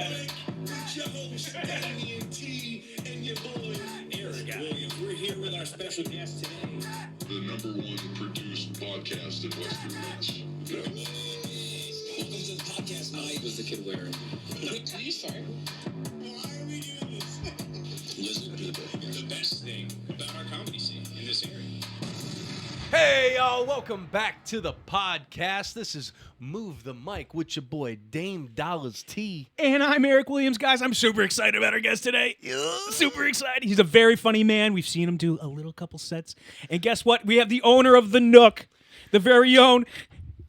back with your host, Damian T, and your boy, Eric Williams. We're here with our special guest today. The #1 produced podcast in Western Mass. Welcome to the podcast. I was the kid wearing. Are you sorry? Why are we doing this? Listen to the best thing about our comedy scene in this area. Hey, y'all, welcome back to the podcast. This is Move the Mic with your boy, Dame Dollars T. And I'm Eric Williams, guys. I'm super excited about our guest today. Super excited. He's a very funny man. We've seen him do a little couple sets. And guess what? We have the owner of the Nook, the very own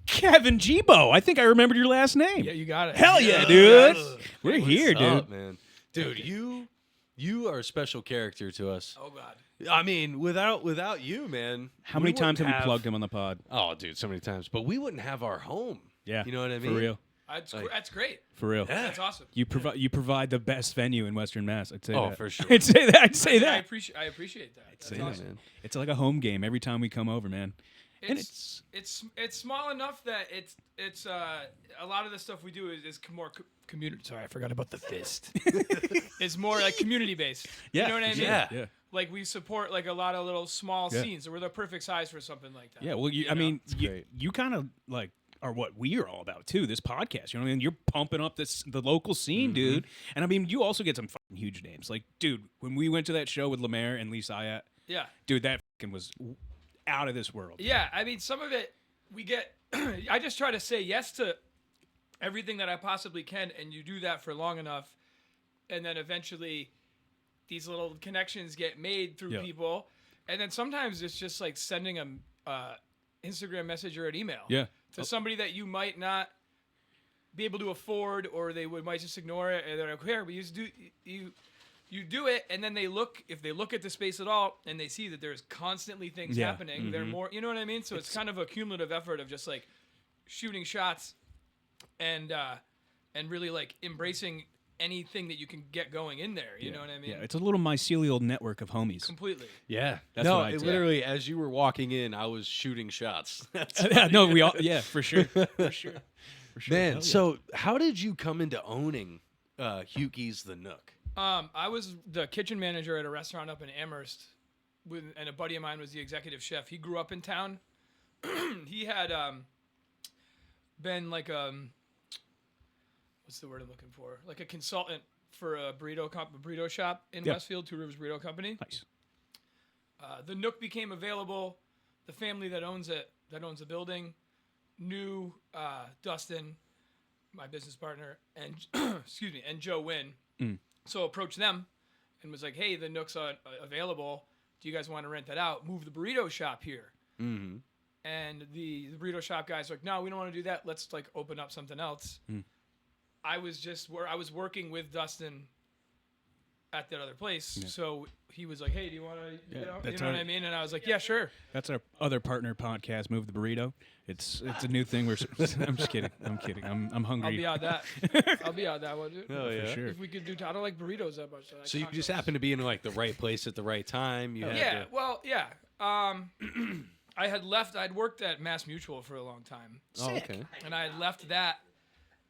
Kevin Gebo. I think I remembered your last name. Yeah, you got it. Hell yeah, dude. We're What's here, dude. up, man? Dude, you are a special character to us. Oh, God. I mean, without you, man. How many times have we we plugged him on the pod? Oh, dude, so many times. But we wouldn't have our home. Yeah. You know what I mean? For real. That's great. For real. Yeah. That's awesome. You provide the best venue in Western Mass. I'd say Oh, that. for sure. I'd say that. I that. appreciate that. That's say Yeah, awesome. man. It's like a home game every time we come over, man. And It's small enough that it's a lot of the stuff we do is more community. Sorry, I forgot about the fist. It's more like community based. Yeah, You know what I for mean? sure. Yeah. Like we support like a lot of little small Yeah. scenes. So we're the perfect size for something like that. Yeah, well, I know? mean, great. you kind of like are what we are all about too. This podcast, you know what I mean? You're pumping up the local scene, dude. And I mean, you also get some fucking huge names. Like, dude, when we went to that show with Lemaire and Lee Syatt, Yeah. dude, that fucking was out of this world. Yeah, I mean, some of it we get. I just try to say yes to everything that I possibly can, and you do that for long enough, and then eventually these little connections get made through Yeah. people, and then sometimes it's just like sending a Instagram message or an email Yeah. to somebody that you might not be able to afford, or they might just ignore it, and they're like, "Here, but you do it," and then if they look at the space at all and they see that there's constantly things Yeah. happening, they're more, you know what I mean? So it's kind of a cumulative effort of just like shooting shots and really like embracing anything that you can get going in there. You know what I mean? Yeah, it's a little mycelial network of homies. Completely. Yeah. That's no, what I'd say. literally, as you were walking in, I was shooting shots. That's Yeah, no, we all, yeah, for sure. For sure. For sure. Man, Hell yeah. so how did you come into owning Hutghi's The Nook? I was the kitchen manager at a restaurant up in Amherst, and a buddy of mine was the executive chef. He grew up in town. He had been like what's the word I'm looking for? Like a consultant for a burrito shop in Yeah. Westfield, Two Rivers Burrito Company. Nice. The Nook became available. The family that owns the building, knew Dustin, my business partner, and excuse me, and Joe Wynn. So approached them and was like, "Hey, the Nook's available. Do you guys want to rent that out? Move the burrito shop here." Mm-hmm. And the burrito shop guys were like, "No, we don't want to do that. Let's like open up something else." I was working with Dustin at that other place, so he was like, "Hey, do you want to?" Yeah, you know that's what our- I mean? And I was like, "Yeah, sure." That's our other partner podcast, Move the Burrito. It's a new thing. I'm just kidding. I'm kidding. I'm hungry. I'll be on that. I'll be on that one, dude. Oh, yeah. For sure. If we could do, I don't like burritos that much. I like So you just tacos. happened to be in like the right place at the right time. You had Yeah, to, well, yeah. I had left. I'd worked at Mass Mutual for a long time, oh, okay. and I had left that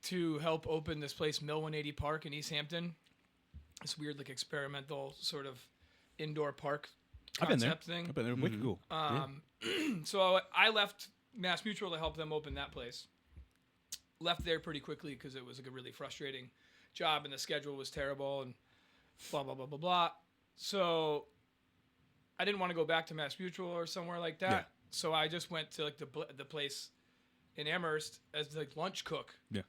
to help open this place, Mill 180 Park in East Hampton. This weird, like, experimental sort of indoor park I've been there. concept thing. I've been there. Wicked cool. So I left Mass Mutual to help them open that place. Left there pretty quickly because it was like a really frustrating job and the schedule was terrible and blah, blah, blah, blah, blah. So I didn't want to go back to Mass Mutual or somewhere like that. Yeah. So I just went to like the place in Amherst as like lunch cook. Yeah.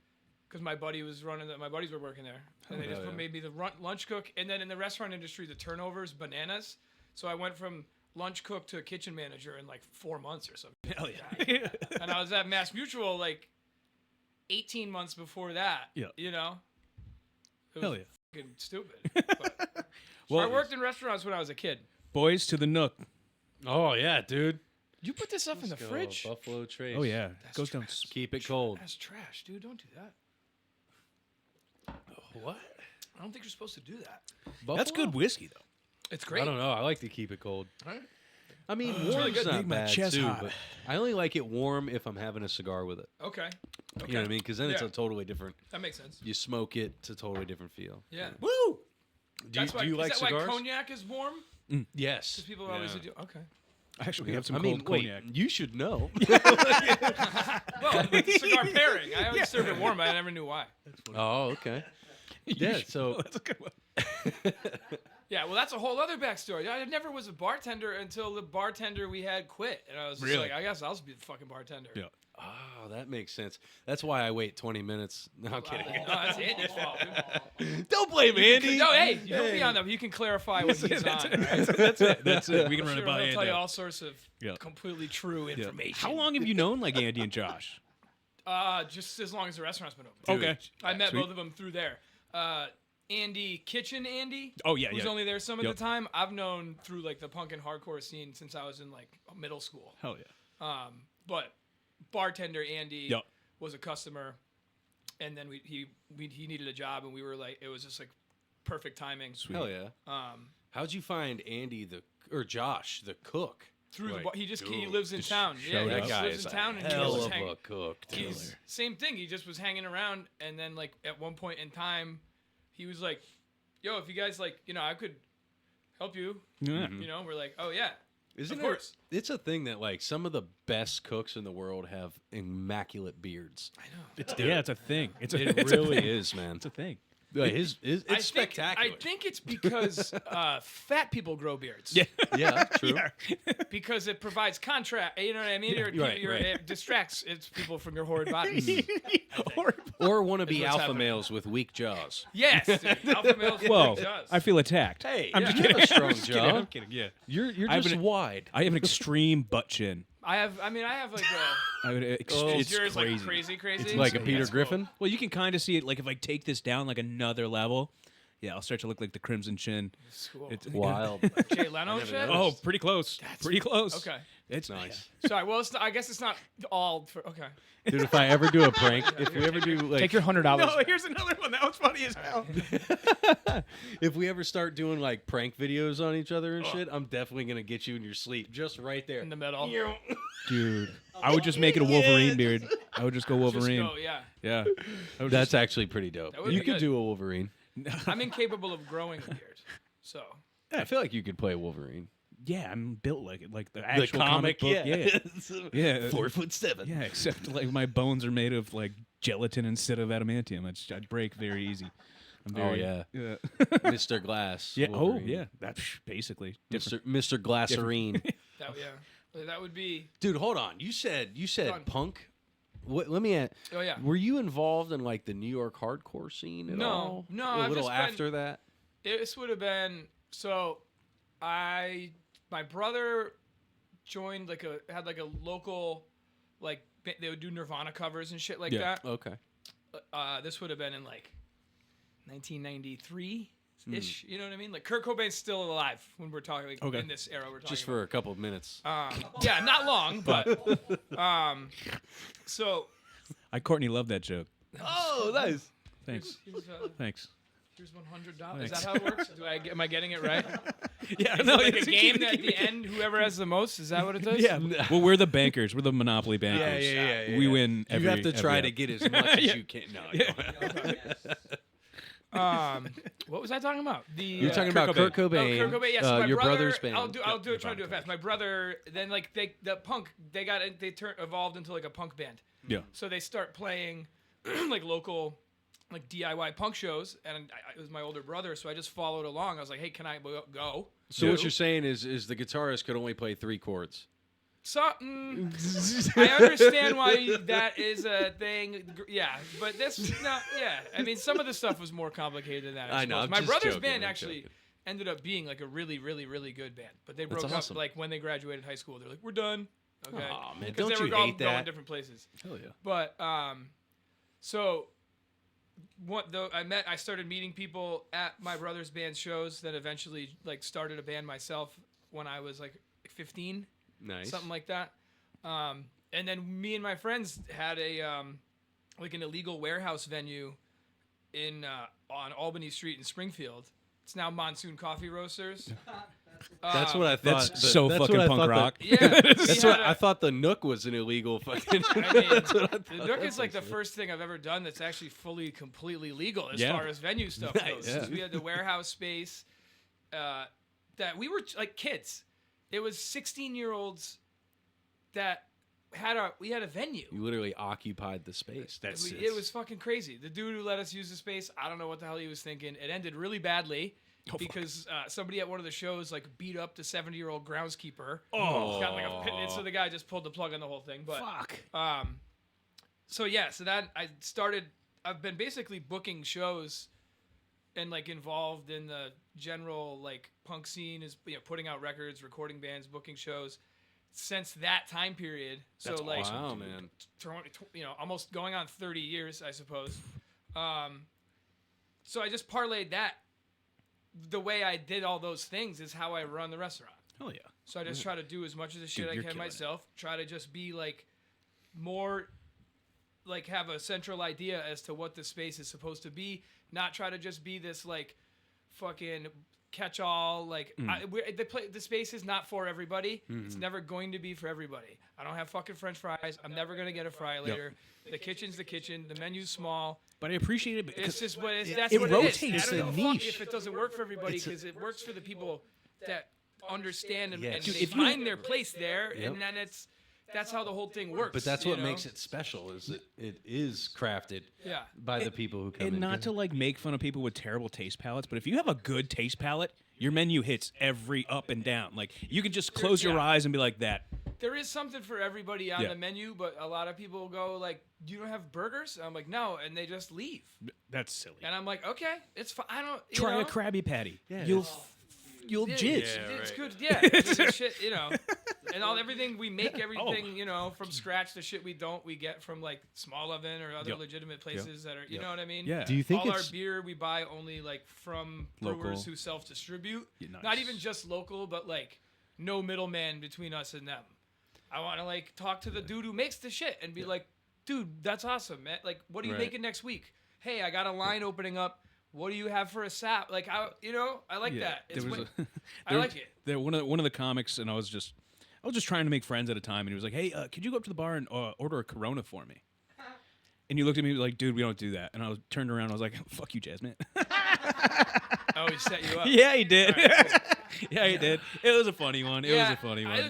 Because my buddy was running that. My buddies were working there. And they just made me the lunch cook. And then in the restaurant industry, the turnover is bananas. So I went from lunch cook to kitchen manager in like 4 months or something. Hell yeah. And I was at Mass Mutual like 18 months before that. Yeah. You know? It was Hell yeah. fucking stupid. But, Well, I worked in restaurants when I was a kid. Boys to the Nook. Oh yeah, dude. You put this stuff in the Go, fridge? Buffalo Trace. Oh yeah, That's goes down. trash. Keep it cold. That's trash, dude. Don't do that. What? I don't think you're supposed to do that. That's good whiskey though. It's great. I don't know. I like to keep it cold. Right? I mean, really warm's good. not Make my bad chest too, hot. but I only like it warm if I'm having a cigar with it. Okay. You know what I mean? Because then it's Yeah. a totally different. That makes sense. You smoke it, it's a totally different feel. Yeah. Woo! Do you like is that cigars? why cognac is warm? Yes. Because people always do. Okay. Actually, we have some I cold mean, cognac. wait, you should know. Well, with the cigar pairing. I always serve it warm, but I never knew why. Oh, okay. Yeah, so That's a good one. Yeah, well, that's a whole other backstory. I never was a bartender until the bartender we had quit, and I was just Really? like, I guess I'll just be the fucking bartender. Yeah. oh, that makes sense. That's why I wait 20 minutes. No, I'm kidding. No, that's Andy's fault. dude. Don't blame Andy. No, hey, you don't be on them. You can clarify when he's on. Right? That's it. That's it. We can run Sure, it by he'll tell you Andy. all sorts of Yeah. completely true Yeah. information. How long have you known like Andy and Josh? Just as long as the restaurant's been open. Okay. I met Sweet. both of them through there. Andy, Kitchen Andy. Oh, yeah, who's yeah. only there some of Yep. the time. I've known through like the punk and hardcore scene since I was in like middle school. Hell yeah. But bartender Andy Yep. was a customer, and then he needed a job, and we were like, it was just like perfect timing. Hell yeah. How'd you find Andy or Josh the cook? Through Like, he lives in just town. Yeah, showed he up. just That guy lives is in town, a and he hell was of hang- a cook. Dude. he's same thing. He just was hanging around, and then like at one point in time, he was like, "Yo, if you guys like, I could help you." Yeah. We're like, "Oh yeah, Isn't of course." It's a thing that like some of the best cooks in the world have immaculate beards. I know. It's a thing. It's a, It it's a really thing. is, man. It's a thing. Like, it's I spectacular. think it's because fat people grow beards. Yeah. yeah, true. Because it provides contrast. You know what I mean? right. It distracts people from your horrid bodies. Or want to be what's alpha happening. males with weak jaws. Yes, dude. Alpha males. with Whoa. big jaws. I feel attacked. Hey, I'm yeah, just you kidding. have a strong I'm just kidding. jaw. I'm kidding. Yeah. You're I have just an- wide. I have an extreme butt chin. I have like a. I would, Is it's yours crazy. like crazy? It's like a Yeah, Peter that's cool. Griffin. Well, you can kind of see it. Like if I take this down like another level, yeah, I'll start to look like the Crimson Chin. It's cool. It's Wild. Jay Leno never shit. noticed. Oh, pretty close. Pretty close. Okay. It's Nice. Sorry. Well, I guess it's not all for. Okay. Dude, if I ever do a prank, if we ever do like, Take your $100. No, here's another one. That was funny as hell. if we ever start doing like prank videos on each other and shit, I'm definitely gonna get you in your sleep, just right there. In the middle. Dude, I would just make it a Wolverine beard. I would just go Just Wolverine. go, yeah. Yeah. I would That's actually pretty dope. That would You be could good. do a Wolverine. I'm incapable of growing a beard. So. I feel like you could play Wolverine. yeah, I'm built like it, like the The actual comic book. Yeah. Yeah. 4'7". Yeah, except like my bones are made of like gelatin instead of adamantium. I'd break very easy. I'm very, yeah. Yeah. Mr. Glass. Yeah. Oh, Wolverine. yeah. That's basically different. Mr. Glasserine. That would be. Dude, hold on. You said Done. punk. What? Let me ask. Oh yeah. Were you involved in like the New York hardcore scene at No, all? no, A I've little just been- after that. This would have been so. My brother joined had like a local, like they would do Nirvana covers and shit like Yeah. that. Okay. This would have been in like 1993 ish. You know what I mean? Like Kurt Cobain's still alive when we're talking like, Okay. in this era. We're talking Just for a couple of minutes. yeah, not long, but so I Courtney loved that joke. Oh, nice. Thanks. here's Thanks. $100. Is that how it works? Am I getting it right? Yeah. Is it like a game that at the end, whoever has the most, is that what it does? Yeah. Well, we're the bankers. We're the monopoly bankers. yeah. We win. You Every, have to try every to get as much as you can. No, What was I talking about? You're talking about Kurt Cobain. Oh, Kurt Cobain. Yes, my your brother, brother's band. I'll try to do it fast. My brother, then like they evolved into like a punk band. Yeah. So they start playing like local, like DIY punk shows, and it was my older brother, so I just followed along. I was like, hey, can I go? So what you're saying is the guitarist could only play 3 chords. So, I understand why that is a thing. Yeah, but this, no, yeah. I mean, some of the stuff was more complicated than that. I know, suppose. I'm My just brother's joking, band I'm actually joking. ended up being like a really, really, really good band. But they That's broke awesome. up like when they graduated high school. They're like, we're done. Okay. Aw, man, 'Cause don't they were you all hate going that? different places. Hell yeah. But so what though I started meeting people at my brother's band shows that eventually like started a band myself when I was like 15, Nice. something like that. And then me and my friends had a like an illegal warehouse venue in on Albany Street in Springfield. It's now Monsoon Coffee Roasters. That's what I thought. That's so that's fucking what I punk thought rock. Yeah, That's what I thought. The Nook was an illegal fucking. I mean, That's what I the thought. Nook is like the first thing I've ever done that's actually fully, completely legal as Yeah. far as venue stuff Nice. goes. Yeah. 'Cause we had the warehouse space that we were like kids. It was 16-year-olds that we had a venue. You literally occupied the space. It was fucking crazy. The dude who let us use the space, I don't know what the hell he was thinking. It ended really badly because somebody at one of the shows like beat up the 70-year-old groundskeeper. Oh. Got like a pit, and so the guy just pulled the plug on the whole thing. But Fuck. so that I've been basically booking shows and like involved in the general like punk scene, is putting out records, recording bands, booking shows since that time period. That's so like awesome, wow, man. almost going on 30 years, I suppose. So I just parlayed that. The way I did all those things is how I run the restaurant. Hell yeah. So I just try to do as much of the shit Dude, I you're can killing it. myself. Try to just be like more, like have a central idea as to what the space is supposed to be. Not try to just be this like fucking catch-all. Like the space is not for everybody. It's never going to be for everybody. I don't have fucking French fries. I'm never gonna get a fry later. The kitchen's the kitchen. The menu's small. But I appreciate it It's because just what that's it what rotates. it is. It's I a don't give a fuck niche. if it doesn't work for everybody because it works for the people that understand and, Yes. and Dude, they if you- find their place there, Yep. and then that's how the whole thing works. But that's you what know? makes it special. Is it is crafted Yeah. by the people who come in. and not to like make fun of people with terrible taste palates, but if you have a good taste palate, your menu hits every up and down. Like you can just close your Yeah. eyes and be like that. There is something for everybody on Yeah. the menu, but a lot of people go like, "You don't have burgers?" I'm like, "No," and they just leave. That's silly. And I'm like, "Okay, it's fine. I don't you Try know? a Krabby Patty. Yeah, You'll Yeah, jizz. it's right. good. Yeah, it's just shit, and everything we make, everything from scratch. The shit we don't, we get from like Small Oven or other Yep. legitimate places that are, you know what I mean? Yeah. Do you think all our it's beer we buy only like from brewers Local. who self-distribute. Yeah, nice. Not even just local, but like no middleman between us and them. I want to like talk to the dude who makes the shit and be like, dude, that's awesome, man. Like, what are you Right. making next week? Hey, I got a line opening up. What do you have for a sap? Like, I like that. It's There was what- a- I like it. There, one of the comics, and I was just trying to make friends at a time, and he was like, "Hey, could you go up to the bar and order a Corona for me?" And you looked at me like, "Dude, we don't do that." And I was turned around, I was like, "Fuck you, Jasmine." Oh, he set you up. Yeah, he did. All right, Yeah, he did. It was a funny one. It was a funny one.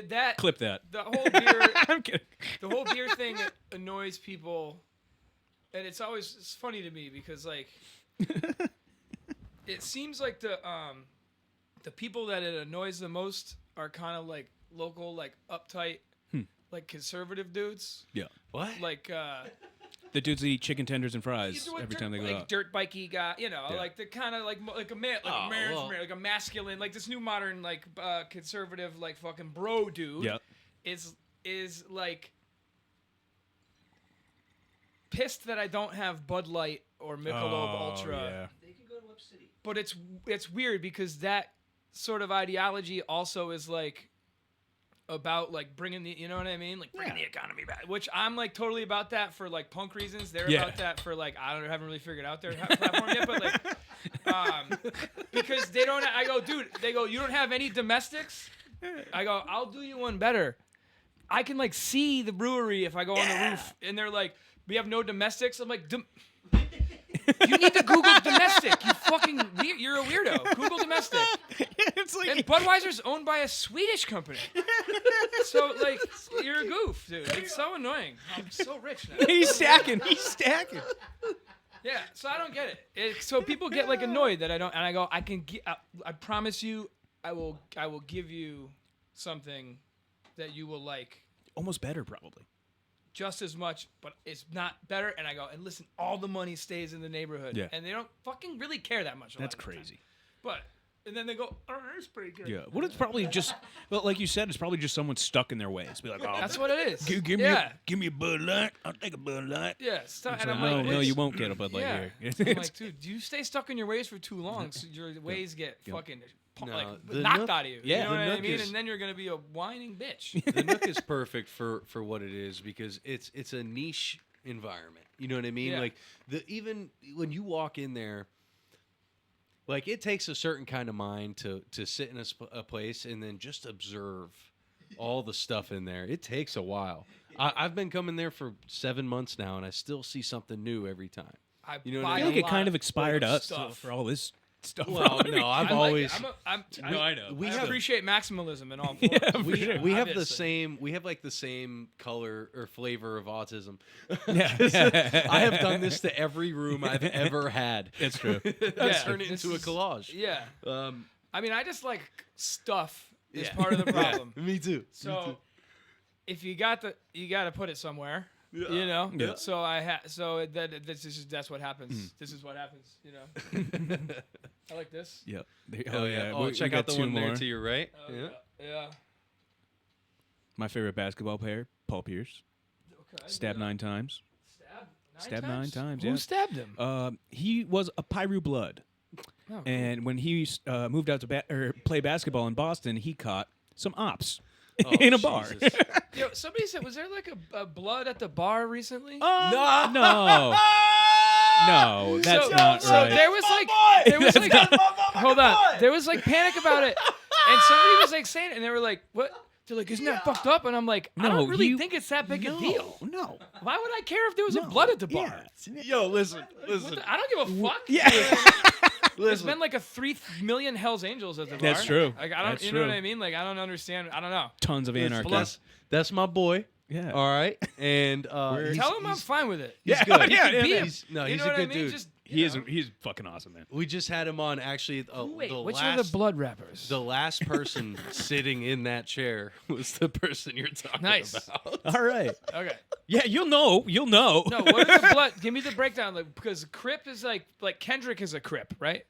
That Clip that. the whole beer I'm kidding. the whole beer thing annoys people, and it's funny to me because like it seems like the people that it annoys the most are kind of like local, like uptight, like conservative dudes, Yeah. what? like The dudes that eat chicken tenders and fries every time they go like out. dirt bikey guy, Yeah. like the kind of like a man, like Oh, a marriage, well. like a masculine, like this new modern, like conservative, like fucking bro dude. Yep. Is like pissed that I don't have Bud Light or Michelob Ultra. Yeah. But it's weird because that sort of ideology also is like about like bringing the, you know what I mean, like bringing the economy back, which I'm like totally about that for like punk reasons. They're Yeah. about that for like haven't really figured out their platform yet, but like because they don't. I go, dude. They go, you don't have any domestics. I go, I'll do you one better. I can like see the brewery if I go on the roof, and they're like, we have no domestics. I'm like, you need to Google domestic. You fucking you're a weirdo. Google domestic. It's like And Budweiser's owned by a Swedish company. So like, you're a goof, dude. It's so annoying. I'm so rich now. he's stacking. He's stacking. Yeah, so I don't get it. So people get like annoyed that I don't, and I go, I promise you, I will give you something that you will like Almost better, probably. just as much, but it's not better. And I go, and listen, all the money stays in the neighborhood. Yeah. And they don't fucking really care that much. That's a lot of the time. crazy. But, and then they go, oh, that's pretty good. Yeah. Well, it's probably just, well, like you said, it's probably just someone stuck in their ways. Be like, oh, That's what it is. give yeah. me a Bud Light. I'll take a Bud Light. Yeah. And It's I'm like, like, no, "Bitch." you won't get a Bud Light Yeah. here. I'm like, dude, you stay stuck in your ways for too long, so your ways get fucking No, the knocked Nook- out of you. yeah, You know the what I Nook mean? is- And then you're gonna be a whining bitch. The Nook is perfect for what it is because it's a niche environment. You know what I mean? Yeah. Like even when you walk in there, Like it takes a certain kind of mind to sit in a place and then just observe all the stuff in there. It takes a while. I've been coming there for 7 months now, and I still see something new every time. You know what I I feel mean? like it kind of expired of us stuff. for all this stuff. Well, no, I've always. I know. We I have appreciate maximalism in all forms. we have the Obviously. same. We have like the same color or flavor of autism. Yeah. I have done this to every room I've ever had. That's true. I've turned it this into a is- collage. Yeah. I mean, I just like stuff is Yeah. part of the problem. Me too. So if you got you got to put it somewhere. You know, Yeah. so that's what happens. This is what happens. You know, I like this. Yep. Oh yeah. Oh, We check got out the two one there more. to your right. Oh, yeah. My favorite basketball player, Paul Pierce. Okay. Stabbed 9 times. Stabbed 9 times, Who yeah. stabbed him? He was a Pyru blood. Oh, cool. And when he moved out to play basketball in Boston, he caught some ops Oh, in a bar. Jesus. Yo, somebody said, was there like a blood at the bar recently? No. No, that's not so right. there was like, hold on, there was like panic about it, and somebody was like saying it, and they were like, "What?" They're like, "Isn't that fucked up?" And I'm like, "I don't really think it's that big a deal. No. Why would I care if there was a blood at the bar? Yo, listen. I don't give a fuck. Yeah. There's been like a 3 million Hell's Angels at the bar. That's true. Like I don't, That's you know what true. I mean? Like I don't understand. I don't know. Tons of anarchy. That's my boy. Yeah. All right. And Tell him I'm fine with it. he's good. Yeah, Be him. He's You a know what good I mean? dude. Just, He's fucking awesome, man. We just had him on actually. wait, the which last, are the blood rappers? The last person sitting in that chair was the person you're talking Nice. about. All right. Okay. Yeah, you'll know. You'll know. No, what are the blood? Give me the breakdown, like because Crip is like Kendrick is a Crip, right?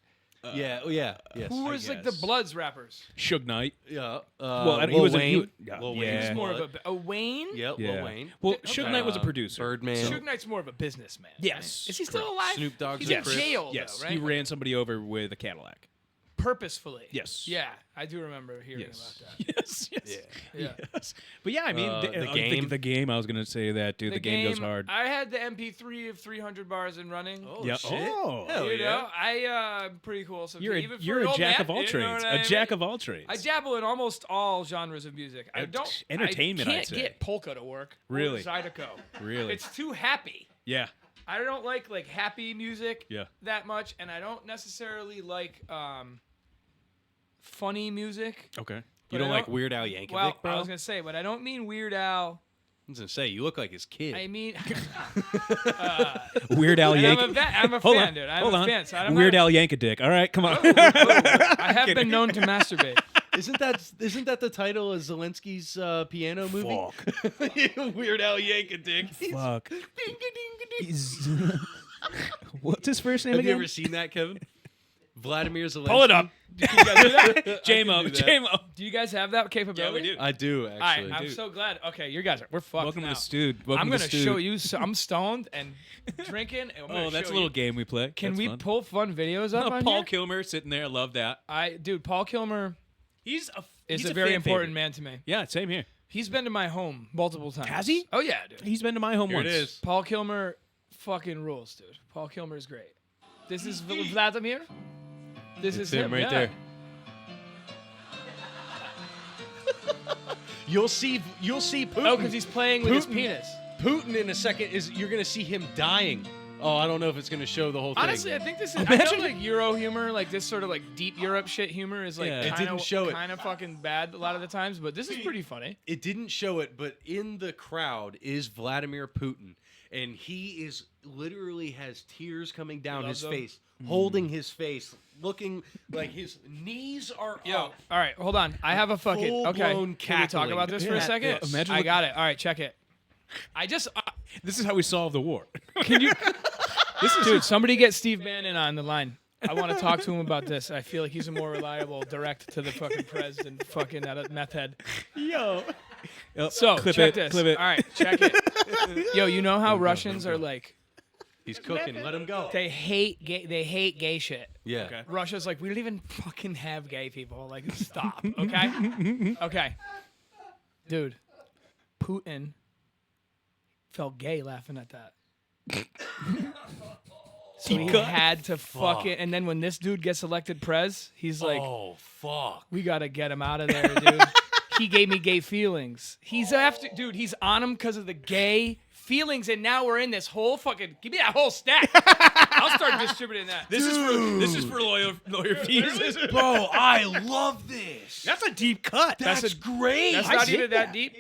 Yeah. Yes. Who is like the guess. Bloods rappers? Suge Knight. Yeah. Well, he Lil was Wayne. yeah. Lil Yeah. Wayne's He's more blood. of a Wayne. Yep. Yeah. Lil Wayne. Well, Suge Knight was a producer. Birdman. Suge Knight's more of a businessman. Yes, Is he still correct. alive? Snoop Dogg's He's a in Crip. jail, Yes, though, right? he ran somebody over with a Cadillac. Purposefully. Yes. Yeah, I do remember hearing Yes. about that. Yes. Yeah. Yes. But yeah, I mean, The Game. The game. I was gonna say that, dude. The game goes hard. I had the MP3 of 300 bars and running. Oh Yeah. shit. Oh. Hell You yeah. know, I'm pretty cool. So You're even for a an old jack man, of all you know trades. what I A jack mean? of all trades. I dabble in almost all genres of music. I don't. Entertainment, I I'd can't say. get polka to work. Really? Or Zydeco. Really? It's too happy. Yeah. I don't like happy music Yeah. that much, and I don't necessarily like funny music. Okay. You But don't I like don't- Weird Al Yankovic, Well, bro? I was gonna say, but I don't mean Weird Al. I was gonna say you look like his kid. I mean, Weird Al and Yankovic. I'm a Hold fan, on. dude. I'm Hold a on. fan. So I'm Weird not, Al Yankadick. All right, come on. I have been known to masturbate. Isn't that the title of Zelensky's piano movie? Weird Al Yankadick. Fuck. What's his first name Have you again? ever seen that, Kevin? Vladimir Zelensky. Pull it up. Do you guys do that? J-Mo. do that. J-Mo. Do you guys have that capability? I do All actually. right, I'm so glad. Okay, you guys we're fucked Welcome now. to the Stewed. Welcome I'm to gonna the Stewed. show you. So I'm stoned and drinking. And I'm gonna Oh, that's show a little you. game we play. Can That's we fun. pull fun videos up on Paul here? Kilmer sitting there. Love that. Paul Kilmer He's is a a very fan important favorite. man to me. Yeah, same here. He's been to my home multiple times. Has he? Oh yeah, dude. He's been to my home Here once. it is. Paul Kilmer fucking rules, dude. Paul Kilmer is great. This is Vladimir. This is him right yeah. there. You'll see Putin. Oh, because he's playing with his Putin. penis. Putin in a second you're gonna see him dying. Oh, I don't know if it's gonna show the whole thing. Honestly, I think this is. I Imagine- know, like Euro humor, like this sort of like deep Europe shit humor is like Yeah. It didn't show it. kind of fucking bad a lot of the times, but this is pretty funny. It didn't show it, but in the crowd is Vladimir Putin, and he is literally has tears coming down loves his him. face, holding his face, looking like his knees are Yo, up. all right, hold on. I have a fucking okay. Full-blown Can we talk cackling about this for a at second? this. Imagine I what- got it. All right, check it. I just This is how we solve the war. can you. Dude, somebody get Steve Bannon on the line. I want to talk to him about this. I feel like he's a more reliable direct to the fucking prez than fucking that meth head. Yo. So clip check it. this. Clip it. All right, check it. Yo, you know how Russians are like He's cooking. Let him go. they hate gay shit. Yeah. Okay. Russia's like, we don't even fucking have gay people. Like, stop, okay? Okay. Dude, Putin felt gay laughing at that. So he had to fucking. And then when this dude gets elected prez, he's like, oh fuck. we gotta get him out of there, dude. He gave me gay feelings. He's after, dude. He's on him because of the gay feelings, and now we're in this whole fucking. Give me that whole stack. I'll start distributing that. This is for lawyer fees. Bro, I love this. That's a deep cut. That's great. That's I not see even that that. deep.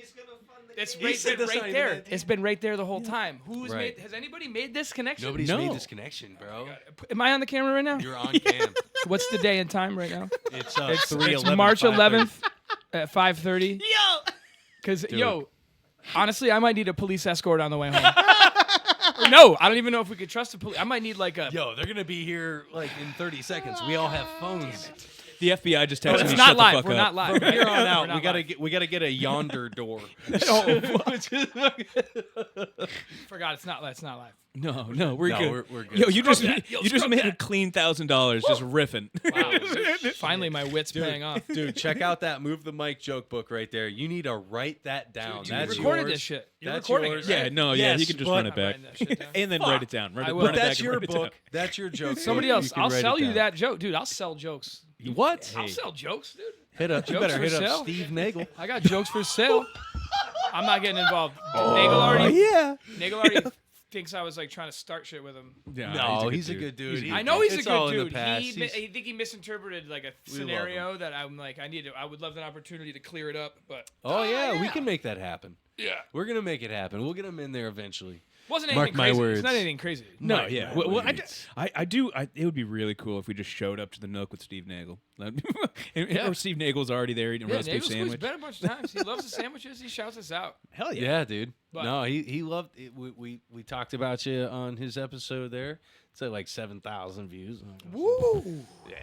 It's He right, said been that's not right even there. that deep. It's been right there the whole time. Right. Has anybody made this connection? Nobody's No. made this connection, bro. Am I on the camera right now? You're on cam. What's the day and time right now? It's It's 3/11, March 5:30. 11th at 5:30. Yo. Because honestly, I might need a police escort on the way home. Or no, I don't even know if we could trust the police. I might need like a. Yo, they're gonna be here like in 30 seconds. We all have phones. The FBI just texted It's me. not Shut live. the fuck We're up. not live. From here on We're out, not live. we gotta get a yonder door. Forgot it's not live. No, we're No, good. we're good. Yo, you just Scrub made that. a clean $1,000 just riffing. Wow. Finally, my wit's paying off. Dude, check out that Move the Mic joke book right there. You need to write that down. Dude, That's you recorded yours. this shit. You're That's recording yours. it, right? Yeah, no, Yes, he can just but- run it I'm back writing that shit down. and then write it down. Run I it, will. run But it back that's and your write it down. book. That's your joke. Somebody book. else. You can I'll write sell it you down. that joke, dude. I'll sell jokes. What? I'll sell jokes, dude. Hit up. You Jokes better for hit up sale. Steve Nagel. I got jokes for sale. I'm not getting involved. Nagel already thinks I was like trying to start shit with him. Yeah, No, he's a good dude. I know he's It's a all good in the dude. past. I He's- think he misinterpreted like a We love scenario that I'm like I would love an opportunity to clear it up, but Oh yeah, we can make that happen. yeah, We're gonna make it happen. We'll get him in there eventually. wasn't Mark anything my crazy. words. It's not anything crazy. No, Mark yeah. my Well, words. it would be really cool if we just showed up to the Nook with Steve Nagel. Yeah. Or Steve Nagel's already there eating a Yeah, roast beef Nagel's sandwich. been a bunch of times. He loves the sandwiches. He shouts us out. Hell Yeah, dude. But- No, he loved it. We talked about you on his episode there. It's at like 7,000 views. Woo! Yeah,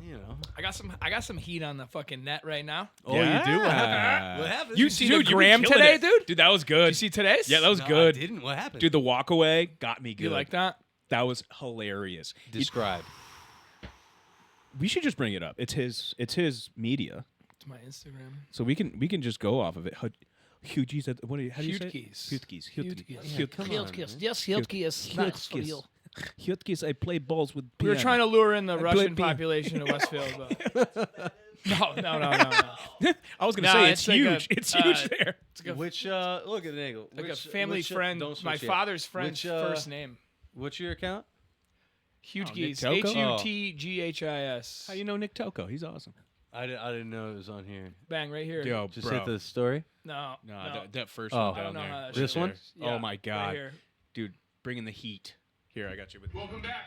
you know. I got some heat on the fucking net right now. Oh, you do? What Yeah. happened? What happened? You see the Dude, you've been gram killing today, it. dude? Dude, that was good. Did you see today's? Yeah, that was No, good. I didn't. What happened? Dude, the walk away got me good. You like that? That was hilarious. Describe. We should just bring it up. It's his media, It's my Instagram. so we can just go off of it. Hutghi's. How do you say it? Hutghi's. Hutghi's. Yes, Hiltke is nice for you. Hutghi's. I play balls with. We were trying to lure in the I Russian play piano. population of Westfield, but no. I was gonna Nah, say it's it's like huge. a, it's huge there. It's like a, Which look at the angle. like Which, a family which, friend. don't My switch yet. father's friend's Which, first name. What's your account? Hutghi's. Nick Toko? Hutghis. How you know Nick Toko? He's awesome. I didn't know it was on here. Bang right here. Yo, Just bro. hit the story. No. No, that first Oh. one I down don't know there. how that This shit one? works. Oh Yeah, my god, Right here. dude, bringing the heat. Here, I got you with. Welcome back.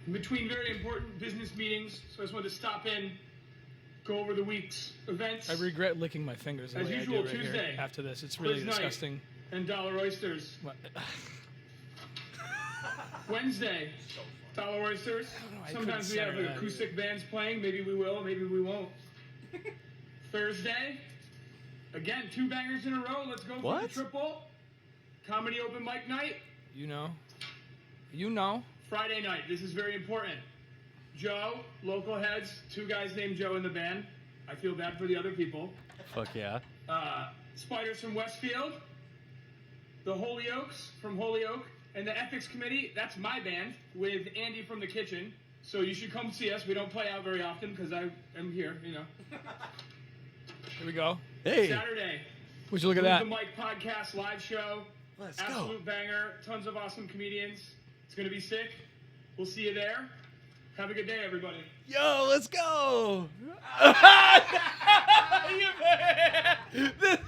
In between very important business meetings, so I just wanted to stop in, go over the week's events. I regret licking my fingers the As way I usual, do right Tuesday, here after this. It's really quiz night. disgusting. And dollar oysters. What? Wednesday, dollar oysters. I Sometimes we couldn't have center that, acoustic bands playing. Maybe we will, maybe we won't. Thursday, again, 2 bangers in a row. Let's go for What? the triple. Comedy open mic night. You know. Friday night, this is very important. Joe, local heads, 2 guys named Joe in the band. I feel bad for the other people. Fuck yeah. Spiders from Westfield, the Hollyoaks from Holyoke, and the Ethics Committee. That's my band with Andy from the kitchen. So you should come see us. We don't play out very often because I am here, you know. Here we go. Hey. Saturday, Would you look at Move that? the Mic podcast live show. Let's go. Absolute banger. Tons of awesome comedians. It's gonna be sick. We'll see you there. Have a good day, everybody. Yo, let's go.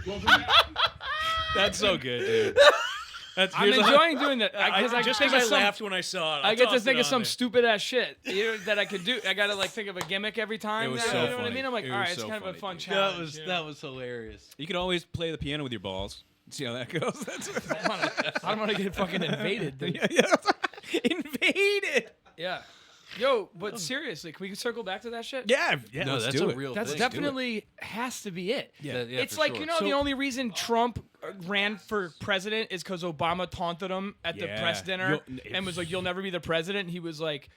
Welcome back. That's so good, dude. That's I'm enjoying doing that because I just think because of I some, laughed when I saw it. I I'll get to toss think it of on some there. stupid ass shit that I could do. I gotta like think of a gimmick every time. It was now, so you know what I funny. mean? I'm like, It all was right, it's so kind of a funny, fun dude. challenge. That was hilarious. You can always play the piano with your balls. See how that goes. I don't want to get fucking invaded. Dude. Invaded. Yeah. Yo, but seriously, can we circle back to that shit? Yeah, No, let's that's do a it. real That's thing. definitely has to be it. Yeah. It's for like, sure. you know, the only reason Trump ran for president is because Obama taunted him at the Yeah. press dinner You'll- and was like, you'll never be the president. And he was like,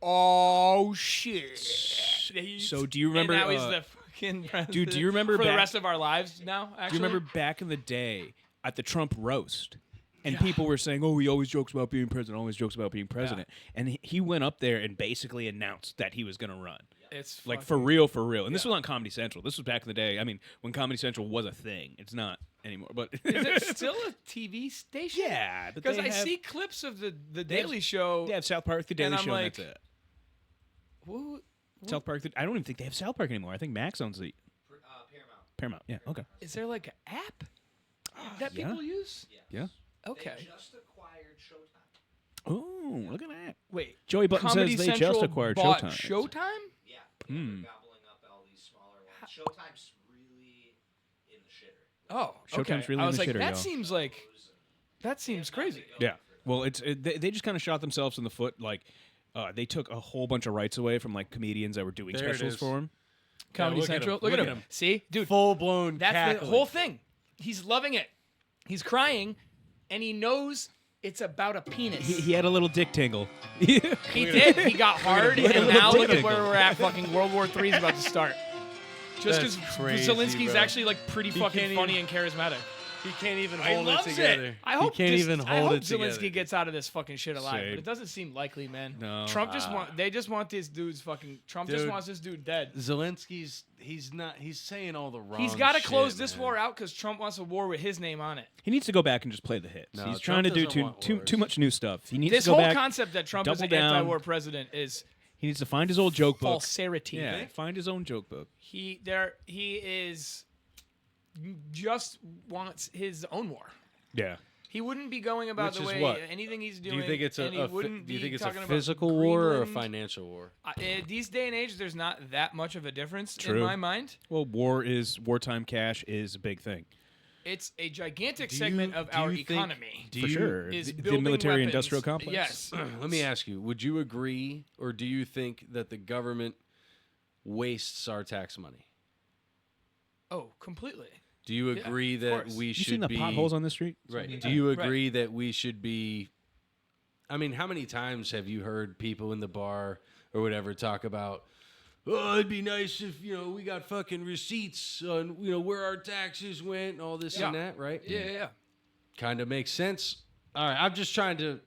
oh, shit. So do you remember? And now he's the fucking president do you remember for the back- rest of our lives now, Do actually? you remember back in the day at the Trump roast? And people were saying, "Oh, he always jokes about being president. Always jokes about being president." And he went up there and basically announced that he was going to run. It's Like fucking- for real. And this was on Comedy Central. This was back in the day. I mean, when Comedy Central was a thing. It's not anymore. But Is it still a TV station? Yeah, but because they I have- see clips of the have- Daily Show. they have South Park, The Daily I'm Show, like, and that's it. Who, South Park. I don't even think they have South Park anymore. I think Max owns the Paramount. Yeah. Okay. is there like an app that yeah. people use? Yeah. Okay. Just acquired Showtime. Oh, look at that. Wait. Joey Button Comedy says they Central just acquired bought Showtime. Showtime? Yeah, they're gobbling up all these smaller ones. Showtime's really in the shitter. Oh, Showtime's okay. really I in was the like, shitter, that y'all. seems like that seems crazy. Yeah. Well, they just kind of shot themselves in the foot. Like, they took a whole bunch of rights away from like comedians that were doing There it specials is. for them. Comedy look at Central. him. Look at Look him. at him. See, dude, Full blown. that's the whole thing. He's loving it. He's crying, and he knows it's about a penis. He had a little dick tingle. He did. He got hard, Look at and him. now Look look at at where we're at. Fucking World War III is about to start. Just That's because crazy, Zelensky's bro. actually like pretty fucking can't funny and charismatic. He can't even He hold it loves together. I hope he can't this- even I hold hope it together. Zelensky gets out of this fucking shit alive, Same. but it doesn't seem likely, man. No. Trump just they just want this dude's fucking. Trump just Dude. wants this dude dead. Zelensky's he's saying all the wrong. He's got to shit, close this man. war out because Trump wants a war with his name on it. He needs to go back and just play the hits. No, He's Trump trying to do doesn't want too wars. much new stuff. He needs This to go whole back. concept that Trump is double an down. anti-war president is He needs to find his old joke book. falsity. Yeah, find his own joke book. He is just wants his own war. Yeah. He wouldn't be going about Which the is way what? anything he's Do doing. you think it's and he wouldn't do you be think it's a talking about physical war or a Greenland. financial war? These day and age, there's not that much of a difference in True. my mind. Well, wartime cash is a big thing. It's a gigantic Do segment you- of do our you think- economy. Do For you- sure. Is The building military-industrial weapons. complex. Yes. Let me ask you: would you agree, or do you think that the government wastes our tax money? Oh, completely. Do you Yeah, agree of that course. we You should seen the be potholes on the street? right? Do you agree that we should be? I mean, how many times have you heard people in the bar or whatever talk about? Oh, it'd be nice if we got fucking receipts on where our taxes went and all this and that, right? Yeah. Kind of makes sense. All right, I'm just trying to.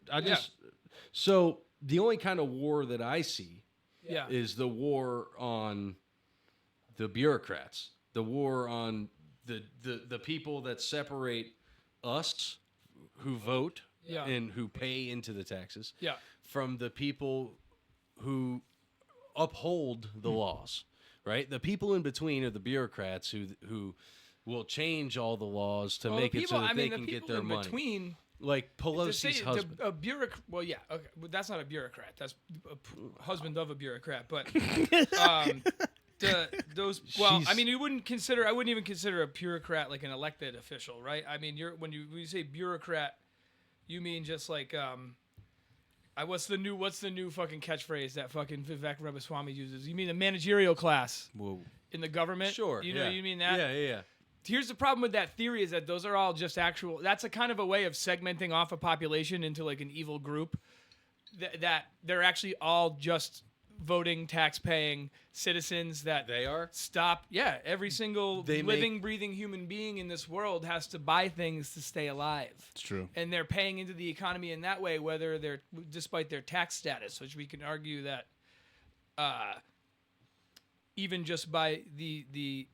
So the only kind of war that I see Yeah. is the war on the bureaucrats, the war on the people that separate us who vote Yeah. and who pay into the taxes Yeah. from the people who uphold the laws, right? The people in between are the bureaucrats who will change all the laws to Well, make the it so that they the can get people their in money. between. Like To Pelosi's say husband. a bureaucrat. Well, yeah. Okay. Well, that's not a bureaucrat. That's a husband of a bureaucrat. But those. Well, I She's- mean, I wouldn't even consider a bureaucrat like an elected official, right? I mean, when you say bureaucrat, you mean just like what's the new fucking catchphrase that fucking Vivek Ramaswamy uses? You mean the managerial class Whoa. in the government? Sure. You know, yeah. you mean that? Yeah. Here's the problem with that theory is that those are all just actual. That's a kind of a way of segmenting off a population into like an evil group. That they're actually all just voting, tax-paying citizens that They are? stop. Yeah, every single They living, breathing human being in this world has to buy things to stay alive. It's true. And they're paying into the economy in that way, whether they're despite their tax status, which we can argue that even just by the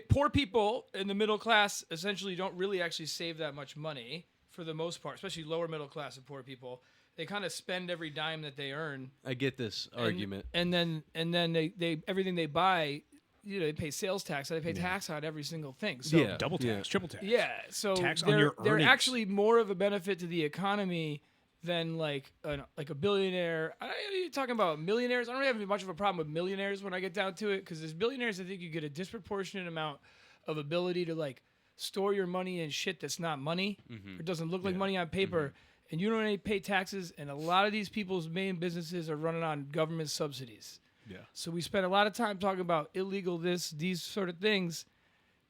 poor people in the middle class essentially don't really actually save that much money for the most part, especially lower middle class and poor people. They kind of spend every dime that they earn. I get this argument. And then they everything they buy, they pay sales tax. They pay tax on every single thing. So Yeah. Double tax, triple tax. yeah, so Tax on they're, your they're earnings. actually more of a benefit to the economy than like a billionaire. You're talking about millionaires. I don't really have much of a problem with millionaires when I get down to it, because as billionaires, I think you get a disproportionate amount of ability to like store your money in shit that's not money. It doesn't look like money on paper, and you don't pay taxes. And a lot of these people's main businesses are running on government subsidies. Yeah. So we spend a lot of time talking about illegal these sort of things,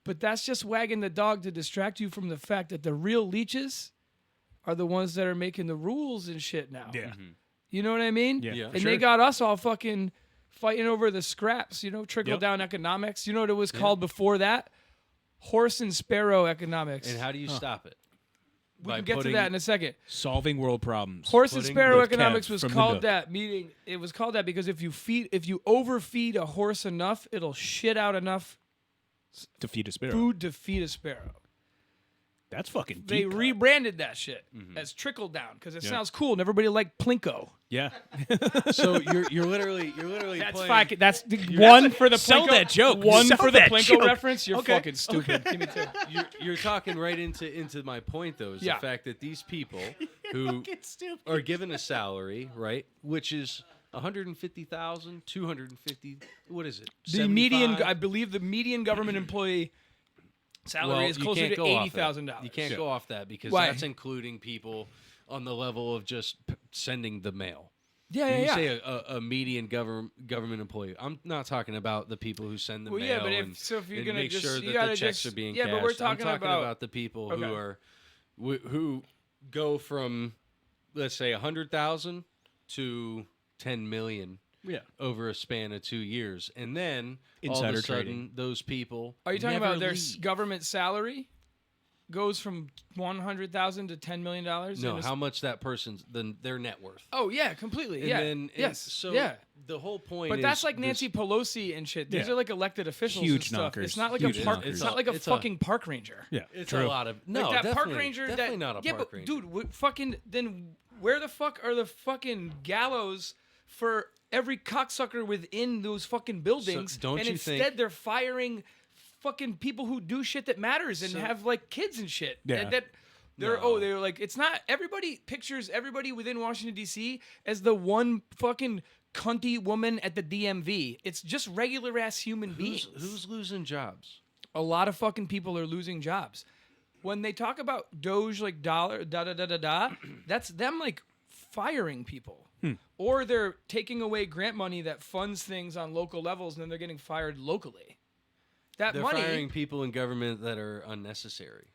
but that's just wagging the dog to distract you from the fact that the real leeches are the ones that are making the rules and shit now. Yeah. You know what I mean? Yeah. Yeah. And Sure. they got us all fucking fighting over the scraps, trickle down economics. You know what it was called before that? Horse and sparrow economics. And how do you stop it? We by can get to putting- that in a second. Solving world problems. Horse and Putting sparrow with Kev economics was from the called Nook. that. Meaning, it was called that because if you overfeed a horse enough, it'll shit out enough To feed a sparrow. food to feed a sparrow. That's fucking They deep cut. rebranded that shit as trickle down because it sounds cool and everybody liked Plinko. Yeah. So you're literally That's playing. fucking. That's one for the Sell Plinko. that joke. One Sell for the that Plinko joke. reference. You're Okay. fucking stupid. Give me two. You're talking right into my point though, is Yeah. the fact that these people who are given a salary, right, which is 150,000, 250. What is it? The median, 75? I believe, the median government employee salary Well, is you closer can't to go off that. $80,000. You can't go off that because Why? that's including people on the level of just sending the mail. Yeah, When yeah, you yeah. say a median government employee, I'm not talking about the people who send the Well, mail yeah, but and, if you're and gonna make just, sure you that gotta the checks just, are being yeah, cashed. but we're talking I'm talking about the people Okay. who are who go from, let's say, 100,000 to 10 million Yeah. over a span of 2 years, and then all Insider of a sudden trading. those people Are you talking never about their leave. government salary goes from $100,000 to $10 million? No, how much that person's their net worth. Oh yeah, completely. And yeah. then yes. so yeah. the whole point But is that's like this- Nancy Pelosi and shit. These Yeah. are like elected officials Huge and stuff. knockers. It's not like Huge a park. knockers. It's not like a It's a- fucking park ranger. Yeah. It's True. a lot of no, Like that park definitely- ranger. definitely that, not a yeah, park but ranger. dude, fucking then where the fuck are the fucking gallows for every cocksucker within those fucking buildings? don't and you instead think- they're firing fucking people who do shit that matters and So- have like kids and shit. Yeah. And that they're No. they're like it's not everybody pictures everybody within Washington D.C. as the one fucking cunty woman at the DMV. It's just regular ass human beings. Who's losing jobs? A lot of fucking people are losing jobs. When they talk about Doge, like dollar, that's them like firing people. Or they're taking away grant money that funds things on local levels and then they're getting fired locally. That They're money, firing people in government that are unnecessary.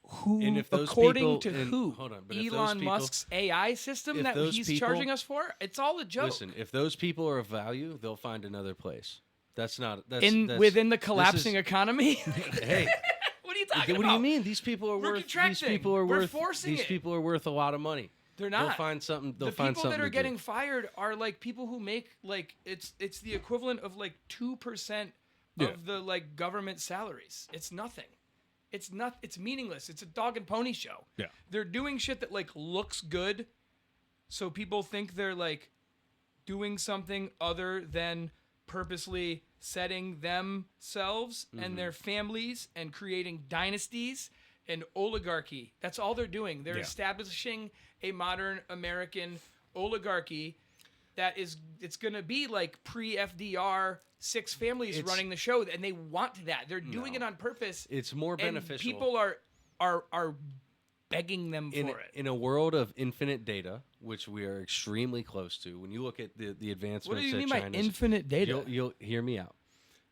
who, and if those according people- to and- who? hold on, but if those Elon people- Musk's AI system if that those he's people- charging us for? It's all a joke. Listen, if those people are of value, they'll find another place. That's not that's Within the this collapsing is- economy? Hey, What are you talking what about? do you mean? These people are We're worth. These contracting. people are We're worth. forcing These it. people are worth a lot of money. They're They'll not. find something. They'll The find people something that are to getting do. fired are like people who make like it's the equivalent of like 2% Yeah. of the like government salaries. It's nothing. It's meaningless. It's a dog and pony show. Yeah. They're doing shit that like looks good so people think they're like doing something other than purposely setting themselves and their families and creating dynasties and oligarchy. That's all they're doing. They're Yeah. establishing a modern American oligarchy that is it's going to be like pre-FDR 6 families It's- running the show and they want that. They're doing No. it on purpose. It's more and beneficial. people are begging them for it. In a world of infinite data, which we are extremely close to, when you look at the advancements What do you that mean by China's, infinite data? You'll hear me out.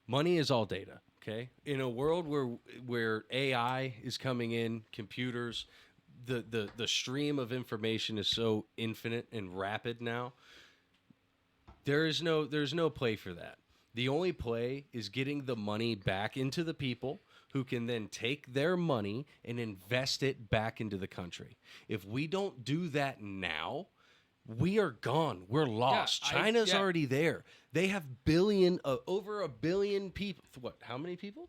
Money is all data. Okay, in a world where AI is coming in, computers, the stream of information is so infinite and rapid now. There's no play for that. The only play is getting the money back into the people who can then take their money and invest it back into the country. If we don't do that now, we are gone. We're lost. China's already there. They have over a billion people. What? How many people?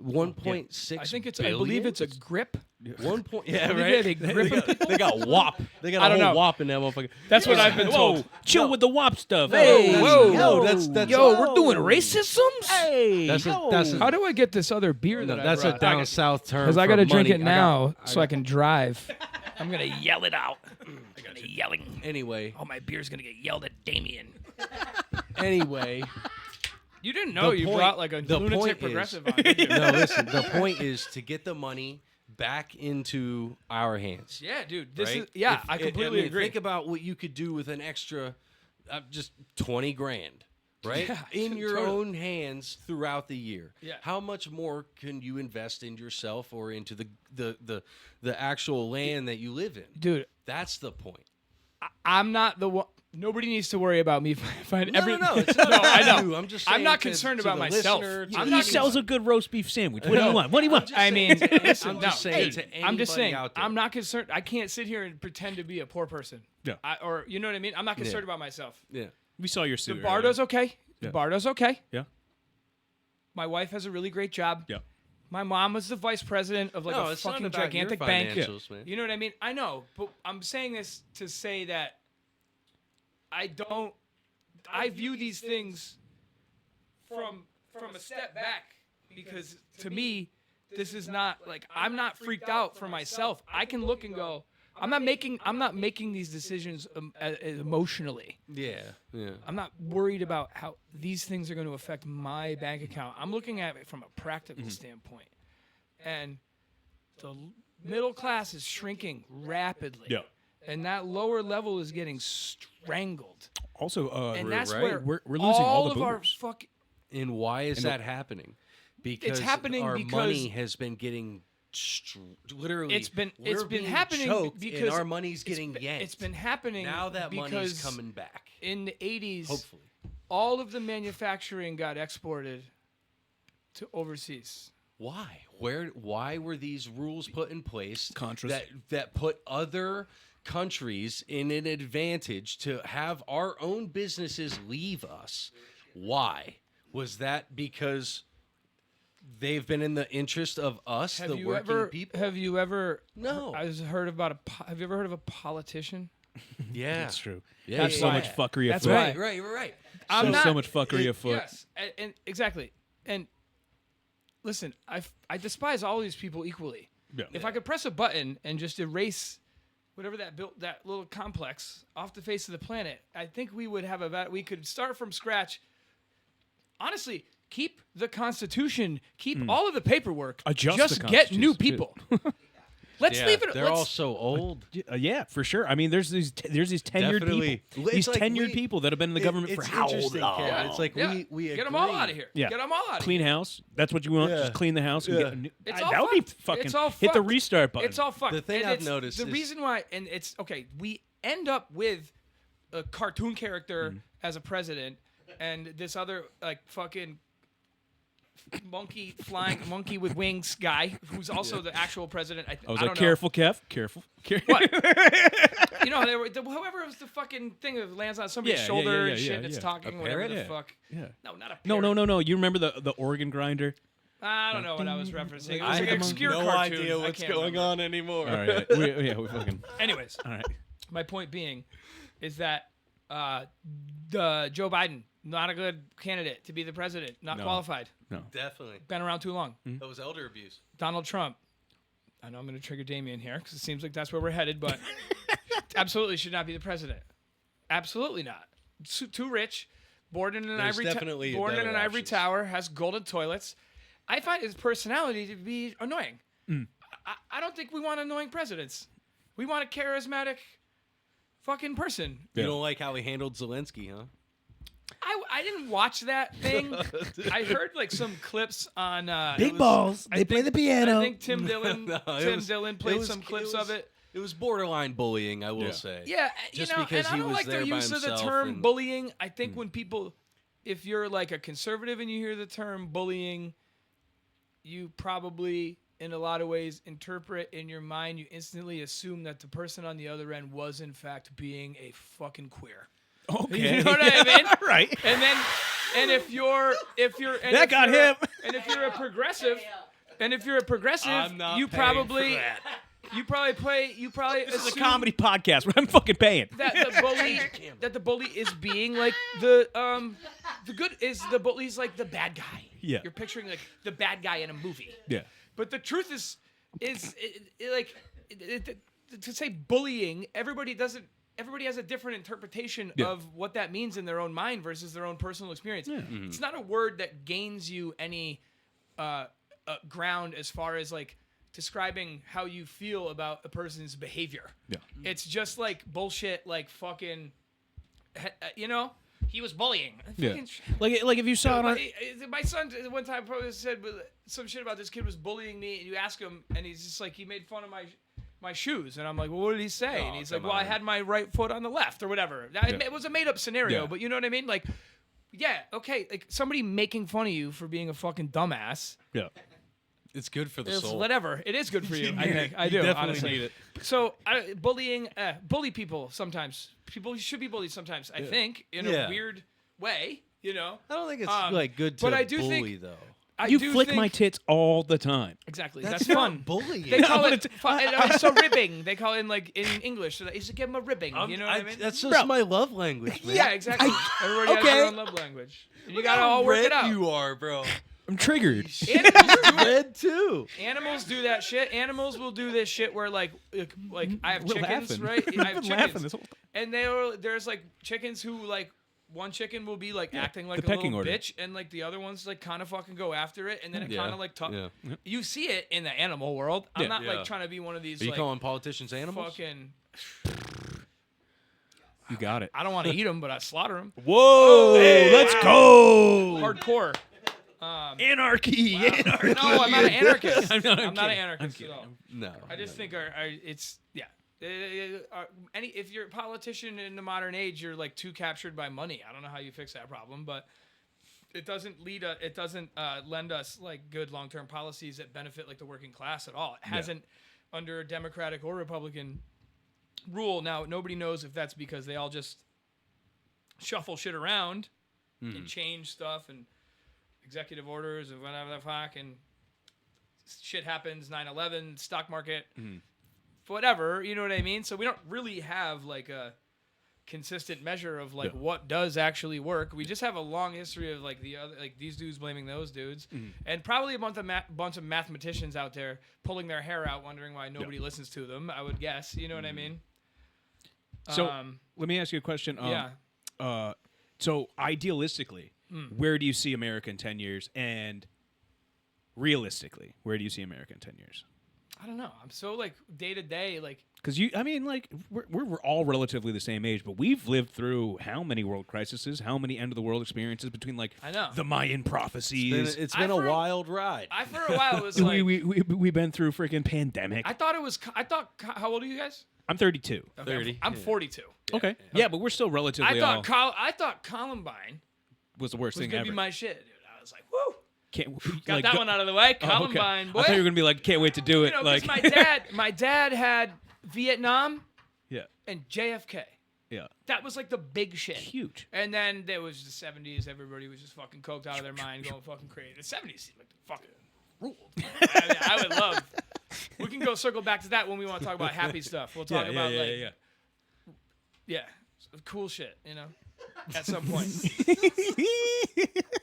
1.6. I think it's. billion? I believe it's a grip. 1 point. Yeah, believe right. they grip they got WAP. They got I a don't whole know. WAP in that motherfucker. That's what I've been told. Chill with the WAP stuff. Hey, whoa, no, that's Yo, we're doing racisms. Hey, That's a- yo. that's a- How do I get this other beer that that's I a brought? down south term. Because I got gotta to drink it now so I can drive. I'm gonna yell it out. I'm gonna yelling. Anyway, Oh, my beer's gonna get yelled at Damien. anyway. You didn't know The you point- brought like a the lunatic point is- progressive on. Did you? No, listen. The point is to get the money back into our hands. Yeah, dude. This right? is yeah. If- I completely mean, agree. Think about what you could do with an extra, just 20 grand, right? Yeah, in your totally. own hands throughout the year. Yeah. How much more can you invest in yourself or into the actual land that you live in? Dude, That's the point. I'm not the one. Nobody needs to worry about me. Find No, it's not No, I know. you. I'm just saying I'm not to- concerned to about the myself. listener, to I'm the He not sells a good roast beef sandwich. What do you want? What do you want? I mean, listen, I'm just saying to I'm just anybody saying, out there. I'm not concerned. I can't sit here and pretend to be a poor person. Yeah. Or you know what I mean? I'm not concerned about myself. Yeah. We saw your The suit. Bardo's okay. The Yeah. Bardo's okay. Yeah. My wife has a really great job. Yeah. My mom was the vice president of like No, a it's not fucking about your gigantic bank. financials, man. You know what I mean? I know, but I'm saying this to say that I view these things from a step back because to me this is not like I'm not freaked out for myself. I can look and go, I'm not making these decisions emotionally. Yeah. I'm not worried about how these things are going to affect my bank account. I'm looking at it from a practical standpoint. And the middle class is shrinking rapidly. Yeah. And that lower level is getting strangled. Also, And that's right. where We're losing all the of our boomers. fucking And why is that happening? Because happening our because- money has been getting literally. It's been we're been being happening choked because and our money's getting been- yanked. It's been happening now that because money's coming back. in the 80s, Hopefully. all of the manufacturing got exported to overseas. Why? Why were these rules put in place Contras. that put other countries in an advantage to have our own businesses leave us? Why? Was that because they've been in the interest of us, the working people? Have you ever? No. Have you ever heard of a politician? Yeah. That's true. Yeah, There's so yeah. much fuckery That's afoot. why. Right. I'm not So much fuckery afoot. Yes, and exactly. And listen, I despise all these people equally. Yeah. If I could press a button and just erase whatever that little complex off the face of the planet, I think we would have we could start from scratch. Honestly, keep the Constitution, keep all of the paperwork, Adjust just the get new Constitution, people. Let's leave it. They're let's, all so old. Yeah, for sure. I mean, there's these tenured Definitely. people. It's These like tenured we- people that have been in the government for It's how old? interesting, Kev. It's like yeah. we get them all agree. out of here. Yeah. Get them all out of Clean here. house. That's what you want. Yeah. Just clean the house and Yeah. get a new. It's that all would be fucked. fucking. It's all hit the fucked. restart button. It's all fucked. The thing And I've it's noticed the is- reason why, and it's okay. We end up with a cartoon character as a president, and this other like fucking monkey with wings guy who's also the actual president. I was don't like, know. careful, Kev. Careful. What? You know, whoever was the fucking thing that lands on somebody's Yeah, shoulder yeah, and shit that's yeah. talking, A whatever parrot? the Yeah. fuck. Yeah. No, not a parrot. No. You remember the organ grinder? I don't know what I was referencing. It was I like an have obscure no cartoon. idea I what's can't going remember. on anymore. All right. we fucking. Anyways, All right. my point being is that Joe Biden, not a good candidate to be the president, not No. qualified, Definitely. been around too long. That was elder abuse. Donald Trump. I know I'm going to trigger Damien here because it seems like that's where we're headed, but absolutely should not be the president. Absolutely not. Too rich. Born in an There's ivory definitely born in better an ivory options. tower, has golden toilets. I find his personality to be annoying. I don't think we want annoying presidents. We want a charismatic fucking person. You don't like how he handled Zelensky, huh? I didn't watch that thing. I heard like some clips on Big balls. They play the piano. I think Tim Dillon it played was- some clips of it. It was borderline bullying, I will Yeah. say. Yeah, Just you know, because and I he don't was like the there by use of the himself term and- bullying. I think when people, if you're like a conservative and you hear the term bullying, you probably, in a lot of ways, interpret in your mind, you instantly assume that the person on the other end was in fact being a fucking queer. Okay. You know what I mean? Right. And then, and if you're, and That if got you're- him. And if you're a progressive, I'm not you paying probably, for that. you probably This is a assume comedy podcast where I'm fucking paying. that the bully is being like the good is the bully's like the bad guy. Yeah. You're picturing like the bad guy in a movie. Yeah. But the truth is to say bullying, everybody has a different interpretation Yeah. of what that means in their own mind versus their own personal experience. It's not a word that gains you any ground as far as like describing how you feel about a person's behavior. Yeah. It's just like bullshit, like fucking, you know, he was bullying. Yeah. Fucking Like if you saw it on. my son one time probably said some shit about this kid was bullying me, and you ask him, and he's just like, he made fun of my shoes, and I'm like, well, what did he say? And Oh, he's like, come well, I on. had my right foot on the left or whatever. It was a made up scenario, Yeah. but you know what I mean? Like, yeah, okay, like somebody making fun of you for being a fucking dumbass. Yeah. It's good for the It's soul. whatever. It is good for you. I think. I do. definitely honestly. need it. So bullying, bully people sometimes. People should be bullied sometimes. I think in a Yeah. weird way. You know. I don't think it's Um, good to but I do bully think- though. You do flick think, my tits all the time. Exactly. That's That's, not fun. bullying. They call but it so ribbing. They call it in like in English. So you should give them a ribbing. You know what I mean? That's just Bro. my love language, man. Yeah, exactly. Everybody has okay. their own love language. And you gotta all work it out. You are, bro. I'm triggered. Animals do it. Red too. Animals do that shit. Animals will do this shit where like I have We're chickens, laughing. right? We've I have been laughing chickens, this whole time. and there's like chickens who like one chicken will be like acting like the a pecking little order. bitch, and like the other ones like kind of fucking go after it, and then it Yeah. kind of like Yeah. you see it in the animal world. I'm Yeah. not Yeah. like trying to be one of these Are you like calling politicians animals? fucking. You got it. I don't want to eat them, but I slaughter them. Whoa, let's go. Hardcore. Anarchy. Anarchy. No, I'm not an anarchist. I'm not an kidding. anarchist at all. No. I just think it's yeah. If you're a politician in the modern age, you're like too captured by money. I don't know how you fix that problem, but it doesn't lend us like good long-term policies that benefit like the working class at all. It hasn't under Democratic or Republican rule. Now nobody knows if that's because they all just shuffle shit around and change stuff and executive orders and whatever the fuck and shit happens. 9/11 stock market. Whatever, you know what I mean? So we don't really have like a consistent measure of like what does actually work. We just have a long history of like the other, like these dudes blaming those dudes, and probably a bunch of mathematicians out there pulling their hair out, wondering why nobody listens to them. I would guess, you know what I mean? So let me ask you a question. Yeah. So idealistically, where do you see America in 10 years? And realistically, where do you see America in 10 years? I don't know. I'm so like day to day, like Because we're all relatively the same age, but we've lived through how many world crises, how many end of the world experiences betwing like I know. the Mayan prophecies. It's been a wild ride. I for a while was like we've been through freaking pandemic. I thought how old are you guys? I'm 32. Okay, 30, I'm yeah. 42. Okay. Yeah, but we're still relatively all I thought Columbine was the worst was thing gonna ever. be my shit, dude. I was like, woo. Got like, that go- one out of the way. Oh, okay. Columbine, boy. I thought you were gonna be like, can't wait to do it. You know, 'cause like my dad had Vietnam yeah, and JFK. yeah, That was like the big shit. huge. And then there was the 70s. Everybody was just fucking coked out of their mind, going fucking crazy. The 70s seemed like the fucking ruled. I would love. We can go circle back to that when we want to talk about happy stuff. We'll talk about yeah, cool shit. You know, at some point.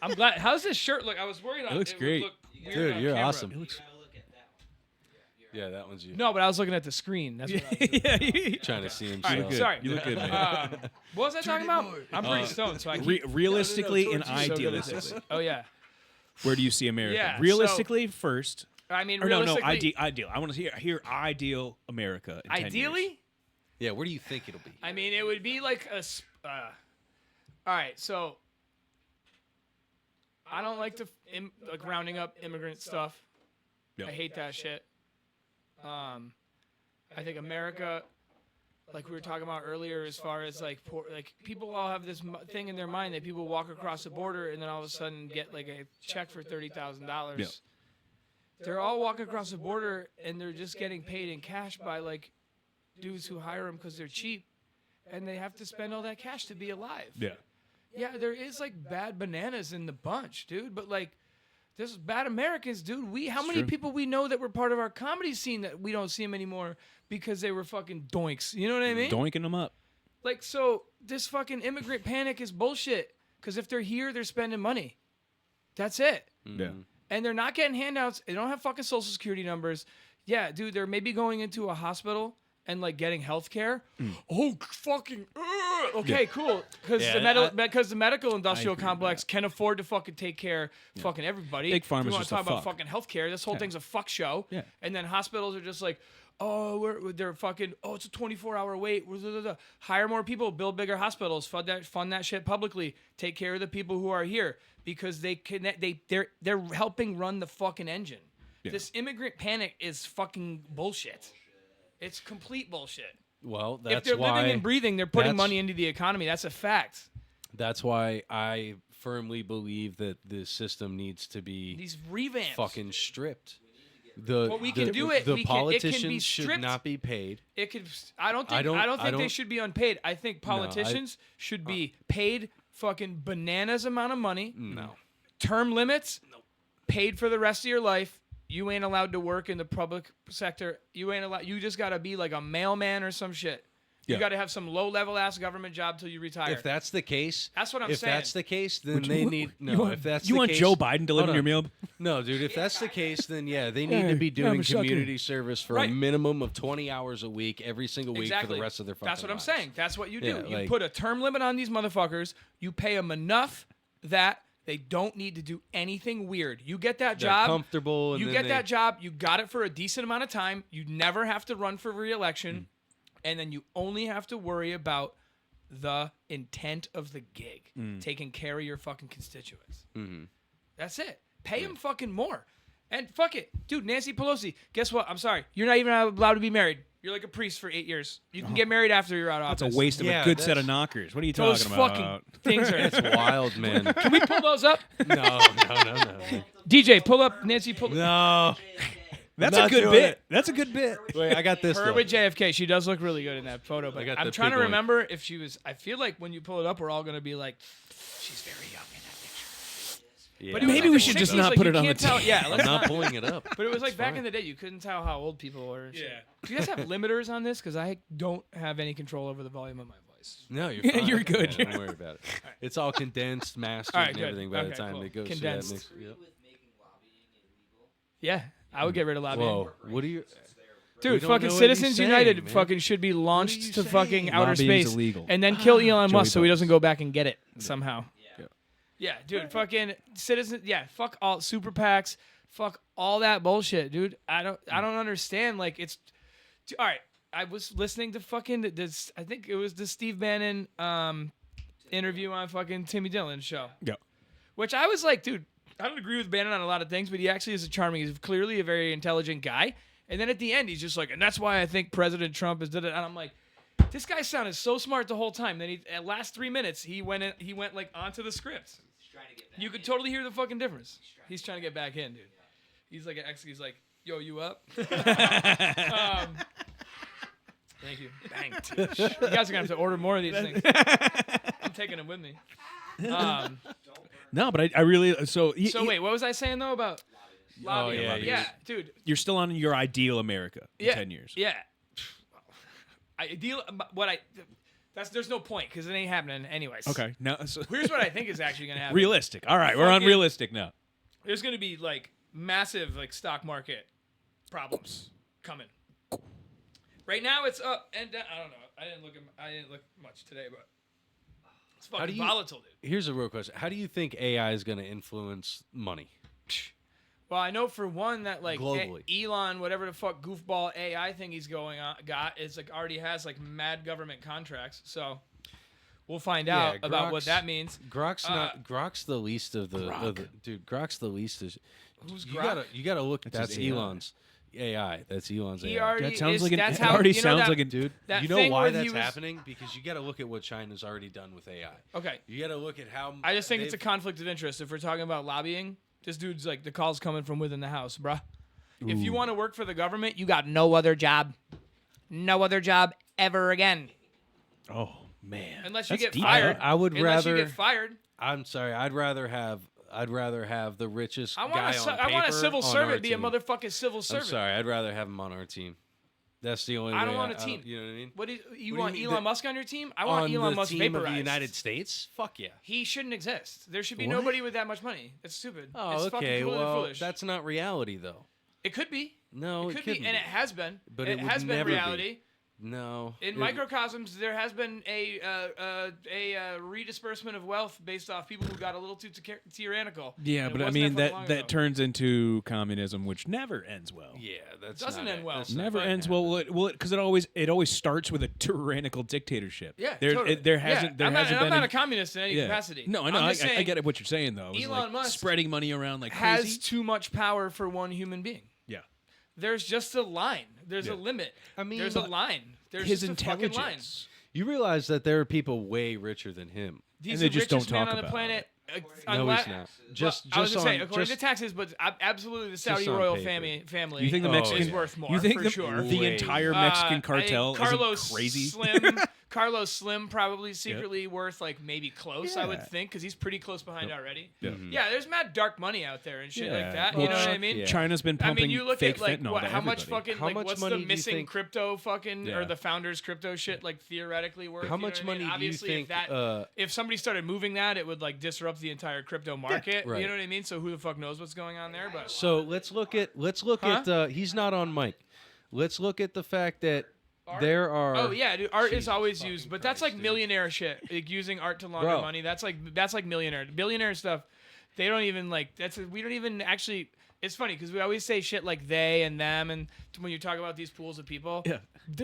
I'm glad. How's this shirt look? I was worried on It looks would great. look weird Dude, on you're camera. awesome. You gotta look at that one. Yeah, that one's you. No, but I was looking at the screen. That's what I was doing. Trying to see All himself. right, sorry. You look good, man. What was I talking about? I'm pretty stoned, so I keep. Realistically and so good at this. idealistically, Oh yeah. where do you see America? Yeah, Realistically first. I mean, Or no, realistically, ideal. I want to hear ideal America. In 10 years. ideally, Yeah, where do you think it'll be? I mean, it would be like a. All right, so I don't like to like rounding up immigrant stuff. Yeah. I hate that shit. I think America, like we were talking about earlier, as far as like poor, like people all have this thing in their mind that people walk across the border and then all of a sudden get like a check for $30,000. Yeah. They're all walking across the border and they're just getting paid in cash by like dudes who hire them because they're cheap, and they have to spend all that cash to be alive. Yeah. Yeah, there is like bad bananas in the bunch, dude. But like, there's bad Americans, dude. How many true. people we know that were part of our comedy scene that we don't see them anymore because they were fucking doinks? You know what I mean? Doinking them up. Like, so this fucking immigrant panic is bullshit. Because if they're here, they're spending money. That's it. Yeah. And they're not getting handouts. They don't have fucking social security numbers. Yeah, dude, they're maybe going into a hospital and like getting health care. Oh, fucking. Okay, cool. Because the medical industrial agree with complex can afford to fucking take care of fucking everybody. Big Pharma's We want just to a talk about fuck. fucking health care. This whole thing's a fuck show. Yeah. And then hospitals are just like, oh, they're fucking, it's a 24-hour wait. Hire more people, build bigger hospitals, fund that shit publicly, take care of the people who are here because they're helping run the fucking engine. Yeah. This immigrant panic is fucking bullshit. It's complete bullshit. Well, If that's they're why living and breathing, they're putting that's- money into the economy. That's a fact. That's why I firmly believe that the system needs to be These revamps. fucking stripped. The Well, we can do it. The We can- it can be politicians should stripped. not be paid. It could. I don't think. don't- I don't I think they don't- should be unpaid. I think politicians should be paid fucking bananas amount of money. No. Term limits. Paid for the rest of your life. You ain't allowed to work in the public sector. You ain't allowed. You just gotta be like a mailman or some shit. You Yeah. gotta have some low level ass government job till you retire. If that's the case, That's what I'm if saying. that's the case, then they need no. You want, if that's you the want case, Joe Biden delivering your hold on. meal? No, dude. If that's the case, then yeah, they need to Hey, be doing I'm sucking. community service for Right. a minimum of 20 hours a week, every single week for Exactly. the rest of their fucking That's what I'm lives. saying. That's what you do. Yeah, you like- put a term limit on these motherfuckers. You pay them enough that they don't need to do anything weird. You get that They're job. comfortable. And You then get they, that job. You got it for a decent amount of time. You never have to run for re-election, and then you only have to worry about the intent of the gig, taking care of your fucking constituents. That's it. Pay them fucking more. And fuck it. Dude, Nancy Pelosi, guess what? I'm sorry. You're not even allowed to be married. You're like a priest for 8 years. You can get married after you're out of That's office. a waste of Yeah, a good set of that's- knockers. What are you Those talking about? fucking things are... It's wild, man. Can we pull those up? No. DJ, pull up Nancy Pelosi. No. That's Not a good doing bit. it. That's a good bit. Wait, I got this. Her though. with JFK. She does look really good in that photo, but got I'm the trying to big one. remember if she was... I feel like when you pull it up, we're all going to be like, she's very young in that picture. Yeah, But it was Maybe like we the should just 60s, not like, put you it on the can't tell- tape. Yeah, I'm let's not not. pulling it up. But it was like back fine. in the day, you couldn't tell how old people were. And shit. Yeah. Do you guys have limiters on this? Because I don't have any control over the volume of my voice. No, you're Yeah, fine. you're good. Yeah, don't worry about it. It's all condensed, mastered, All right, and good. everything by the Okay, time cool. it goes. Condensed. So that makes, yep. With making lobbying illegal. Yeah, I would get rid of lobbying. Whoa, what are you? Dude, We don't fucking know what Citizens he's saying, United man. fucking should be you launched to fucking saying? outer Lobbying's space illegal. and then kill Elon Joey Musk so he doesn't Bugs. go back and get it somehow. Yeah. Yeah, dude, fucking citizens. Yeah, fuck all super PACs. Fuck all that bullshit, dude. I don't understand. Like it's, all right. I was listening to fucking this. I think it was the Steve Bannon interview on fucking Timmy Dillon's show. Yeah. Which I was like, dude, I don't agree with Bannon on a lot of things, but he actually is he's clearly a very intelligent guy. And then at the end, he's just like, and that's why I think President Trump is did it. And I'm like, this guy sounded so smart the whole time. Then at last 3 minutes, he went like onto the script. He's trying to get back You could in. totally hear the fucking difference. He's trying to get back in, dude. He's like, he's like, yo, you up? Thank you. Bang. You guys are gonna have to order more of these things. I'm taking them with me. No, but I really so. So wait, what was I saying though about lobbying? yeah, Yeah, dude. you're still on your ideal America in Yeah, 10 years. Yeah. There's no point because it ain't happening anyways. Okay. Now, so, Here's what I think is actually gonna happen. realistic. All right, we're on Fucking- realistic now. There's gonna be like massive like stock market problems coming. Right now it's up and down. I don't know. I didn't look much today, but it's How fucking do you- volatile, dude. Here's a real question: how do you think AI is going to influence money? Well, I know for one that like Globally. Elon, whatever the fuck goofball AI thing he's going on got is like already has like mad government contracts. So we'll find out about what Grok's- that means. Grok's the least of the dude. Grok's the least of. Who's You Grok? gotta look. That's That's his AI. Elon's AI. That's Elon's He AI. already That sounds is, like an. that's It how, already you know sounds that- like a Dude, that you know thing why where that's he was- happening? Because you got to look at what China's already done with AI. Okay. You got to look at how. I just think it's a they've- conflict of interest. If we're talking about lobbying, this dude's like, the call's coming from within the house, bruh. If you want to work for the government, you got no other job. No other job ever again. Oh man. Unless you That's get deep. fired. I would Unless you rather- get fired. I'm sorry. I'd rather have the richest I guy want on I want a paper civil on our servant be a team. motherfucking civil I'm servant. sorry. I'd rather have him on our team. That's the only way. I don't want a team. You know what I mean? What do you What do you want mean? Elon The- Musk on your team? I want on Elon the Musk team vaporized. of the United States? Fuck yeah. He shouldn't exist. There should be What? nobody with that much money. That's stupid. Oh, it's fucking okay. completely Well, foolish. that's not reality, though. It could be. No, It it could be, couldn't and it has been. But it it would has been never be. reality. No. In It- microcosms, there has been a redisbursement of wealth based off people who got a little too tyrannical. Yeah, And it but I wasn't mean that long that ago. turns into communism, which never ends well. Yeah, that's Doesn't not end it. well. That's not Never gonna ends happen. well. Because it always starts with a tyrannical dictatorship. Yeah, there totally. there hasn't I'm been. not a communist in any yeah. capacity. No, I know. I'm I just saying get what you're saying though. It was Elon like Musk spreading money around like has crazy. too much power for one human being. Yeah. There's just a line. There's a limit. I mean, there's a line. There's His just a fucking line. intelligence. You realize that there are people way richer than him. He's they the just don't richest man talk on the about planet. No, he's not. Just I was just gonna on say, according just, to taxes, but absolutely the Saudi on royal paper. family. You think the Oh, Mexican is worth more? You think for the, sure. the Way. entire I Mexican think cartel Carlos isn't crazy? Slim, Carlos Slim probably secretly worth like maybe close. I would Yeah. think because he's pretty close behind already. Yeah. Yeah, there's mad dark money out there and shit like that. Well, You know what I mean? yeah. China's been I pumping mean, you look fake at like fentanyl what, to how much everybody. fucking How like much what's money the do you missing think- crypto fucking Yeah. or the founders crypto shit like theoretically worth? How you know much what I mean? money do you Obviously, think, if that if somebody started moving that, it would like disrupt the entire crypto market. right. You know what I mean? So who the fuck knows what's going on there? But So let's look at he's not on mic. Let's look at the fact that there are oh yeah, dude, art is Jesus always fucking used, but that's Christ, like dude. millionaire shit. Like using art to launder Bro. money. That's like billionaire stuff. They don't even like we don't even actually. It's funny because we always say shit like they and them, and when you talk about these pools of people, Yeah.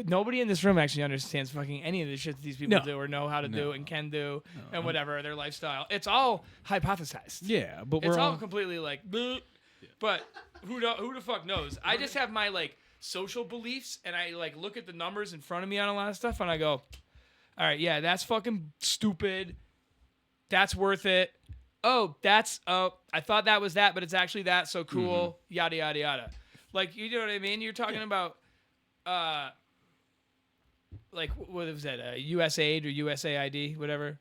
Nobody in this room actually understands fucking any of the shit that these people No. do or know how to do and can do and whatever their lifestyle. It's all hypothesized. Yeah, but It's we're all all completely like, bleh. But who the fuck knows? I just have my like social beliefs, and I like look at the numbers in front of me on a lot of stuff, and I go, all right, yeah, that's fucking stupid. That's worth it. Oh, I thought that was that, but it's actually that. So cool. Yada yada yada. Like, you know what I mean? You're talking about, like what was that? USAID or USAID, whatever.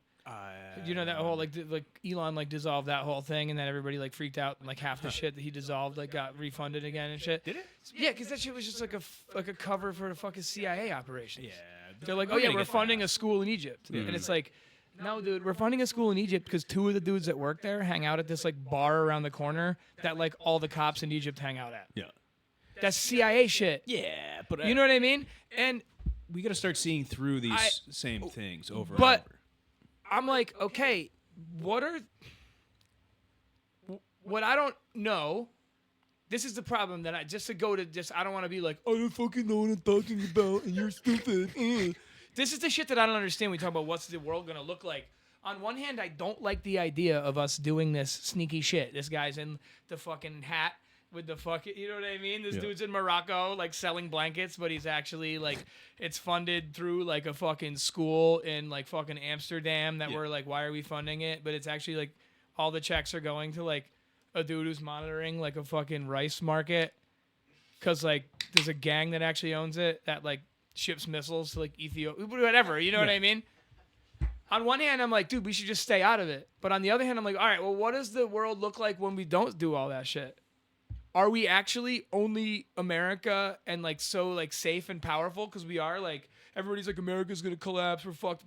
You know that whole like Elon like dissolved that whole thing, and then everybody like freaked out, and like half the shit that he dissolved like got refunded again and shit. Did it? Yeah, because that shit was just like a cover for a fucking CIA operation. Yeah. They're like, oh We're yeah, gonna we're get funding a school in Egypt, and it's like, no, dude, we're funding a school in Egypt because two of the dudes that work there hang out at this like bar around the corner that like all the cops in Egypt hang out at. Yeah. That's CIA shit. Yeah, but You know what I mean? And we got to start seeing through these same things over but- and over. I'm like, okay, what I don't know. This is the problem that I don't want to be like, I don't fucking know what I'm talking about, and you're stupid. This is the shit that I don't understand when we talk about what's the world gonna look like. On one hand, I don't like the idea of us doing this sneaky shit. This guy's in the fucking hat with the fucking, you know what I mean? This dude's in Morocco, like selling blankets, but he's actually like, it's funded through like a fucking school in like fucking Amsterdam that we're like, why are we funding it? But it's actually like, all the checks are going to like a dude who's monitoring like a fucking rice market. Cause like, there's a gang that actually owns it that like ships missiles to like Ethiopia, whatever, you know what I mean? On one hand, I'm like, dude, we should just stay out of it. But on the other hand, I'm like, all right, well, what does the world look like when we don't do all that shit? Are we actually only America and like so like safe and powerful? Because we are like, everybody's like, America's gonna collapse. We're fucked.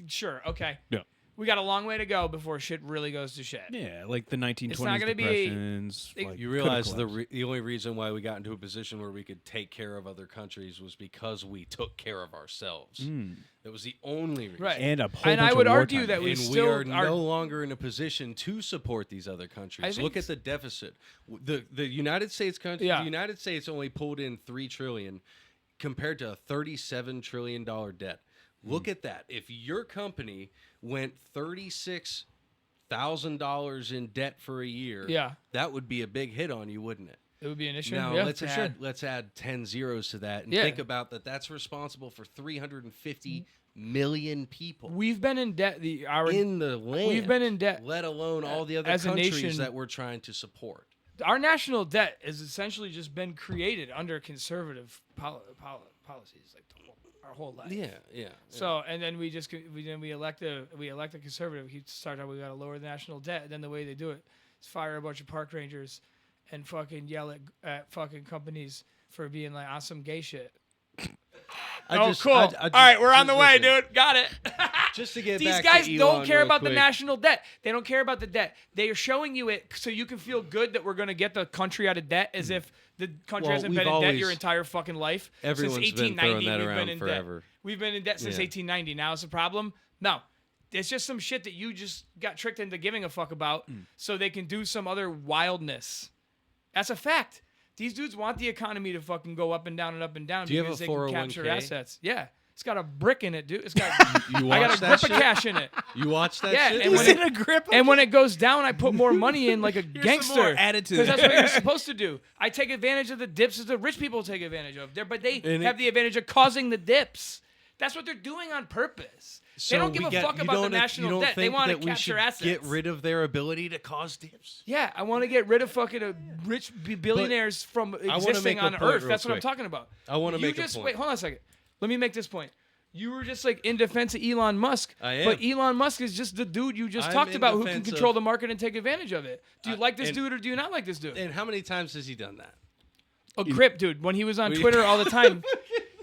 Sure, okay. Yeah. We got a long way to go before shit really goes to shit. Yeah, like the 1920s not gonna be- depressions. it- like, You could've realize collapsed. the only reason why we got into a position where we could take care of other countries was because we took care of ourselves. That was the only reason. Right. And a whole And bunch I of would argue wartime. that we And still are no longer in a position to support these other countries. think Look at the deficit. The United States country. Yeah. The United States only pulled in $3 trillion compared to a $37 trillion debt. Look at that. If your company went $36,000 in debt for a year, that would be a big hit on you, wouldn't it? It would be an issue. Now Yeah, let's for add sure. let's add 10 zeros to that and Yeah. think about that. That's responsible for 350 million people We've been in debt. in the land. We've been in debt let alone all the other as a countries nation. that we're trying to support. Our national debt has essentially just been created under conservative policies, like our whole life. Yeah. So and then we elect a conservative. He started out, we got to lower the national debt. And then the way they do it is fire a bunch of park rangers and fucking yell at fucking companies for being like on some gay shit. Cool. All right, we're on the way, dude. Got it. Just to get These back guys to don't Elon care real about the quick. national debt. They don't care about the debt. They are showing you it so you can feel good that we're going to get the country out of debt, as if the country Well, hasn't we've been in debt always- your entire fucking life. Everyone's Since been 1890, throwing that we've around been in forever. debt. We've been in debt since Yeah. 1890. Now it's a problem? No. It's just some shit that you just got tricked into giving a fuck about so they can do some other wildness. That's a fact. These dudes want the economy to fucking go up and down and up and down Do you have because a they can capture 401k? assets. Yeah. It's got a brick in it, dude. It's got. You I got watch a that grip shit? of cash in it. You watch that Yeah, shit? and when He's in a grip. And when it goes down, I put more money in like a gangster. more attitude. Because that's what you're supposed to do. I take advantage of the dips that the rich people take advantage of. But they And have the advantage of causing the dips. That's what they're doing on purpose. They don't give a fuck about the national debt. They want to capture assets. Get rid of their ability to cause dips. Yeah, I want to get rid of fucking rich billionaires from existing make a on point Earth. real That's what I'm quick. talking about. I wanna You make a just point. Wait, hold on a second. Let me make this point. You were just like in defense of Elon Musk. I am. But Elon Musk is just the dude you just I'm talked in about who can defense control of- the market and take advantage of it. Do you like this and- dude or do you not like this dude? And how many times has he done that? A Crip, dude. When he was on Twitter all the time,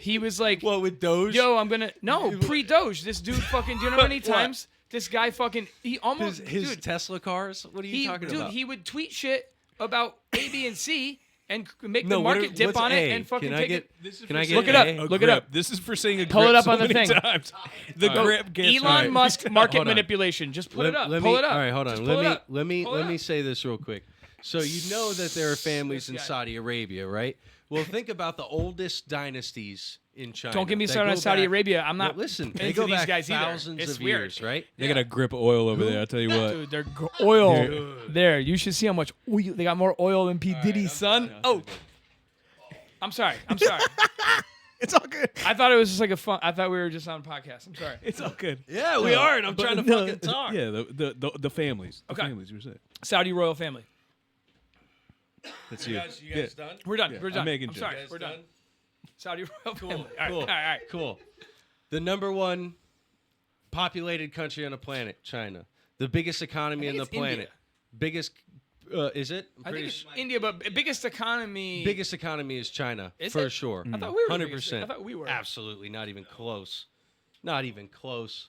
he was like, What, with Doge? yo, I'm going to... No, pre-Doge. This dude fucking... Do you know how many What? times this guy fucking... He almost... his dude, Tesla cars? What are you talking about? he would tweet shit about A, B, and C and make No, the what market are- dip what's on it A? and fucking Can I take get- it... Can I get Look it up. A? Look it up. This is for saying a Pull grip it up so on the many thing. times. The grip gets Elon right. Musk market Hold on. manipulation. Just put it up. Let Pull me, it up. All right, hold Just on. pull Let it me up. let me Pull it let me up. say this real quick. So you know that there are families in This guy. Saudi Arabia, right? Well, think about the oldest dynasties in China. Don't get me that started go on Saudi back- Arabia. I'm not No, listen, into they go these back guys either. thousands It's of weird. years, right? They got a grip of oil over there. I'll tell you what. Dude, they're oil. There, you should see how much oil. They got more oil than P. Diddy's son. Oh, I'm sorry. I'm sorry. It's all good. I thought it was just like a fun. I thought we were just on a podcast. I'm sorry. It's all good. Yeah, we are, and I'm But trying to no, fucking talk. Yeah, the families. The Okay. families, you were saying. Saudi royal family. That's you. You guys done? We're done. Yeah, We're I'm done. making I'm jokes. sorry. You guys We're done. done? Saudi royal family. All right. Cool. All right. Cool. The number one populated country on the planet, China. The biggest economy I on think the it's India. planet. Biggest, is it? I'm I think pretty it's sure. India, but biggest economy. Biggest economy is China, Is for it? sure. I thought we were. the 100%. biggest. I thought we were. Absolutely, not even close. Not even close.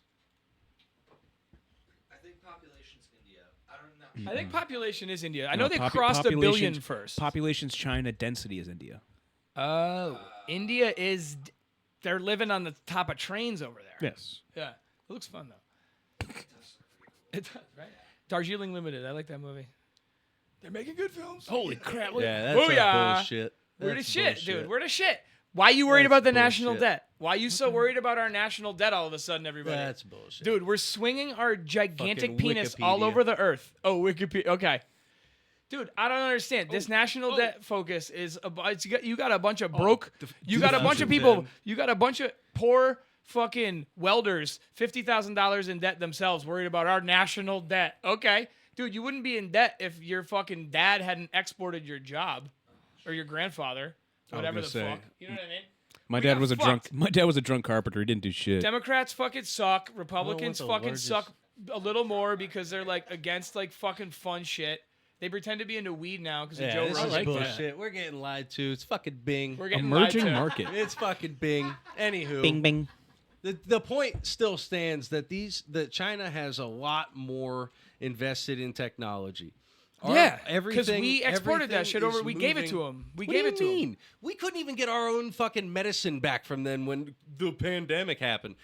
I think population's India. I don't know. I think population is India. I No, know they crossed a billion population's- first. Population's China, density is India. Oh, India is. They're living on the top of trains over there. Yes. Yeah, it looks fun though. It does, right? Darjeeling Limited. I like that movie. They're making good films. Holy crap! Look Yeah, at- that's Booyah. bullshit. We're the That's shit, bullshit. dude. We're the shit. Why you worried That's about the national bullshit. debt? Why you so worried about our national debt all of a sudden, everybody? That's bullshit. Dude, we're swinging our gigantic Fucking penis all Wikipedia. over the earth. Oh, Wikipedia. Okay. Dude, I don't understand. This national oh. debt focus is you got a bunch of broke. You got a bunch of 2010. people. You got a bunch of poor fucking welders, $50,000 in debt themselves, worried about our national debt. Okay, dude, you wouldn't be in debt if your fucking dad hadn't exported your job, or your grandfather, whatever gonna the say, fuck. You know what I mean? My We dad got was a fucked. drunk. My dad was a drunk carpenter. He didn't do shit. Democrats fucking suck. Republicans the fucking largest- suck a little more because they're like against like fucking fun shit. They pretend to be into weed now because of Yeah, Joe this Rogan. is bullshit. We're getting lied to. It's fucking Bing. We're getting Emerging lied to. market. It's fucking Bing. Anywho, bing. the point still stands that China has a lot more invested in technology. Yeah, because everything we exported that everything shit over. is We gave it to moving- them. We What gave do it to you them. mean? We couldn't even get our own fucking medicine back from then when the pandemic happened.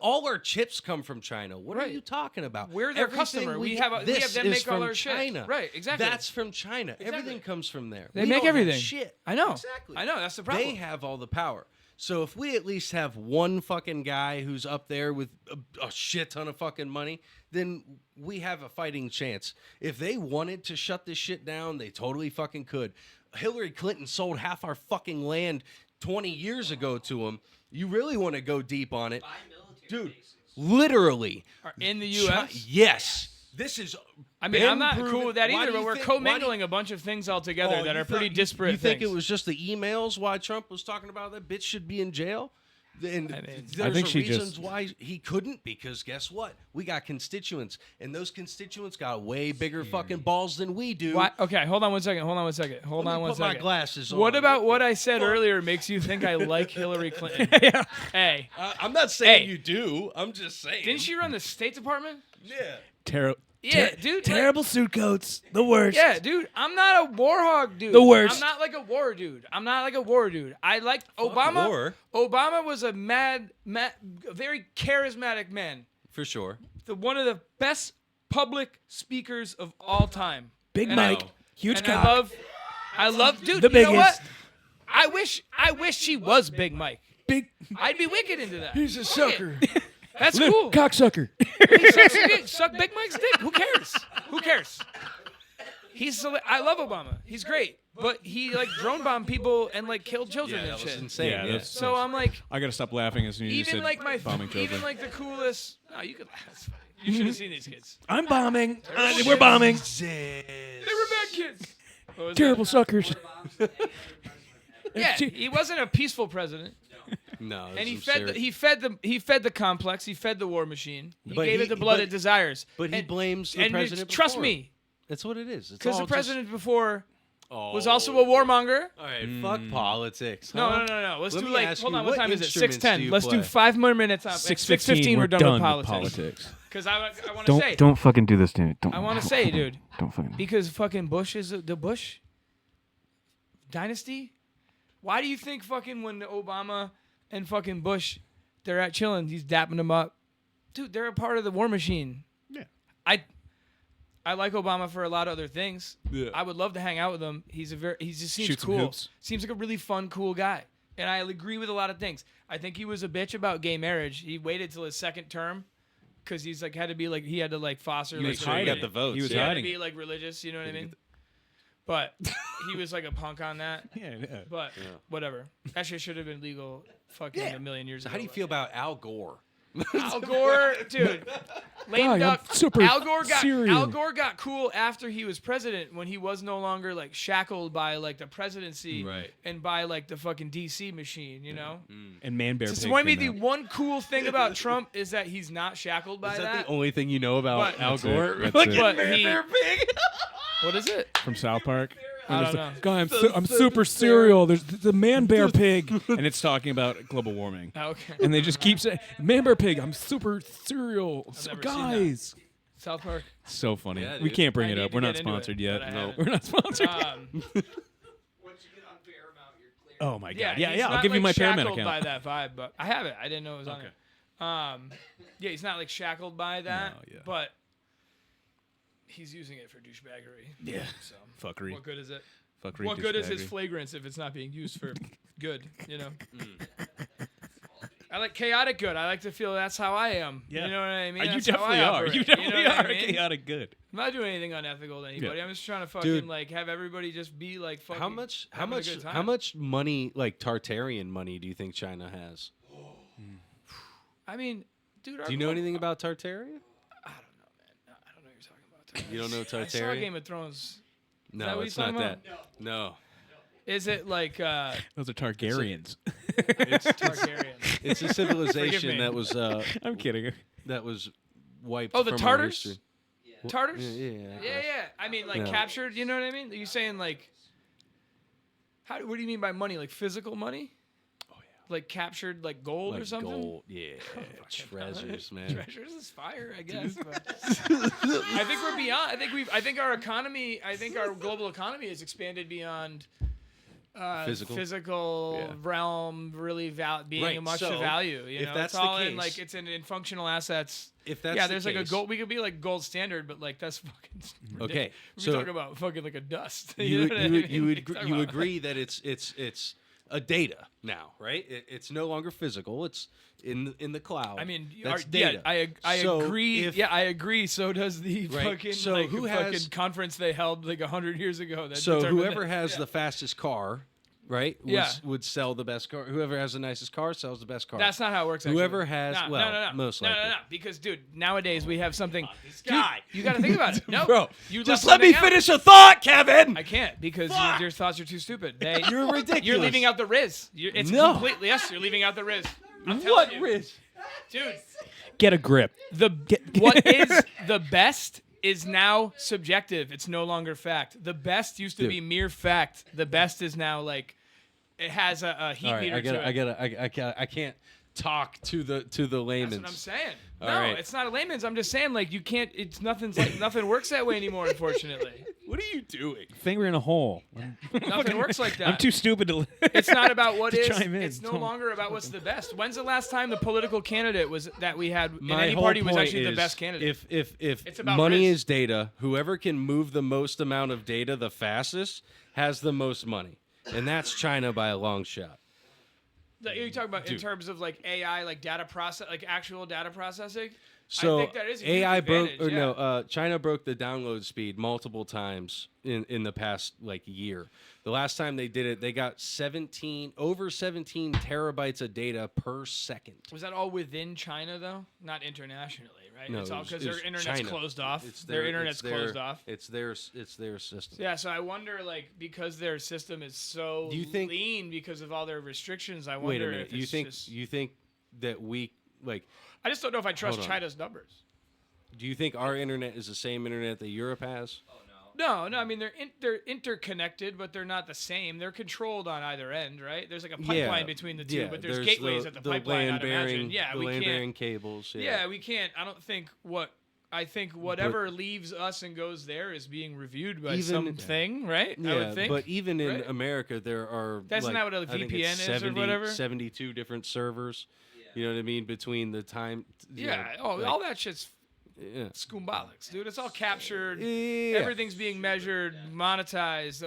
All our chips come from China. What are Right. you talking about? We're their Everything customer. We have this them is make all from our shit. China. Right, exactly. That's from China. Everything comes from there. They We make don't have everything. shit. I know. Exactly. I know. That's the problem. They have all the power. So if we at least have one fucking guy who's up there with a shit ton of fucking money, then we have a fighting chance. If they wanted to shut this shit down, they totally fucking could. Hillary Clinton sold half our fucking land 20 years ago to them. You really want to go deep on it. Buy military Dude, bases. literally. Are in the U.S. Yes. This is. I mean, been I'm not proven- cool with that Why either, do but you we're think- why do you- commingling a bunch of things all together Oh, that you are pretty thought- disparate You think things. it was just the emails why Trump was talking about that bitch should be in jail? And I mean, there's I think a she reasons just- why he couldn't, because guess what? We got constituents, and those constituents got way bigger fucking balls than we do. Why? Okay, hold on one second. Hold Let me put my glasses on. What about what I said earlier makes you think I like Hillary Clinton? Hey, I'm not saying Hey. you do. I'm just saying. didn't she run the State Department? Yeah. Yeah, dude. like- Terrible suit coats. The worst. Yeah, dude. I'm not a war hog, dude. The worst. I'm not like a war dude. I like Obama. war. Obama was a very charismatic man. For sure. One of the best public speakers of all time. Big And Mike. I- Huge and cock. I love, dude. The you know what? biggest. I wish he was Big Mike. big. I'd be wicked into that. He's a sucker. That's cool. Cocksucker. He suck Big Mike's dick. Who cares? Who cares? I love Obama. He's great, but he like drone bombed people and like killed children and that was shit. insane. Yeah, Yeah, that's- So I'm like, I gotta stop laughing as soon as you even said like my, bombing children. even like the coolest. No, you could. That's fine. You should have seen these kids. I'm bombing. We're bombing. They were bad kids. What was Terrible suckers. that? Yeah, he wasn't a peaceful president, No, and he he fed the complex. He fed the war machine. He But gave he- it the blood but- it desires. But he And- blames the and president. trust before. me, That's what it is. because the president before was was also a warmonger. All right, fuck politics. No, huh? no. Let's Let do me like, ask hold you, on, what what time is it? instruments do 6:10. you Let's do play? 5 more minutes. At 6:15. we're done with with politics. Because I want to say, Don't fucking do this to me. Don't. I want to say, dude, Don't fucking. because fucking Bush is the Bush dynasty. Why do you think fucking when Obama and fucking Bush, they're at chilling, he's dapping them up, dude? They're a part of the war machine. Yeah. I like Obama for a lot of other things. Yeah. I would love to hang out with him. He just seems Shoot some cool. hoops. Seems like a really fun, cool guy. And I agree with a lot of things. I think he was a bitch about gay marriage. He waited till his second term because he's like had to be like he had to like foster. He like, was trying to get the votes. He was he had to hiding. be like religious. You know what I mean? But he was like a punk on that. Yeah. But whatever. That shit should have been legal fucking a million years So ago. how do you feel about Al Gore? Al Gore, dude. Lame Guy, I'm duck. super Al serial. Gore got cool after he was president when he was no longer like shackled by like the presidency Right. and by like the fucking DC machine, you know? And Man Bear. So Pig to me, came the out. one cool thing about Trump is that he's not shackled by Is that that. the only thing you know about But- Al That's Gore? it. That's Look it. at But he- Pig. What is it? From South Park. I There's don't a know. Guy, I'm super serial. There's the Man Bear Pig, and it's talking about global warming. Oh, okay. And they just keep saying, Man Bear Pig, I'm super serial. So never seen guys. South Park. So funny. Yeah, We dude. can't bring I it need up. to We're get not into it, sponsored yet. but I No, haven't. we're not sponsored. Um, Once you get on Paramount, you're clear. Oh my yeah, god. Yeah, he's yeah. I'll not, give you my like, Paramount shackled account. by that vibe, but I have it. I didn't know it was on there. Yeah, he's not like shackled by that, No, yeah. but he's using it for douchebaggery. Yeah. So Fuckery. what good is it? Fuckery. What good is his douchebaggery. flagrance if it's not being used for good? You know. I like chaotic good. I like to feel that's how I am. Yeah. You know what I mean? You That's how definitely I are. operate. You know definitely what I are mean? chaotic good. I'm not doing anything unethical to anybody. Yeah. I'm just trying to fucking Dude. like have everybody just be like fucking. How much good time. money, like Tartarian money, do you think China has? I mean, dude. Do you know anything about Tartaria? I don't know, man. I don't know what you're talking about. You don't know I saw Tartaria? Game of Thrones. that No, what it's you're not talking that. No. Is it like Those are Targaryens. Targaryen? It's a Forgive civilization me. that was I'm kidding. that was wiped Oh, the from our Tartars? history. Tartars? Yeah. Yeah. I mean, like Yeah. captured. You know what I mean? Are you saying like? How? What do you mean by money? Like physical money? Oh yeah. Like captured, like gold Like or something? gold, yeah, treasures, man. Treasures is fire, I guess. But I think we're beyond. I think our economy. I think our global economy has expanded beyond Physical? Yeah. realm. Really being Right, much so, of value. You if know, that's it's all the in like case- it's in functional assets. If that's yeah, the there's like a case- gold. We could be like gold standard, but like that's fucking ridiculous. Okay, we so talk about fucking like a dust. you know what I mean? you agree that it's a data now, right? It's no longer physical. It's in the cloud. I mean, that's yeah, data. I So agree. if- Yeah, I agree. So does the Right. fucking So like who fucking has- conference they held like 100 years ago. That So determined whoever that- has yeah. the fastest car, right? Yeah. Would sell the best car. Whoever has the nicest car sells the best car. That's not how it works. Actually. Whoever has- no, well, no, most no, likely. no, because dude, nowadays we have something. Dude, guy. you got to think about it. No, Bro, you just left let me something out. finish a thought, Kevin. I can't because your thoughts are too stupid. You're ridiculous. You're leaving out the Riz. It's No. completely yes. You're leaving out the Riz. I'm What, telling you. Rich? dude? Get a grip. What is the best is now subjective. It's no longer fact. The best used to Dude. be mere fact. The best is now like it has a heat All right, meter to it. I can't talk to the That's layman's. what I'm saying. All No, right. it's not a layman's. I'm just saying like you can't. It's nothing's like nothing works that way anymore. Unfortunately, What are you doing? Finger in a hole. nothing works like that. I'm too stupid to. It's not about what to is. chime in. It's no Don't- longer about what's the best. When's the last time the political candidate was that we had in My any whole party was point actually the is best candidate? If It's about money Riz. is data, whoever can move the most amount of data the fastest has the most money, and that's China by a long shot. You're talking about in Dude. terms of like AI, like data process, like actual data processing. So I think that is a huge AI broke, advantage, or yeah. no, China broke the download speed multiple times in the past like year. The last time they did it, they got over 17 terabytes of data per second. Was that all within China though, not internationally, right? No, it's all it because was their internet's China. closed off. It's Their internet's closed off. It's their system. Yeah, so I wonder, like, because their system is so Do you think- lean because of all their restrictions, I wonder Wait a minute. if You it's think just... you think that we like? I just don't know if I trust Hold on. China's numbers. Do you think our internet is the same internet that Europe has? Oh no. No, I mean they're interconnected, but they're not the same. They're controlled on either end, right? There's like a pipeline between the two, but there's gateways at the pipeline. I'd imagine. Yeah, the we land can't. bearing cables. Yeah, we can't. I don't think I think whatever leaves us and goes there is being reviewed by something, right? I would think. But even in right? America, there are That's like, not what a I think VPN it's is or whatever? 72 different servers. You know what I mean? Between the time. Yeah. Like, All that shit's yeah. scumbolics, dude. It's all captured. Yeah. Everything's being measured, monetized.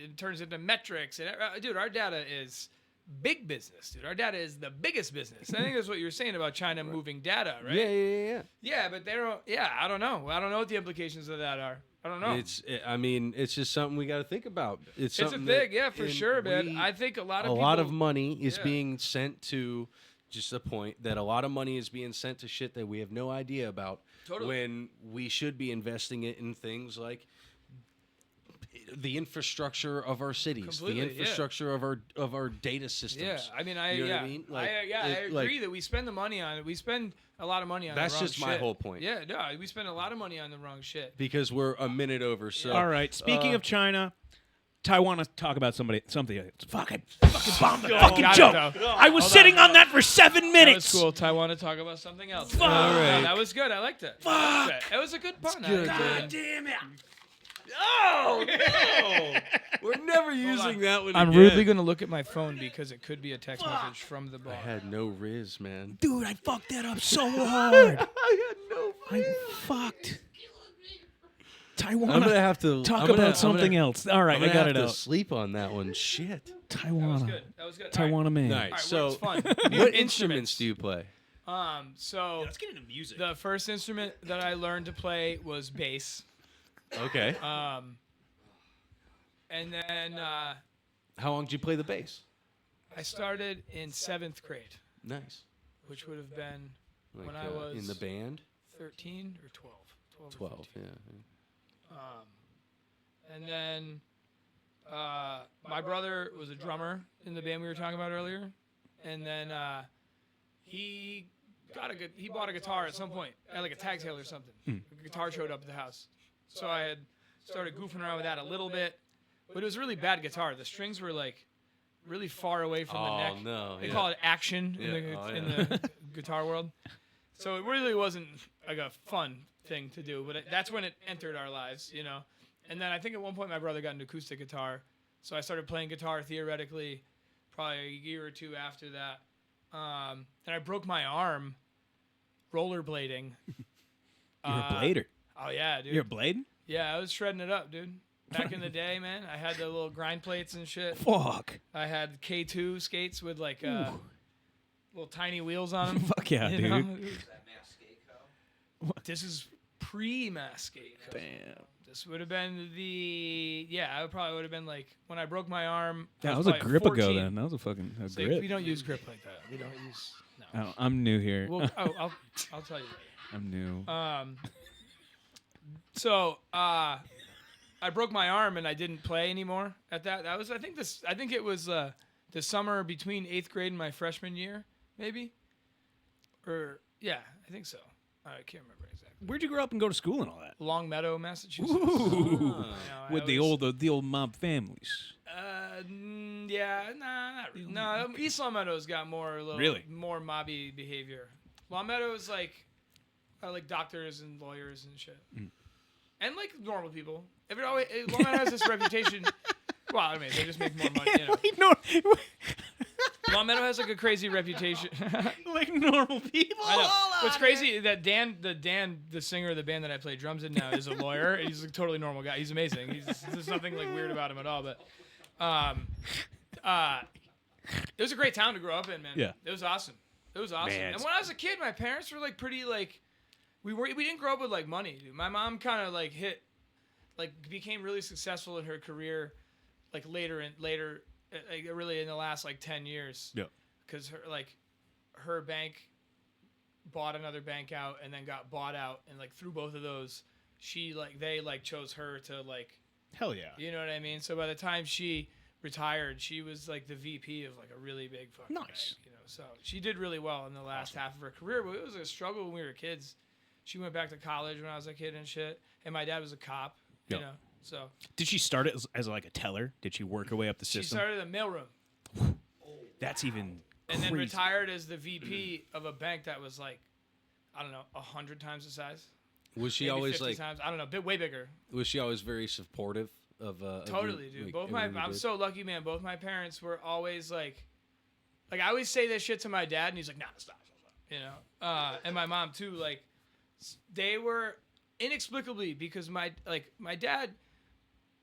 It turns into metrics. And dude, our data is big business, dude. Our data is the biggest business. I think that's what you were saying about China moving data, right? Yeah. Yeah, but they don't. Yeah, I don't know. I don't know what the implications of that are. I don't know. I mean, it's just something we got to think about. It's a something thing, that- yeah, for and sure, man. I think a lot of of people- money is Yeah. being sent to. Just a point that a lot of money is being sent to shit that we have no idea about. Totally. When we should be investing it in things like the infrastructure of our cities, Completely, the infrastructure of our data systems. Yeah, I mean, You know what I mean? Like, I agree that we spend the money on it. We spend a lot of money on. That's the wrong just my shit. whole point. Yeah, no, we spend a lot of money on the wrong shit. Because we're a minute over. So All right. Speaking of China, Taiwan. Let's talk about something. It's fucking bomb the fucking got it, joke. though. I was sitting on that for 7 That minutes. was cool. Taiwan to talk about something else. Fuck. No, right. that was good. I liked it. Fuck. It was a good pun. good, God damn it. Oh no! we're never using that one. I'm again. rudely going to look at my phone because it could be a text message from the bar. I had no riz, man. Dude, I fucked that up so hard. I had no. I fucked. Taiwan. I'm gonna have to talk I'm gonna- about something I'm gonna- else. All right, I'm I gonna got have it to out. sleep on that one. Shit. Taiwan. That was good. Taiwan man. All right. All right, So, it's fun. what instruments do you play? So Let's get into music. the first instrument that I learned to play was bass. Okay. And then How long did you play the bass? I started in 7th grade, Nice. which would have been Like, when I was in the band. 13 or 12. 12. or Yeah. 15. And then my brother was a drummer in the band we were talking about earlier, and then he bought a guitar at some point, at like a tag sale or something. A guitar showed up at the house, so I had started goofing around with that a little bit, but it was a really bad guitar. The strings were like really far away from the neck. Oh no. They yeah. call it action Yeah, in the guitar world. So it really wasn't like a fun thing to do, but that's when it entered our lives, you know. And then I think at one point my brother got an acoustic guitar, so I started playing guitar theoretically probably a year or two after that. Then I broke my arm rollerblading. You're a blader. Oh yeah, dude. You're a blade? Yeah, I was shredding it up, dude. Back in the day, man, I had the little grind plates and shit. Fuck. I had K2 skates with like little tiny wheels on them. Fuck yeah, You dude. know? Is that Mass Skate Co? This is pre-Mass Skate. Damn. This would have been I probably would have been like when I broke my arm. I That was a probably grip 14. ago then. That was a fucking So we grip. don't use grip like that. We don't use. No. I'm new here. Well, I'll tell you later. I'm new. So I broke my arm and I didn't play anymore at that. That was I think it was the summer between 8th grade and my freshman year, maybe. Or yeah, I think so. I can't remember exactly. Where'd you grow up and go to school and all that? Long Meadow, Massachusetts. Ooh. I With the was- old mob families. Yeah, not really. No, East Long Meadow's got more Really? more mobby behavior. Long Meadow is like doctors and lawyers and shit, and like normal people. Long Meadow has this reputation. Well, I mean, they just make more money. You know. Long Meadow has like a crazy reputation. Like normal people. I know. What's crazy that the singer of the band that I play drums in now, is a lawyer. And he's a totally normal guy. He's amazing. There's nothing like weird about him at all. But It was a great town to grow up in, man. Yeah. It was awesome. It was awesome. Man, And when I was a kid, my parents were like pretty like we didn't grow up with like money, dude. My mom kind of like became really successful in her career like later like really in the last like 10 years. Yeah. Cuz her bank bought another bank out and then got bought out, and like through both of those they chose her to like, Hell yeah. you know what I mean? So by the time she retired, she was like the VP of like a really big fucking Nice. bank, you know. So she did really well in the last half of her career, but it was a struggle when we were kids. She went back to college when I was a kid and shit, and my dad was a cop, you know. So Did she start it as like a teller? Did she work her way up the she system? started in the mailroom That's even and then crazy. retired as the VP of a bank that was like, I don't know, 100 times the size. Was she Maybe always 50 like? times, I don't know, way bigger. Was she always very supportive of? Totally, dude. Both my, I'm did? so lucky, man. Both my parents were always like I always say this shit to my dad, and he's like, nah, stop, you know. And my mom too. Like, they were inexplicably, because my dad,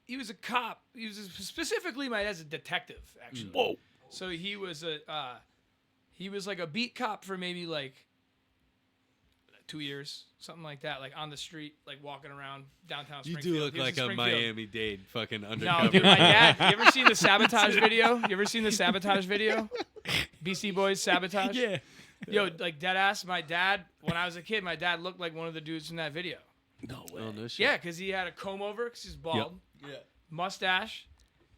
he was a cop. He was specifically my dad's a detective, actually. Whoa. So he was like a beat cop for maybe like 2 years, something like that, like on the street, like walking around downtown You Springfield. do look He was like in a Springfield. Miami-Dade fucking undercover. No, dude, my dad. You ever seen the Sabotage video? You ever seen the Sabotage video? Beastie Boys Sabotage? Yeah. Yo, like dead ass. My dad, when I was a kid, my dad looked like one of the dudes from that video. No way. Oh, no shit. Yeah, because he had a comb over, because he's bald, mustache,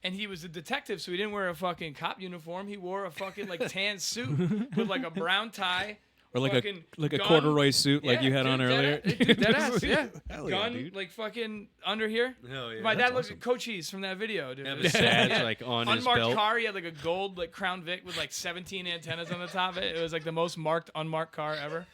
and he was a detective, so he didn't wear a fucking cop uniform. He wore a fucking like tan suit with like a brown tie. Or like fucking a gun. corduroy suit like Yeah, you had dude, on earlier. Dead ass, yeah. Hell yeah, Gun, dude. like fucking under here. Hell yeah. My dad That's looked like Cochise from that video, dude. Have It a was sick, badge yeah. like on his Unmarked belt. car. He had like a gold like Crown Vic with like 17 antennas on the top of it. It was like the most marked unmarked car ever.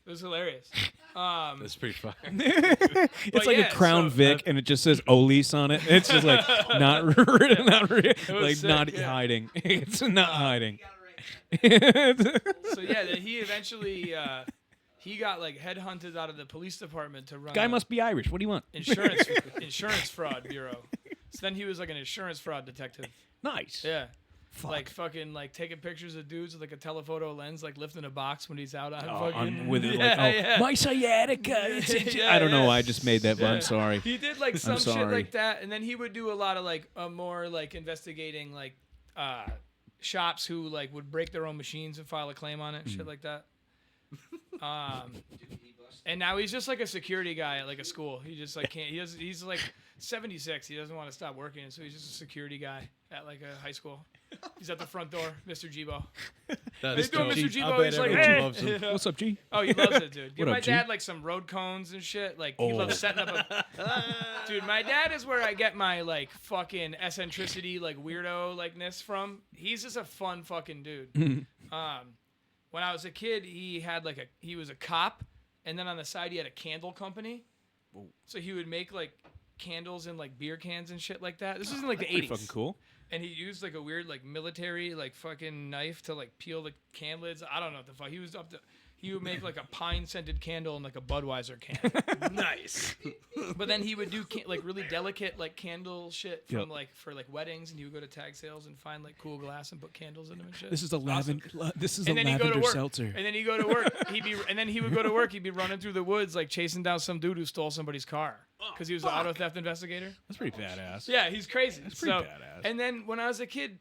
It was hilarious. That's pretty fun. It's like yeah, a Crown so- Vic, and it just says Olease on it. It's just like not like sick, not yeah. hiding. It's not hiding. So yeah, he eventually he got like headhunted out of the police department to run Guy a must be Irish. What do you want? insurance fraud bureau. So then he was like an insurance fraud detective. Nice. Yeah. Fuck. Like fucking like taking pictures of dudes with like a telephoto lens, like lifting a box when he's out on Oh, fucking with it, yeah, like, yeah. my sciatica. Yeah, I don't know yeah. why I just made that, but I'm sorry. He did like some shit sorry. like that, and then he would do a lot of like more like investigating like shops who like would break their own machines and file a claim on it and shit like that. And now he's just like a security guy at like a school. He just like can't. He's like 76. He doesn't want to stop working, so he's just a security guy at like a high school. He's at the front door, Mr. Gebo. That's doing dope. Mr. I Gebo. bet He's like, everyone hey. loves him. What's up, G? Oh, he loves it, dude. Give What my up, G? dad like some road cones and shit. Like he Oh. loves setting up a. Dude, my dad is where I get my like fucking eccentricity, like weirdo likeness from. He's just a fun fucking dude. When I was a kid, he was a cop, and then on the side he had a candle company. So he would make like candles in like beer cans and shit like that. This was in like the Pretty 80s. fucking cool. And he used like a weird like military like fucking knife to like peel the can lids. I don't know what the fuck. He would make like a pine scented candle in like a Budweiser can. Nice. But then he would do like really delicate like candle shit from Yep. like for like weddings, and he would go to tag sales and find like cool glass and put candles in them and shit. This is a Awesome. This is And a then he'd go to lavender work. seltzer. And then he'd go to work. And then he would go to work. He'd be running through the woods like chasing down some dude who stole somebody's car because he was an auto theft investigator. That's pretty badass. Yeah, he's crazy. That's pretty badass. And then when I was a kid,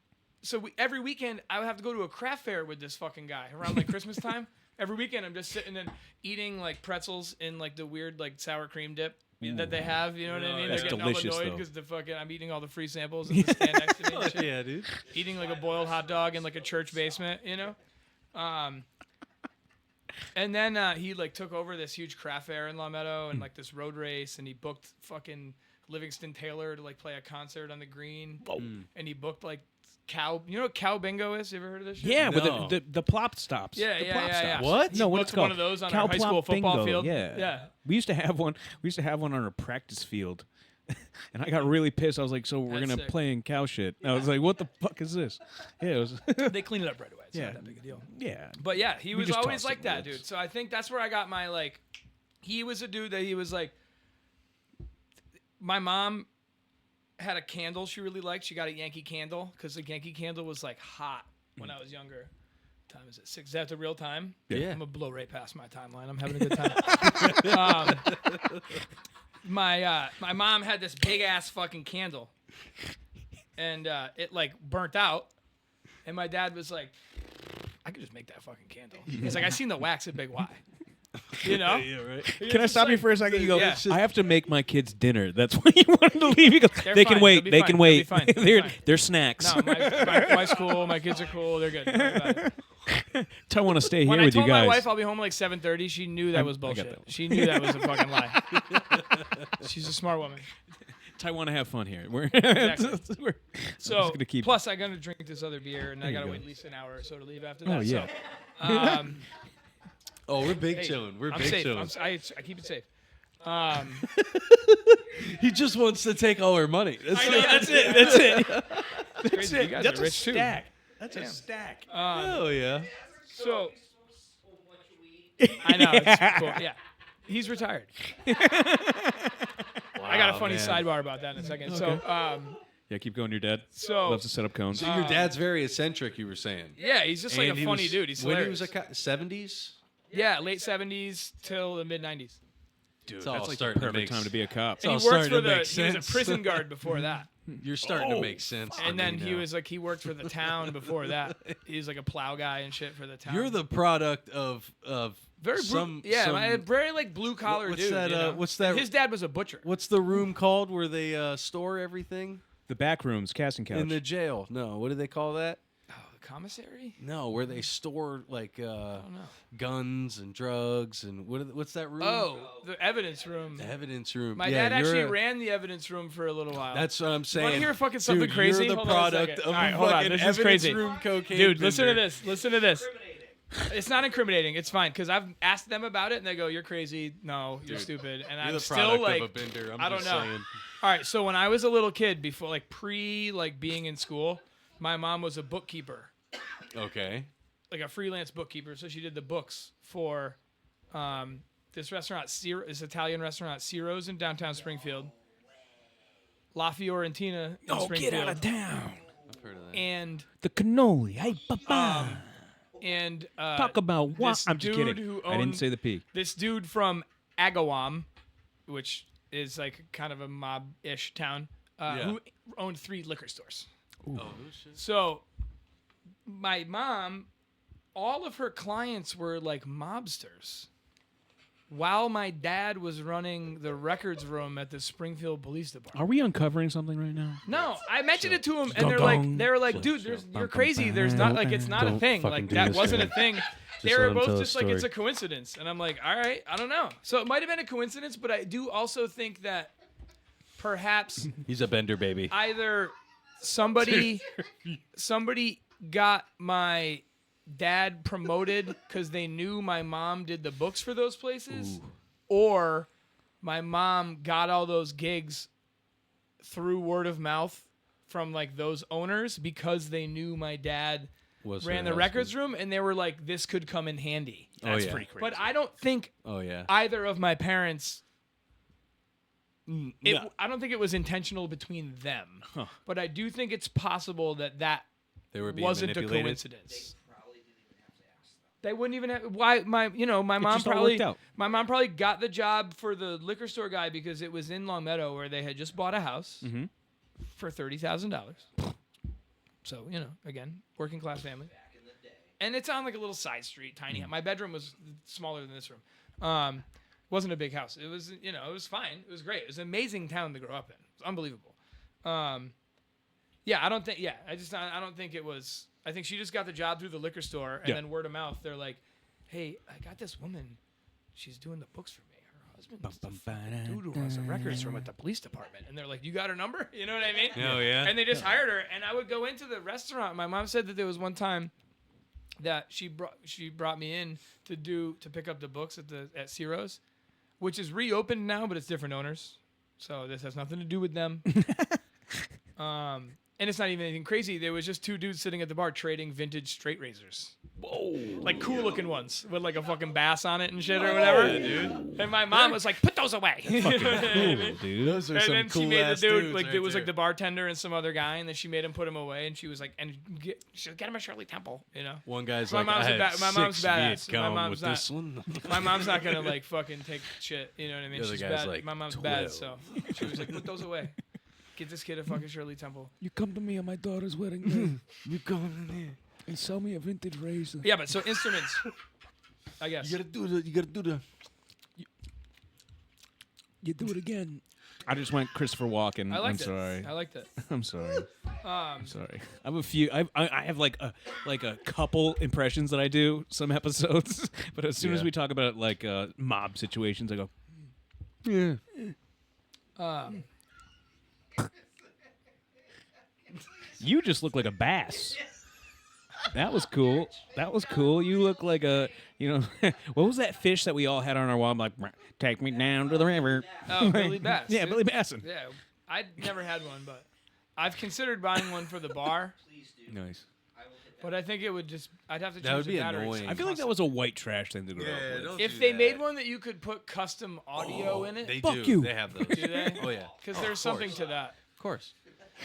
every weekend I would have to go to a craft fair with this fucking guy around like Christmas time. Every weekend I'm just sitting and eating like pretzels in like the weird like sour cream dip that they have. You know what I mean? That's They're getting delicious, all annoyed though. because I'm eating all the free samples and the stand next to me. And shit. Yeah, dude. Eating like a boiled hot dog in like a church basement, you know? And then he like took over this huge craft fair in Long Meadow and like this road race, and he booked fucking Livingston Taylor to like play a concert on the green. And he booked like cow. You know what cow bingo is? You ever heard of this shit? Yeah, No. with the plop stops. Yeah, the yeah, plop yeah, yeah. stops. What? No, what booked it's called? one of those on Cow our high school plop football bingo. field. Yeah, Yeah. We used to have one. We used to have one on our practice field, and I got really pissed. I was like, "So we're That's gonna sick. play in cow shit?" I was like, "What the fuck is this?" Yeah, it was. They clean it up right away. It's Yeah. not that big a deal. Yeah, But yeah, he We was just always tossed like it in the that, woods. dude. So I think that's where I got my like. He was a dude that he was like. My mom had a candle she really liked. She got a Yankee Candle because the Yankee Candle was like hot when I was younger. Time is it 6? Is that the real time? Yeah. I'm gonna blow right past my timeline. I'm having a good time. My mom had this big ass fucking candle, and it like burnt out. And my dad was like, "I could just make that fucking candle." He's like, "I seen the wax at Big Y." You know? Yeah, right. Can I stop you for a second? You go, Yeah. I have to make my kids dinner. That's why you wanted to leave. He goes, They're they fine. can wait. They'll be They fine. can They'll wait. be fine. They'll be fine. They're snacks. No, my wife's cool. My kids are cool. They're good. I want to stay here When I with you told guys. my wife I'll be home at like 7:30, she knew that was I got bullshit. that. She knew that was a fucking lie. She's a smart woman. I want to have fun here. We're, Exactly. we're So, just gonna keep. plus I got to drink this other beer, and I There you got to go. wait at least an hour or so to leave after Oh, that. yeah. So, Oh, we're big hey, chilling. We're I'm big safe. chilling. I keep it safe. He just wants to take all our money. That's I know, that's it. That's it. That's crazy. You guys That's are a rich too. stack. That's Damn. a stack. Oh yeah. So I know. It's cool. Yeah, he's retired. I got a funny man. sidebar about that in a second. So, Yeah, keep going. Your dad so loves to set up cones. So your dad's very eccentric. You were saying. yeah, he's just like And a he funny was- dude. He's when hilarious. he was like 70s. Yeah, late 70s till the mid 90s. Dude, It's all that's like the starting to perfect make time to be a cop. And all he worked starting for to make he was a sense. prison guard before that. You're starting to make sense. to And me then he now. was like he worked for the town before that. He was like a plow guy and shit for the town. You're the product of very some yeah, some- very like blue collar what's dude. that, you know? what's that- His dad was a butcher. What's the room called where they store everything The back rooms, casting couch. in the jail? No, what do they call that? Oh, the commissary? No, where they store like I don't know. guns and drugs and what's that room? Oh, the evidence room. the evidence room. My Yeah, dad actually you're a- ran the evidence room for a little while. That's what I'm saying. Want to hear fucking something Dude, crazy? You're the Hold on a product second. of All right, a hold on. fucking This is evidence crazy. room cocaine. Dude, listen to vendor. this. Listen to this. It's not incriminating. It's fine because I've asked them about it and they go, "You're crazy. No, you're stupid." And You're I'm the still product like, of a bender. I'm I don't just know. saying. All right, so when I was a little kid, before like being in school, my mom was a bookkeeper, Okay. like a freelance bookkeeper. So she did the books for this restaurant, this Italian restaurant, Ciro's in downtown Springfield, La Fiorentina in Springfield, town. I've heard of that. and The cannoli. Hey, papa. Talk about what? this I'm just dude kidding. who I didn't owned- say the P. this dude from Agawam, which is like kind of a mob-ish town, Yeah. who owned 3 liquor stores. Oh shit. So my mom, all of her clients were like mobsters. While my dad was running the records room at the Springfield Police Department. Are we uncovering something right now? No, I mentioned it to him, and Dun, they were like, dun. dude, Bum, you're bum, crazy. bum, There's not like it's not a Don't thing. fucking Like do that this wasn't to a thing. They let were him tell both a just like it's a story. coincidence, and I'm like, all right, I don't know. So it might have been a coincidence, but I do also think that perhaps He's a bender baby. either somebody got my dad promoted because they knew my mom did the books for those places, or my mom got all those gigs through word of mouth from like those owners because they knew my dad Was ran her the records husband. room, and they were like, this could come in handy. Oh yeah. But I don't think Oh yeah. either of my parents No. I don't think it was intentional between them, but I do think it's possible that They were being wasn't a manipulated. coincidence. They wouldn't even have why my mom just all probably worked out. my mom probably got the job for the liquor store guy because it was in Long Meadow where they had just bought a house for $30,000. So again, working class family, and it's on like a little side street, tiny. My bedroom was smaller than this room. Wasn't a big house. It was it was fine. It was great. It was an amazing town to grow up in. It was unbelievable. Yeah, I don't think. Yeah, I don't think it was. I think she just got the job through the liquor store, and then word of mouth, they're like, "Hey, I got this woman. She's doing the books for me. Her husband's the fucking dude who runs the records room at the police department." And they're like, "You got her number?" You know what I mean? Oh, yeah. And they just hired her. And I would go into the restaurant. My mom said that there was one time that she brought me in to pick up the books at Ciro's, which is reopened now, but it's different owners. So this has nothing to do with them. And it's not even anything crazy. There was just 2 dudes sitting at the bar trading vintage straight razors. Like cool looking ones with like a fucking bass on it and shit or whatever. Yeah, dude. And my mom was like, "Put those away." You know what I mean? Dude. Those are And some then she cool made the ass dude dudes like right it was like there. the bartender and some other guy, and then she made him put him away, and she was like, she said, "Get him a Shirley Temple," you know. One guy's My like, mom's I a had my mom's 6 badass. Viet My Cong mom's with not. this one. My mom's not gonna like fucking take shit. You know what I mean? The other She's guy's bad. like, My mom's 12. bad, so she was like, "Put those away. Get this kid a fucking Shirley Temple." You come to me on my daughter's wedding day You coming in here? and sell me a vintage razor. Yeah, but so instruments, I guess. You gotta do the. You do it again. I just went Christopher Walken. I liked I'm sorry. I liked it. I'm sorry. Um, Sorry. I have a few. I have like a couple impressions that I do some episodes, but as soon as Yeah. we talk about like mob situations, I go, yeah. You just look like a bass. That was cool. That was cool. You look like a, what was that fish that we all had on our wall? I'm like, take me down to the river. Oh, Billy Bass. Yeah, dude. Billy Basson. Yeah, I never had one, but I've considered buying one for the bar. Please do. Nice. I will hit that. But I think it would just I'd have to That change would the be batteries. annoying. I feel like that was a white trash thing to grow up with. If they made one that you could put custom audio in it, They Fuck do. you. They have those. do they? Oh yeah. Because there's something to that. Of course.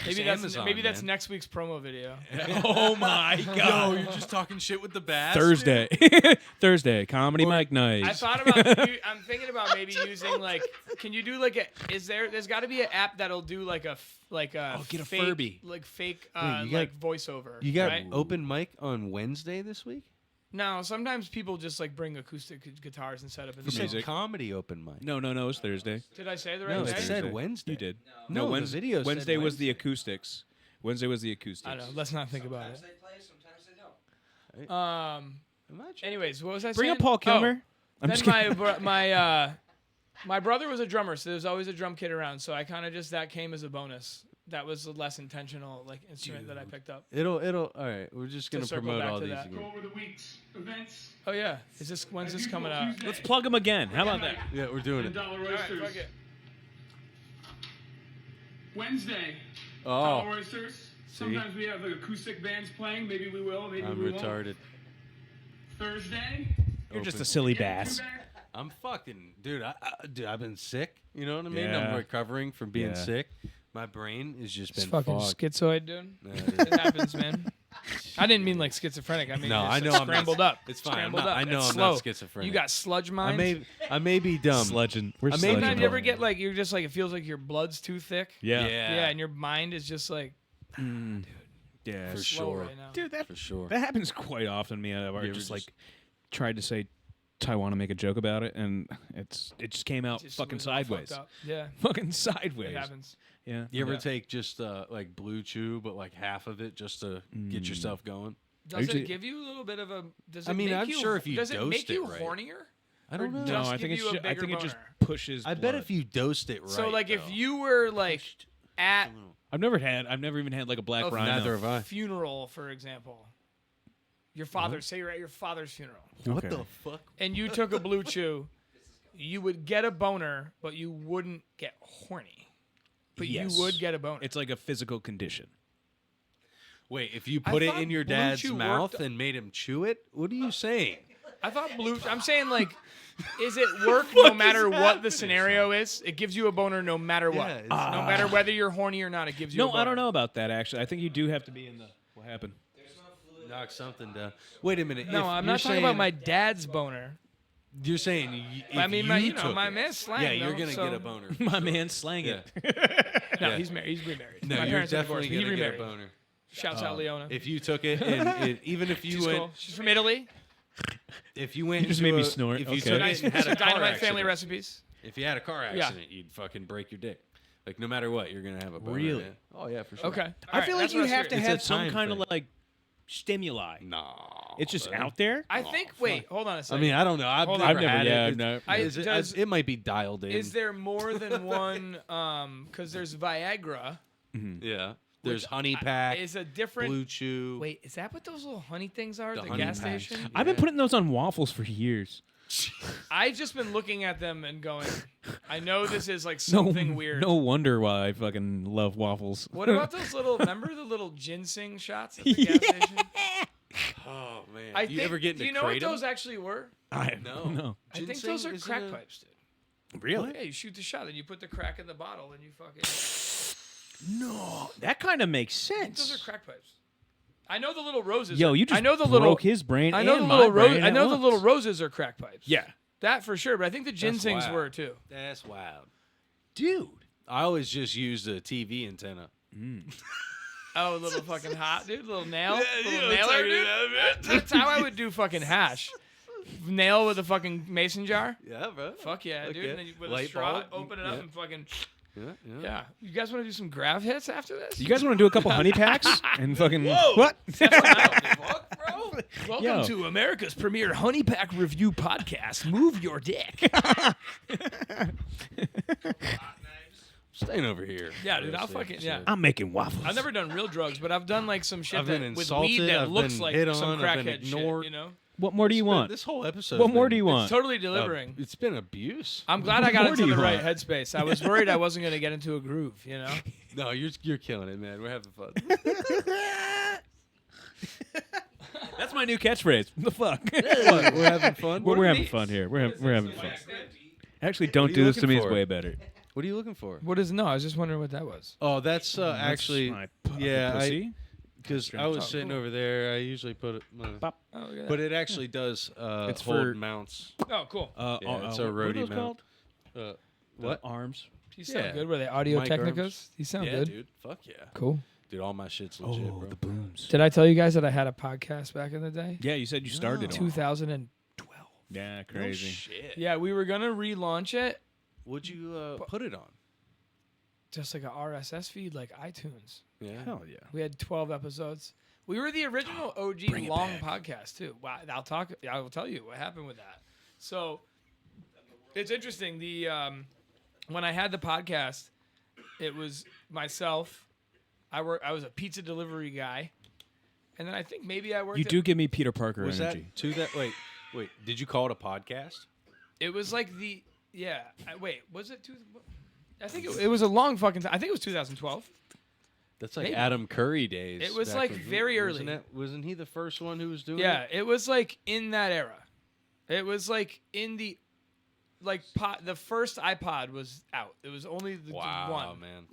Maybe It's that's Amazon, maybe that's man. next week's promo video. Oh my Yo, god. you're just talking shit with the bass. Thursday. Thursday. Comedy Mike Night. I thought about. I'm thinking about maybe using like. Can you do like a? There's got to be an app that'll do like a get a fake, Furby. like fake Wait, you like voiceover. You got right? open mic on Wednesday this week? No, sometimes people just like bring acoustic guitars and set up in You the said music. comedy open mic. No, it's Thursday. Did I say the right No, day? it Thursday. said Wednesday. You did. No, the Wednesday, video said Wednesday was the Wednesday. acoustics. Wednesday was the acoustics. I don't know. Let's not think about Sometimes it. they play, sometimes they don't. Am I tripping? Anyways, what was I Bring saying? up Paul Kilmer. Oh, I'm then just kidding. my brother was a drummer, so there was always a drum kit around. So I kind of just that came as a bonus. That was a less intentional like instrument that I picked up. It'll. All right, we're just gonna circle promote back all to these that. again. Go over the week's events. Oh yeah, when's this coming out? Let's plug him again. How about that? Yeah, we're doing And it. Dollar All right, Oysters. fuck it. Wednesday, Oh, Dollar Oysters. Sometimes we have like acoustic bands playing. Maybe we will. Maybe I'm we won't. retarded. Thursday. You're just Open. a silly yeah, bass. come back. I'm fucking dude. Dude, I've been sick. You know what I mean? Yeah. I'm recovering from being Yeah. sick. My brain has just It's been fucking fogged. schizoid, dude. Yeah, it is. It happens, man. I didn't mean like schizophrenic. I mean No, just, I know like, I'm not- scrambled up. It's fine. I'm Scrambled not- up. I know It's I'm slow. not schizophrenic. You got sludge minds. I may be dumb. Sludging. We're I may- sludging. Sometimes you ever over get here. like you're just like it feels like your blood's too thick. Yeah. Yeah, and your mind is just like Yeah. For slow sure. right now. Dude, that For sure. that happens quite often to me. I've ever just just- like tried to say I want to make a joke about it, and it just came out Just fucking was all fucked sideways. up. Yeah, Fucking sideways. it happens. Yeah. You ever Yeah. take just like Blue Chew, but like half of it just to get yourself going? Does Usually- it give you a little bit of a? Does it I mean, make I'm you, sure if you does it make dosed it you right. hornier? I don't Or know. just No, I give think you a I bigger think it just boner? pushes. I bet blood. if you dosed it right. So like if though. you were like at I've never even had like a black a rhino. Neither have I. funeral, for example, your father, say you're at your father's funeral, What Okay. the fuck? and you took a Blue Chew, you would get a boner, but you wouldn't get horny. But Yes. you would get a boner. It's like a physical condition. Wait, if you I put it thought in your Blue dad's Chew mouth worked- and made him chew it, what are you saying? I thought I'm saying like, is it work no matter what the scenario is? It gives you a boner no matter what. Yeah, it's- No matter whether you're horny or not, it gives you. a No, boner. I don't know about that. Actually, I think you do have to be in the. What happened? Knock something down. Wait a minute. No, if I'm you're not talking about saying- my dad's boner. You're saying. I mean, my took my it, man's slang. Yeah, you're though, gonna so- get a boner. My man slang Yeah. it. No, Yeah. he's married. He's remarried. No, my you're parents are definitely divorced, but gonna he get a remarried. boner. Shouts out Leona. If you took it, and even if you She's went, cool. She's from Italy. if you went, You just into made me a- snort. If you Okay. took Nice, it and had a car dynamite accident, family recipes. if you had a car Yeah. accident, you'd fucking break your dick. Like no matter what, you're gonna have a boner. Really? man. Oh yeah, for sure. Okay. I feel like you have to It's a have some time kind thing. of like stimuli. No, It's just buddy. out there. I think. Wait, hold on a I second. mean, I don't know. I've Hold never, on. I've never. had Yeah, it. no. It might be dialed in. is there more than one? Because there's Viagra. Yeah. There's Which honey pack, Is a different. Blue Chew. Wait, is that what those little honey things are at The the honey gas packs. station? I've been putting those on waffles for years. I've just been looking at them and going, I know this is like No, something weird. No wonder why I fucking love waffles. What about those little? Remember the little ginseng shots at the gas station? Oh man, I you think, ever get into do you know what kratom? those actually were? I No. no. I think Ginseng those are isn't crack a- pipes, dude. Really? Yeah, you shoot the shot, then you put the crack in the bottle, and you fucking. No, that kind of makes I think sense. those are crack pipes. I know the little roses. Yo, are, you just I know the broke little. his brain. I know and the my little brain I know at the little once. roses are crack pipes. Yeah, That for sure, but I think the ginsengs wild. were too. That's wild. dude. I always just used a TV antenna. Oh, a little fucking hot, dude. Little nail. Yeah, little yeah, nailer, check it dude. out, man. That's how I would do fucking hash. Nail with a fucking mason jar. Yeah, bro. Fuck yeah, dude. Okay. And then you, with a Light straw, bulb. open it up Yeah. and fucking. Yeah, yeah. Yeah. You guys want to do some grav hits after this? You guys want to do a couple honey packs and fucking Whoa. what? Fuck, bro. Welcome Yo. to America's premier honey pack review podcast. Move your dick. Staying over here. Yeah, dude. for I'll a fucking second, yeah. so- I'm making waffles. I've never done real drugs, but I've done like some shit I've been that, with insulted, weed that I've looks been like hit some on, I've been crackhead shit. ignored. You know, What more do you want? This whole episode. What more do you want? totally delivering. It's been abuse. I'm glad I got more do into the you right want? headspace. I was worried I wasn't gonna get into a groove. You know. No, you're killing it, man. We're having fun. That's my new catchphrase. What the fuck? What, we're having fun. We're What having fun here. We're having fun. Actually, don't are do you this to me. looking It's for? way better. are you looking for? What is no? I was just wondering what that was. Oh, that's actually my yeah. pussy. Because I was Oh, sitting cool. over there. I usually put it, Pop. Oh, look at but that. it actually does It's hold for- mounts. Oh, cool. Yeah, it's a what are roadie those mount. called? What? Arms. These sound yeah. good. Were they Audio Mic Technicas? arms. These sound Yeah, good. dude. Fuck yeah. Cool. Dude, all my shit's legit, Oh, bro. the booms. Did I tell you guys that I had a podcast back in the day? Yeah, you said you started it. 2012. Yeah, No crazy. shit. Yeah, we were gonna relaunch it, Would you put it on? just like a RSS feed, like iTunes. Yeah. Hell yeah. We had 12 episodes. We were the original OG Bring it long back. podcast too. Wow, I will tell you what happened with that. So it's interesting. The when I had the podcast, it was myself. I was a pizza delivery guy, and then I think maybe I worked. You at- do give me Peter Parker Was energy. that to that? Wait. Did you call it a podcast? It was like the yeah. Wait, was it two? I think it was a long fucking time. I think it was 2012. That's like Maybe. Adam Curry days. It was, back like, when very wasn't early. Wasn't he the first one who was doing Yeah, it? it was like in that era. It was like in the like the first iPod was out. It was only the Wow, one man.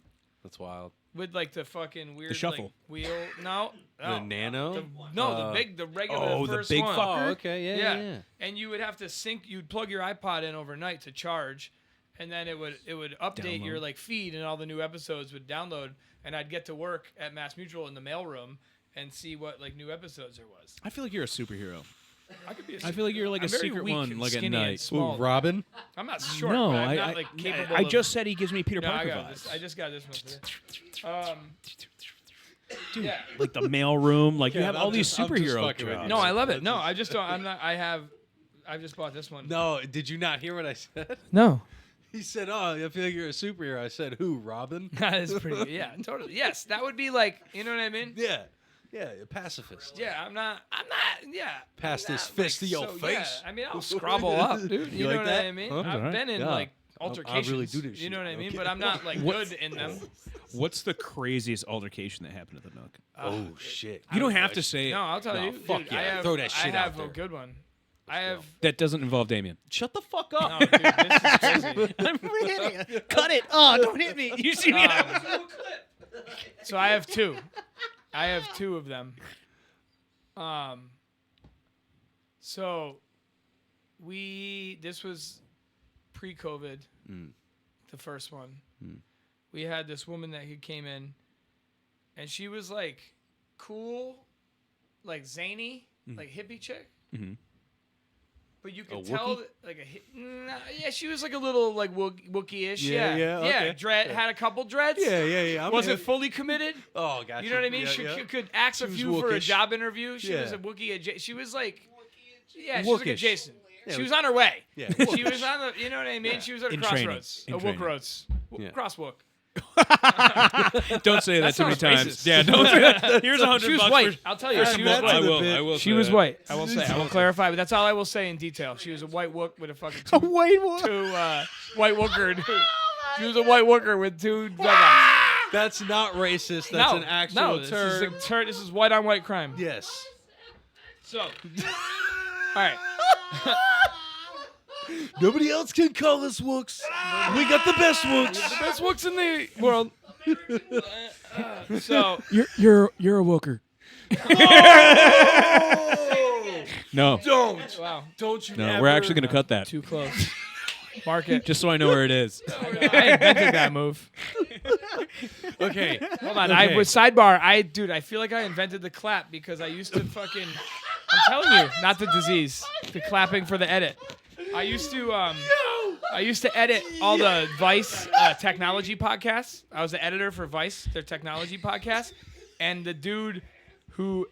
That's wild. with like the fucking weird shuffle. like, wheel. No, The Nano? the regular oh, the first big one. fucker? Oh, okay. Yeah. And you would have to sync. You'd plug your iPod in overnight to charge, and then it would update your Download. like feed, and all the new episodes would download. And I'd get to work at Mass Mutual in the mailroom and see what like new episodes there was. I feel like you're a superhero. I could be. I feel like you're like I'm a very secret weak one, and like at skinny and night. small. Ooh, Robin? I'm not short. No, but I'm I not like capable. I of- just said he gives me Peter No, I Parker got vibes. this. I just got this one. Dude, yeah. like the mailroom, like you Yeah, have I'm all these just- I'm just superhero fucking with you. jobs. No, I love it. No, I just don't. I'm not. I've just bought this one. No, did you not hear what I said? No. He said, "Oh, I feel like you're a superhero." I said, "Who, Robin?" That is pretty good. Yeah, totally. Yes, that would be like, you know what I mean? Yeah, a pacifist. Yeah, I'm not. Yeah. Pass I'm this not, fist like, to your so, face. Yeah. I mean, I'll scrabble up, dude. You You know like what that? I mean? Huh? I've Alright. been in Yeah. like I altercations. really do this You know shit. what I mean? Okay. But I'm not like good in them. What's the craziest altercation that happened at the Nook? Oh shit! You don't have to say it. No, I'll tell No, you. fuck dude, yeah. I have, Throw that shit I have out there. a good one. I have. That doesn't involve Damien. Shut the fuck up. No, dude, this is crazy. I'm hitting it. Cut it. Oh, don't hit me. You see me? So I have two. I have two of them. So this was pre-COVID, the first one. We had this woman that came in, and she was like cool, like zany, like hippie chick. Mhm. But you could A tell, Wookiee? that, like yeah, she was like a little like Wookiee-ish. Yeah, yeah, okay. Dread had a couple dreads. Yeah. I'm Wasn't hip. fully committed. Oh, gotcha. You know what I mean? Yeah, She yeah. could ask a She was few for a Wookish. job interview. She Yeah. was a Wookiee. She was like, yeah, she was like a Wookish. Jason. Yeah, She was on her way. Yeah, She was on the, you know what I mean? She was at a In training. crossroads. In A training. Wookroads. Yeah. Crosswook. Don't say that too many sounds times. racist. Yeah, don't say that. Here's $100 She was bucks white. for- I'll tell you. Add She that was to white. the I bit. will. She say was that. white. I will say. I will clarify, but that's all I will say in detail. She was a white wook with a fucking A white one. two white wooker. She was a white wooker with two dreadlocks. That's not racist. That's an actual this term. Is this is white on white crime. Yes. So, all right. Nobody else can call us Wooks. We got the best Wooks. The best Wooks in the world. So, You're a Wooker. No, wow, Don't you no, we're actually gonna cut that too close. Mark it. just so I know where it is. I invented that move. Okay. Hold on. I was sidebar. I feel like I invented the clap because I used to fucking. I'm telling you, not the disease. The clapping for the edit. I used to edit all the Vice technology podcasts. I was the editor for Vice, their technology podcast, and the dude who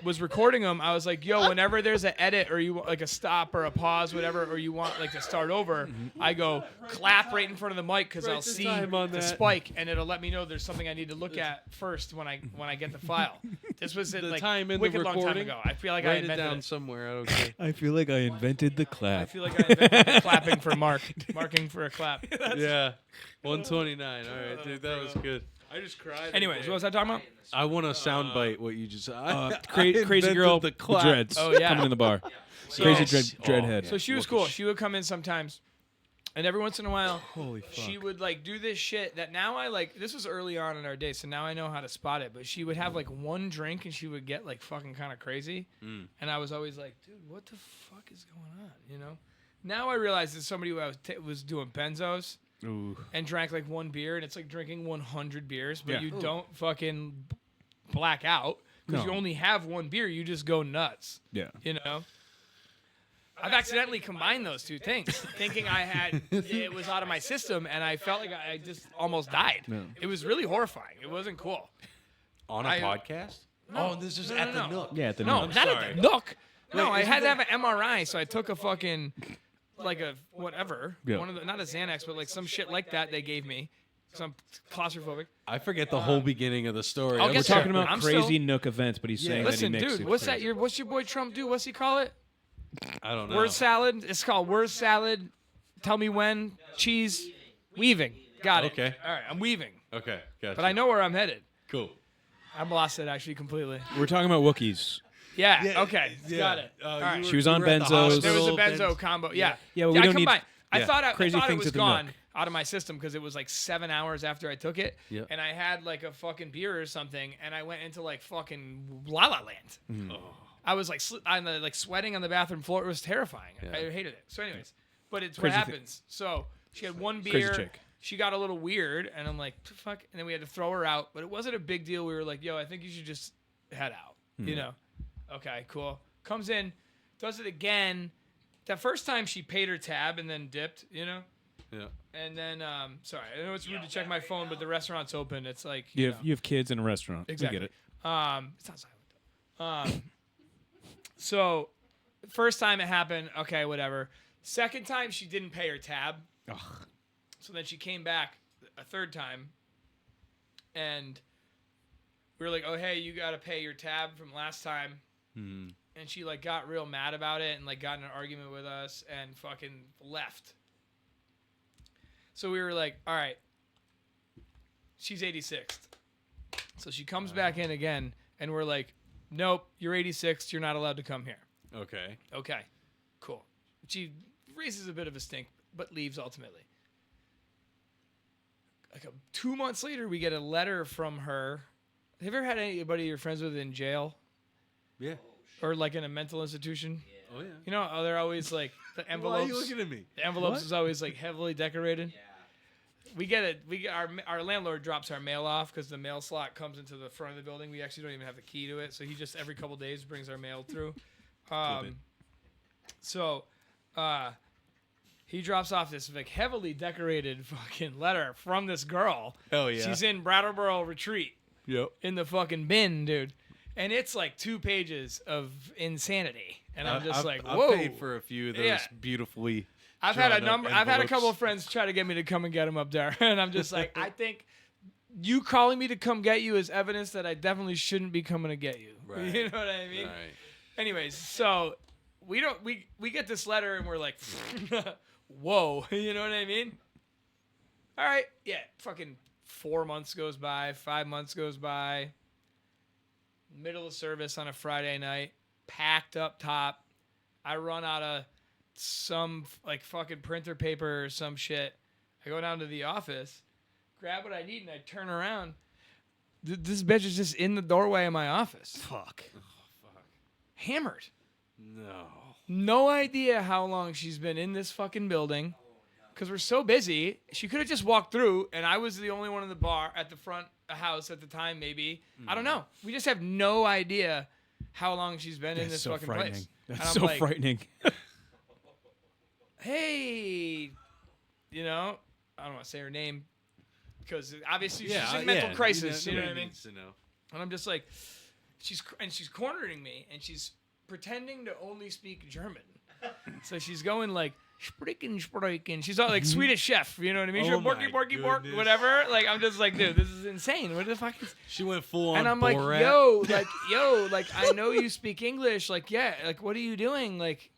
was recording them, I was like, yo, whenever there's an edit or you want like a stop or a pause, whatever, or you want like to start over, I go clap right in front of the mic because I'll see the spike and it'll let me know there's something I need to look at first when I get the file. This was The like time in the wicked long time recording? ago. I feel like I Write it invented down it. somewhere. I don't care. I feel like I invented the I clap. feel like I invented the clapping for marking for a clap. Yeah. 129. All right, dude. That was good. I just cried. Anyways, what was I talking about? I want to soundbite what you just. Crazy invented girl the with clap. dreads Oh, yeah. coming in the bar. So- Crazy dreadhead. So she was cool. She would come in sometimes, and every once in a while, Holy fuck. she would like do this shit that now I like. This was early on in our day, so now I know how to spot it. But she would have like one drink, and she would get like fucking kind of crazy, and I was always like, dude, what the fuck is going on? You know? Now I realize it's somebody who was doing benzos. Ooh. And drank like one beer, and it's like drinking 100 beers, but Yeah. you don't fucking black out because No. you only have one beer. You just go nuts, Yeah. you know? I've accidentally combined those two things, thinking it was out of my system, and I felt like I just almost died. No. It was really horrifying. It wasn't cool. On a podcast? No. Oh, this is No, at no, the no. Nook. Yeah, at the No, Nook. not sorry. at the Nook. No, Wait, I isn't had to that- have an MRI, so I took a fucking, like a whatever, Yeah. one of the, not a Xanax, but like some shit like that they gave me. Some claustrophobic. I forget the whole beginning of the story. I'll I'm get We're there. talking about I'm crazy still- Nook events, but he's saying Listen, that he makes dude, it what's crazy. what's your boy Trump do? What's he call it? I don't know. Word salad. It's called word salad. Tell me when. Cheese. Weaving. Got it. Okay. All right, I'm weaving, Okay, gotcha. but I know where I'm headed. Cool. I'm lost it actually completely. We're talking about Wookiees. Yeah. Okay. Yeah. Got it. You All right. were- She was you on were at the benzos. There was a hospital, benzo combo. Yeah. Yeah, well, we I don't need- combined. I yeah. thought Crazy it things was at the gone Nook. out of my system because it was like 7 hours after I took it, Yep. and I had like a fucking beer or something, and I went into like fucking La La Land. I was like like sweating on the bathroom floor. It was terrifying. Yeah. I hated it. So, anyways, but it's Crazy what thing. happens. So she had one Crazy beer. chick. She got a little weird, and I'm like, fuck. And then we had to throw her out, but it wasn't a big deal. We were like, yo, I think you should just head out. You know? Okay, cool. Comes in, does it again. That first time she paid her tab and then dipped, you know? Yeah. And then, sorry, I know it's rude to check my phone, but the restaurant's open. It's like, You you have know. you have kids in a restaurant. Exactly. We get it. It's not silent though. So first time it happened, okay, whatever. Second time she didn't pay her tab. Ugh. So then she came back a third time, and we were like, "Oh, hey, you got to pay your tab from last time." Hmm. And she like got real mad about it and like got in an argument with us and fucking left. So we were like, "All right, she's 86th." So she comes back in again, and we're like, "Nope, you're 86th. You're not allowed to come here." Okay. Okay, cool. She raises a bit of a stink, but leaves ultimately. Like 2 months later, we get a letter from her. Have you ever had anybody you're friends with in jail Yeah. or like in a mental institution? Oh yeah. You know, how they're always like the Why are envelopes. you looking at me? The envelopes is always like heavily decorated. Yeah. We get it. Our landlord drops our mail off because the mail slot comes into the front of the building. We actually don't even have the key to it, so he just every couple days brings our mail through. So, he drops off this like heavily decorated fucking letter from this girl. Hell yeah. She's in Brattleboro Retreat Yep. in the fucking bin, dude. And it's like 2 pages of insanity. And I'm just like, whoa. I've paid for a few of those Yeah. beautifully. I've had a drawn up number. I've had a couple of envelopes. friends try to get me to come and get him up there, and I'm just like, I think you calling me to come get you is evidence that I definitely shouldn't be coming to get you. Right. You know what I mean? Right. Anyways, so we get this letter and we're like, whoa, you know what I mean? All right, yeah, fucking 4 months goes by, 5 months goes by. Middle of service on a Friday night, packed up top. I run out of some like fucking printer paper or some shit. I go down to the office, grab what I need, and I turn around. This bitch is just in the doorway of my office. Fuck. Hammered. No. No idea how long she's been in this fucking building. Because we're so busy. She could have just walked through, and I was the only one in the bar at the front house at the time, maybe. I don't know. We just have no idea how long she's been in That's this so fucking frightening. place. That's And I'm so like, frightening. hey, you know, I don't want to say her name because obviously Yeah, she's in mental yeah, crisis. You know nobody what I mean? needs to know. And I'm just like, she's cornering me, and she's pretending to only speak German. So she's going like, sprechen. She's all like Swedish chef, you know what I mean? She's Oh borky, my borky, bork, goodness. whatever. Like, I'm just like, dude, this is insane. What the fuck is... She went full on And I'm like, Borat. yo, like, I know you speak English. Like, yeah, like, what are you doing? Like,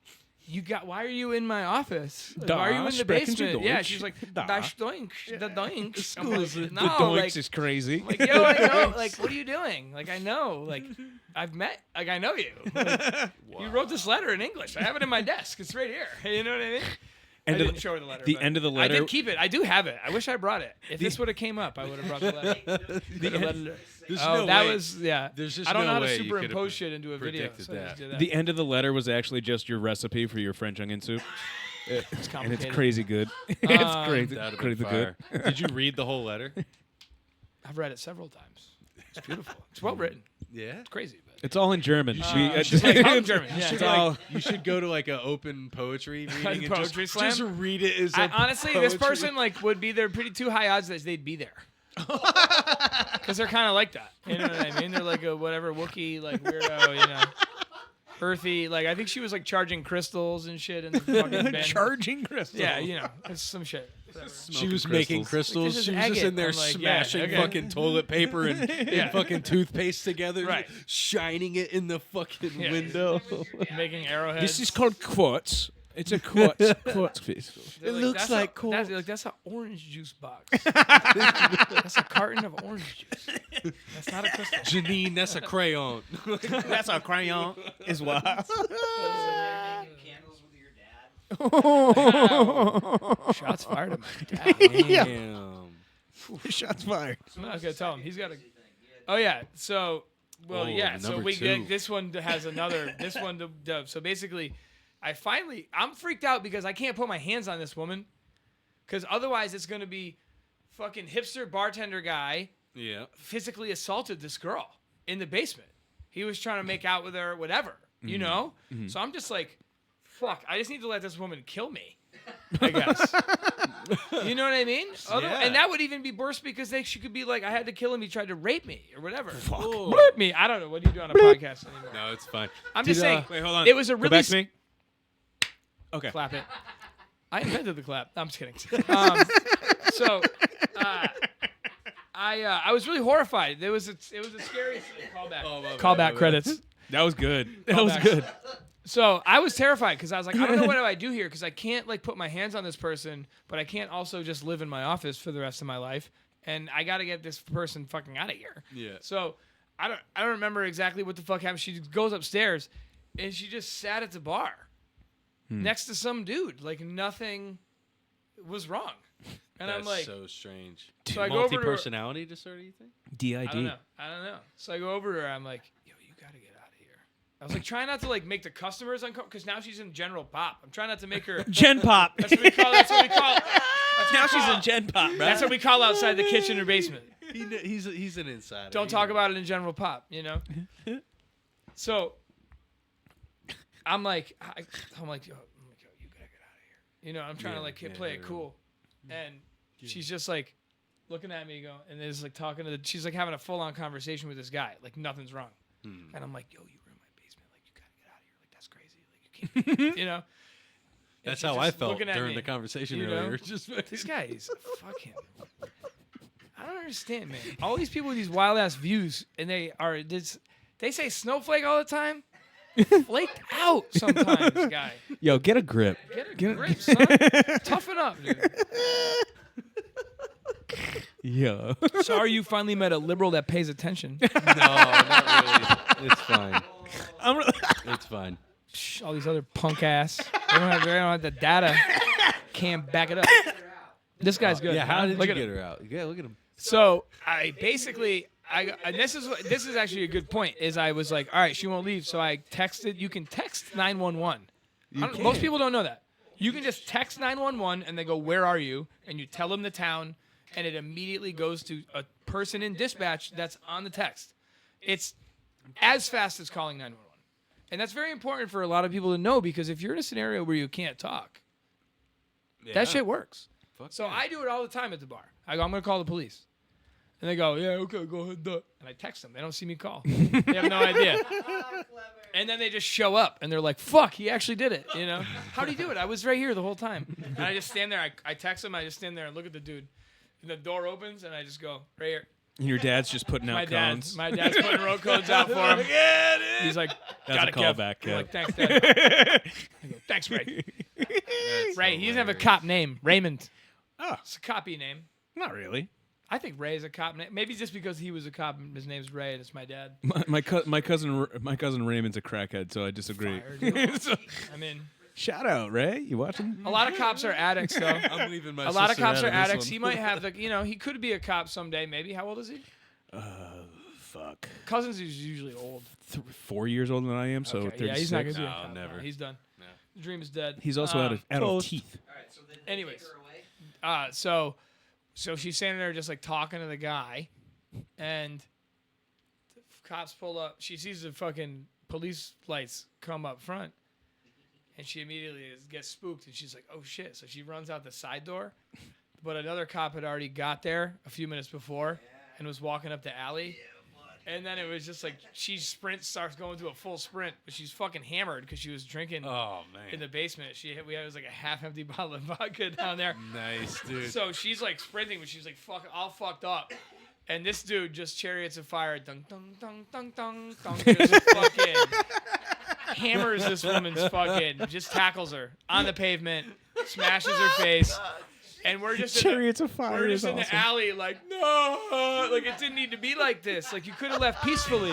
why are you in my office? Like, why are you in the sprechen Sie basement? Yeah, Deutsch? she's like, Da. das Deutsch, the Deutsch. I'm like, The no, doinks like, is crazy. like, yo, I know. Like, what are you doing? Like, I know. Like, I know you. Like, you wrote this letter in English. I have it in my desk. It's right here. You know what I mean? I End of didn't show her the letter. the but end of the I letter- did keep it. I do have it. I wish I brought it. If this would have came up, I would have brought the letter. There's Oh, no that way. was yeah. There's just I don't no know how to way you could've superimpose shit into a video. predicted So I just that. did that. The end of the letter was actually just your recipe for your French onion soup. It's And it's complicated. crazy good. it's crazy, That'd have crazy been good. fire. Did you read the whole letter? I've read it several times. It's beautiful. It's well written. Yeah. It's crazy. But It's all in German. she's like, I'm German. Yeah, It's yeah. all. You should go to like an open poetry reading and Poetry just, slam? just read it as Honestly, this person like would be there pretty too high odds that they'd be there. Because they're kind of like that. You know what I mean? They're like a whatever Wookiee, like weirdo, you know. Earthy. Like, I think she was like charging crystals and shit in the fucking bin. Charging crystals. Yeah, you know, it's some shit. Whatever. She was making crystals. Like, this is She was just agate. in there I'm like, yeah, smashing okay. fucking toilet paper and, and fucking toothpaste together, Right. shining it in the fucking Yeah. window. Making arrowheads. This is called quartz. It's a quartz crystal. They're It looks "That's like a, corn." That's an orange juice box. That's a carton of orange juice. That's not a crystal. Janine, that's a crayon. That's a crayon. Is what. Making candles with your dad. Shots fired at my dad. Damn. Shots fired. I'm not gonna tell him. He's got a. Oh yeah. So, well, Oh, yeah. So number we two. get this one has another. This one. So basically, I'm freaked out because I can't put my hands on this woman, because otherwise it's gonna be fucking hipster bartender guy Yeah. physically assaulted this girl in the basement. He was trying to make out with her, whatever, you know? So I'm just like, fuck, I just need to let this woman kill me, I guess. You know what I mean? Yeah. And that would even be worse because she could be like, I had to kill him, he tried to rape me or whatever. Ooh. Bleep me. I don't know. What do you do on a podcast anymore? No, it's fine. I'm just saying, Wait, hold on. it was a Go really... back to me. Okay. Clap it. I invented the clap. I'm just kidding. I was really horrified. It was a scary callback. Oh, my bad, Callback my bad. credits. That was good. That was Callbacks. good. So I was terrified because I was like, I don't know what do I do here because I can't like put my hands on this person, but I can't also just live in my office for the rest of my life, and I got to get this person fucking out of here. Yeah. So I don't remember exactly what the fuck happened. She goes upstairs, and she just sat at the bar next to some dude. Like nothing was wrong, and That's I'm like, so strange. So I go over to her- Multi-personality disorder, you think? I don't know. So I go over to her. I'm like, yo, you gotta get out of here. I was like, trying not to like make the customers uncomfortable because now she's in general pop. I'm trying not to make her. Gen Pop. That's what we call. That's what we call. Now she's in Gen Pop, bro. That's what we call outside the kitchen or basement. He's an insider. Don't talk about it in general pop. You know. So I'm like, yo, you gotta get out of here. You know, I'm trying to like play it cool, and she's just like looking at me, and is like talking to she's like having a full on conversation with this guy, like nothing's wrong, and I'm like, yo, you were in my basement, like you gotta get out of here, like that's crazy, like you can't, you know. And That's she's how I just felt looking at during me, the conversation you know? earlier. Just This guy is fucking. I don't understand, man. All these people with these wild ass views, and they say snowflake all the time. Flaked out sometimes, guy. Yo, get a grip. Get a grip, son. Toughen up, dude. Yo. Sorry you finally met a liberal that pays attention. no, not really. It's fine. It's fine. Psh, all these other punk ass. They don't have the data. Can't back it up. This guy's good. Yeah, how did Look you at get him. her out? Yeah, look at him. So I basically, and this is actually a good point. Is I was like, all right, she won't leave. So I texted. You can text 911. Most people don't know that. You can just text 911 and they go, "Where are you?" And you tell them the town, and it immediately goes to a person in dispatch that's on the text. It's as fast as calling 911, and that's very important for a lot of people to know because if you're in a scenario where you can't talk, that shit works. So I do it all the time at the bar. I go, I'm going to call the police. And they go, yeah, okay, go ahead, do it. And I text them. They don't see me call. They have no idea. And then they just show up, and they're like, fuck, he actually did it, you know? How'd he do it? I was right here the whole time. And I just stand there. I text him. I just stand there and look at the dude. And the door opens, and I just go, right here. And your dad's just putting out cones. My dad's putting road codes out for him. He's like, That's got a it, Kev. callback, I'm Kev. like, thanks, Dad. I go, thanks, Ray. Ray, he doesn't have a cop name. Raymond. Oh, It's a copy name. not really. I think Ray is a cop name. Maybe just because he was a cop and his name's Ray and it's my dad. My cousin Raymond's a crackhead, so I disagree. I mean, Shout out, Ray. You watching? a lot of cops are addicts, though. I'm leaving my A lot of sister cops out are of this addicts. one. He might have the, he could be a cop someday. Maybe. How old is he? Fuck. Cousins is usually old. 4 years older than I am, so Okay, 36. yeah, he's not gonna be a No, cop. never. He's done. The dream is dead. He's also out of teeth. All right, so then Anyways. take her away. So she's standing there just like talking to the guy, and the cops pull up. She sees the fucking police lights come up front, and she immediately gets spooked, and she's like, "Oh shit!" So she runs out the side door, but another cop had already got there a few minutes before and was walking up the alley. And then it was just like she starts going to a full sprint, but she's fucking hammered because she was drinking Oh man. in the basement. We had it was like a half-empty bottle of vodka down there. Nice, dude. So she's like sprinting, but she's like all fucked up. And this dude just chariots of fire, dun dun dun dun dun dun, just fucking hammers this woman's fucking, just tackles her on the pavement, smashes her face. And we're just Chariots of Fire we're is just in the awesome. alley, like no, like it didn't need to be like this. Like you could have left peacefully,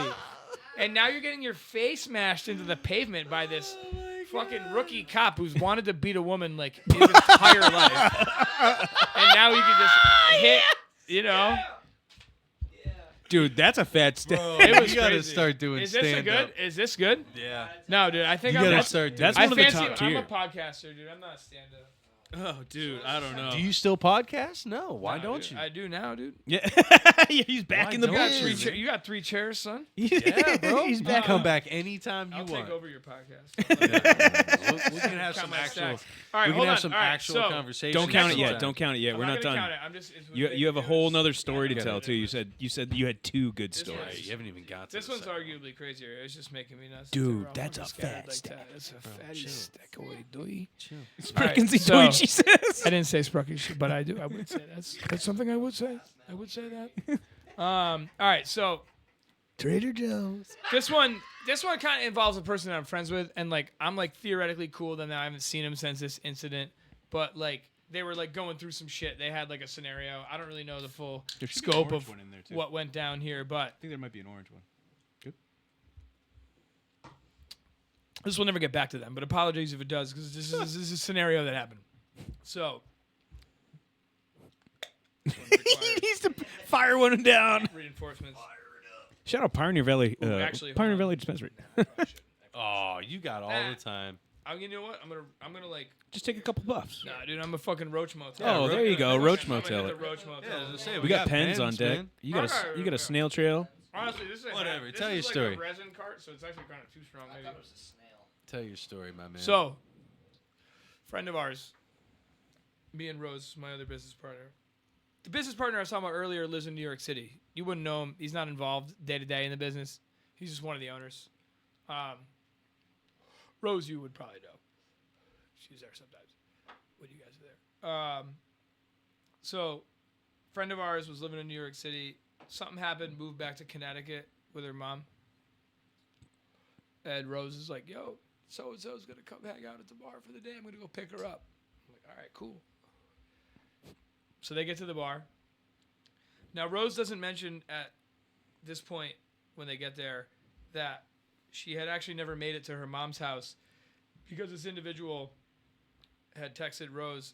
and now you're getting your face smashed into the pavement by this fucking rookie cop who's wanted to beat a woman like his entire life, and now he can just hit, Dude, that's a fat step. It was you gotta crazy. start doing Is this a stand-up. good? Is this good? Yeah. No, dude. I think You I'm. gotta That's, start doing. That's I one of the fancy. top I'm tier. a podcaster, dude. I'm not a stand-up. Oh, dude, I don't know. Do you still podcast? No. Why Nah, don't dude, you? I do now, dude. Yeah, yeah, he's back Why in the don't booth. you? You got 3 chairs, son. Yeah, bro. He's back. Come back anytime you I'll want. take over your podcast. We can have Count some my actual. stacks. All right, We hold can on. have some All right, actual so, conversations. Don't count it next yet. time. Don't count it yet. I'm We're not gonna done. count it. I'm just. You have a whole nother story to Yeah. tell too. You said you had 2 good This stories. one's- You haven't even got to This the one's second. arguably crazier. It's just making me nuts. Dude, They're all that's a fucking scattered fat like stack. that. That's a fatty chill. stack away, doy. Chill. Sprechen Sie so- Deutsch, he says. I didn't say Sprucky, but I do. I would say that's something I would say. I would say that. All right, so Trader Joe's. this one kind of involves a person that I'm friends with, and like I'm like theoretically cool with them now. I haven't seen him since this incident, but like they were like going through some shit. They had like a scenario. I don't really know the full There should be an scope orange of one in there, too. what went down here, but I think there might be an orange one. Good. this will never get back to them. But apologies if it does, because this is a scenario that happened. So. He needs to fire one down. Reinforcements. Shout out Pioneer Valley. actually, hold Pioneer on. Valley Dispensary. Oh, you got all the time. You know what? I'm gonna like. Just take a couple puffs. Nah, dude, I'm a fucking Roach Motel. Oh, there you go, Roach Motel. I'm gonna hit the Roach Motel. We got pens on deck. man. You got a snail trail. Honestly, this is Whatever, This tell is your like story. a resin cart, so it's actually kind of too strong. I Maybe. thought it was a snail. Tell your story, my man. So, friend of ours, me and Rose, my other business partner. The business partner I was talking about earlier lives in New York City. You wouldn't know him. He's not involved day to day in the business. He's just one of the owners. Rose, you would probably know. She's there sometimes when you guys are there. So, friend of ours was living in New York City. Something happened, moved back to Connecticut with her mom. And Rose is like, yo, so-and-so's going to come hang out at the bar for the day. I'm going to go pick her up. I'm like, all right, cool. So they get to the bar. Now, Rose doesn't mention at this point when they get there that she had actually never made it to her mom's house because this individual had texted Rose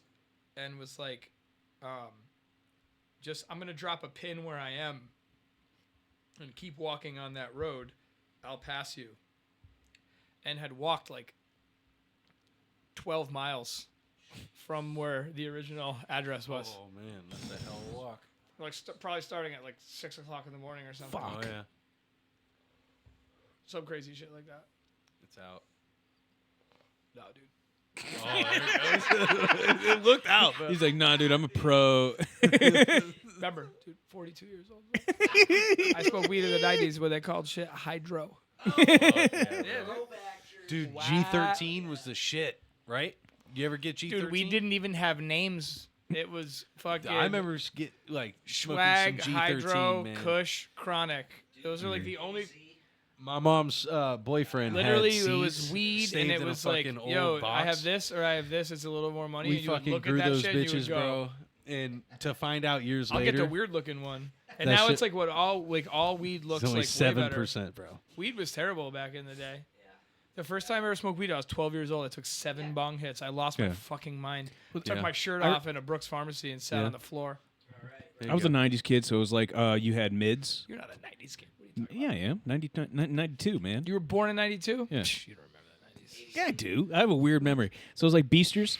and was like, just, I'm going to drop a pin where I am and keep walking on that road. I'll pass you. And had walked like 12 miles from where the original address was. Oh man, that's a hell of a walk. Like probably starting at like 6 o'clock in the morning or something. Oh yeah, Some crazy shit like that. it's out. No, dude. Oh, there it goes. It looked out, bro. He's like, nah, dude, I'm a pro. Remember, dude, 42 years old. I smoked weed in the 90s where they called shit hydro. Throwback Dude, Wow. G13 was the shit, right? You ever get G13? Dude, we didn't even have names. It was fucking I remember get like smoking swag, some G13, hydro, man. Kush, chronic. Those are like the only. My mom's boyfriend Literally, had it was seeds weed, saved and it in a was like, fucking old yo, box. I have this or I have this. It's a little more money. We and you would fucking look grew at that those shit and you would bitches, go, bro. And to find out years I'll later, get the weird looking one. And That now shit- it's like what all weed looks it's only like. Way better. 7%, bro. Weed was terrible back in the day. The first time I ever smoked weed, I was 12 years old. I took 7 bong hits. I lost my Yeah. fucking mind. Took Yeah. my shirt off in a Brooks Pharmacy and sat Yeah. on the floor. There I was you a go. 90s kid, so it was like you had mids. You're not a 90s kid. What are you talking Yeah, I am. 92, man. about? You were born in 92? Yeah. Psh, you don't remember the 90s. Yeah, I do. I have a weird memory. So it was like Beasters.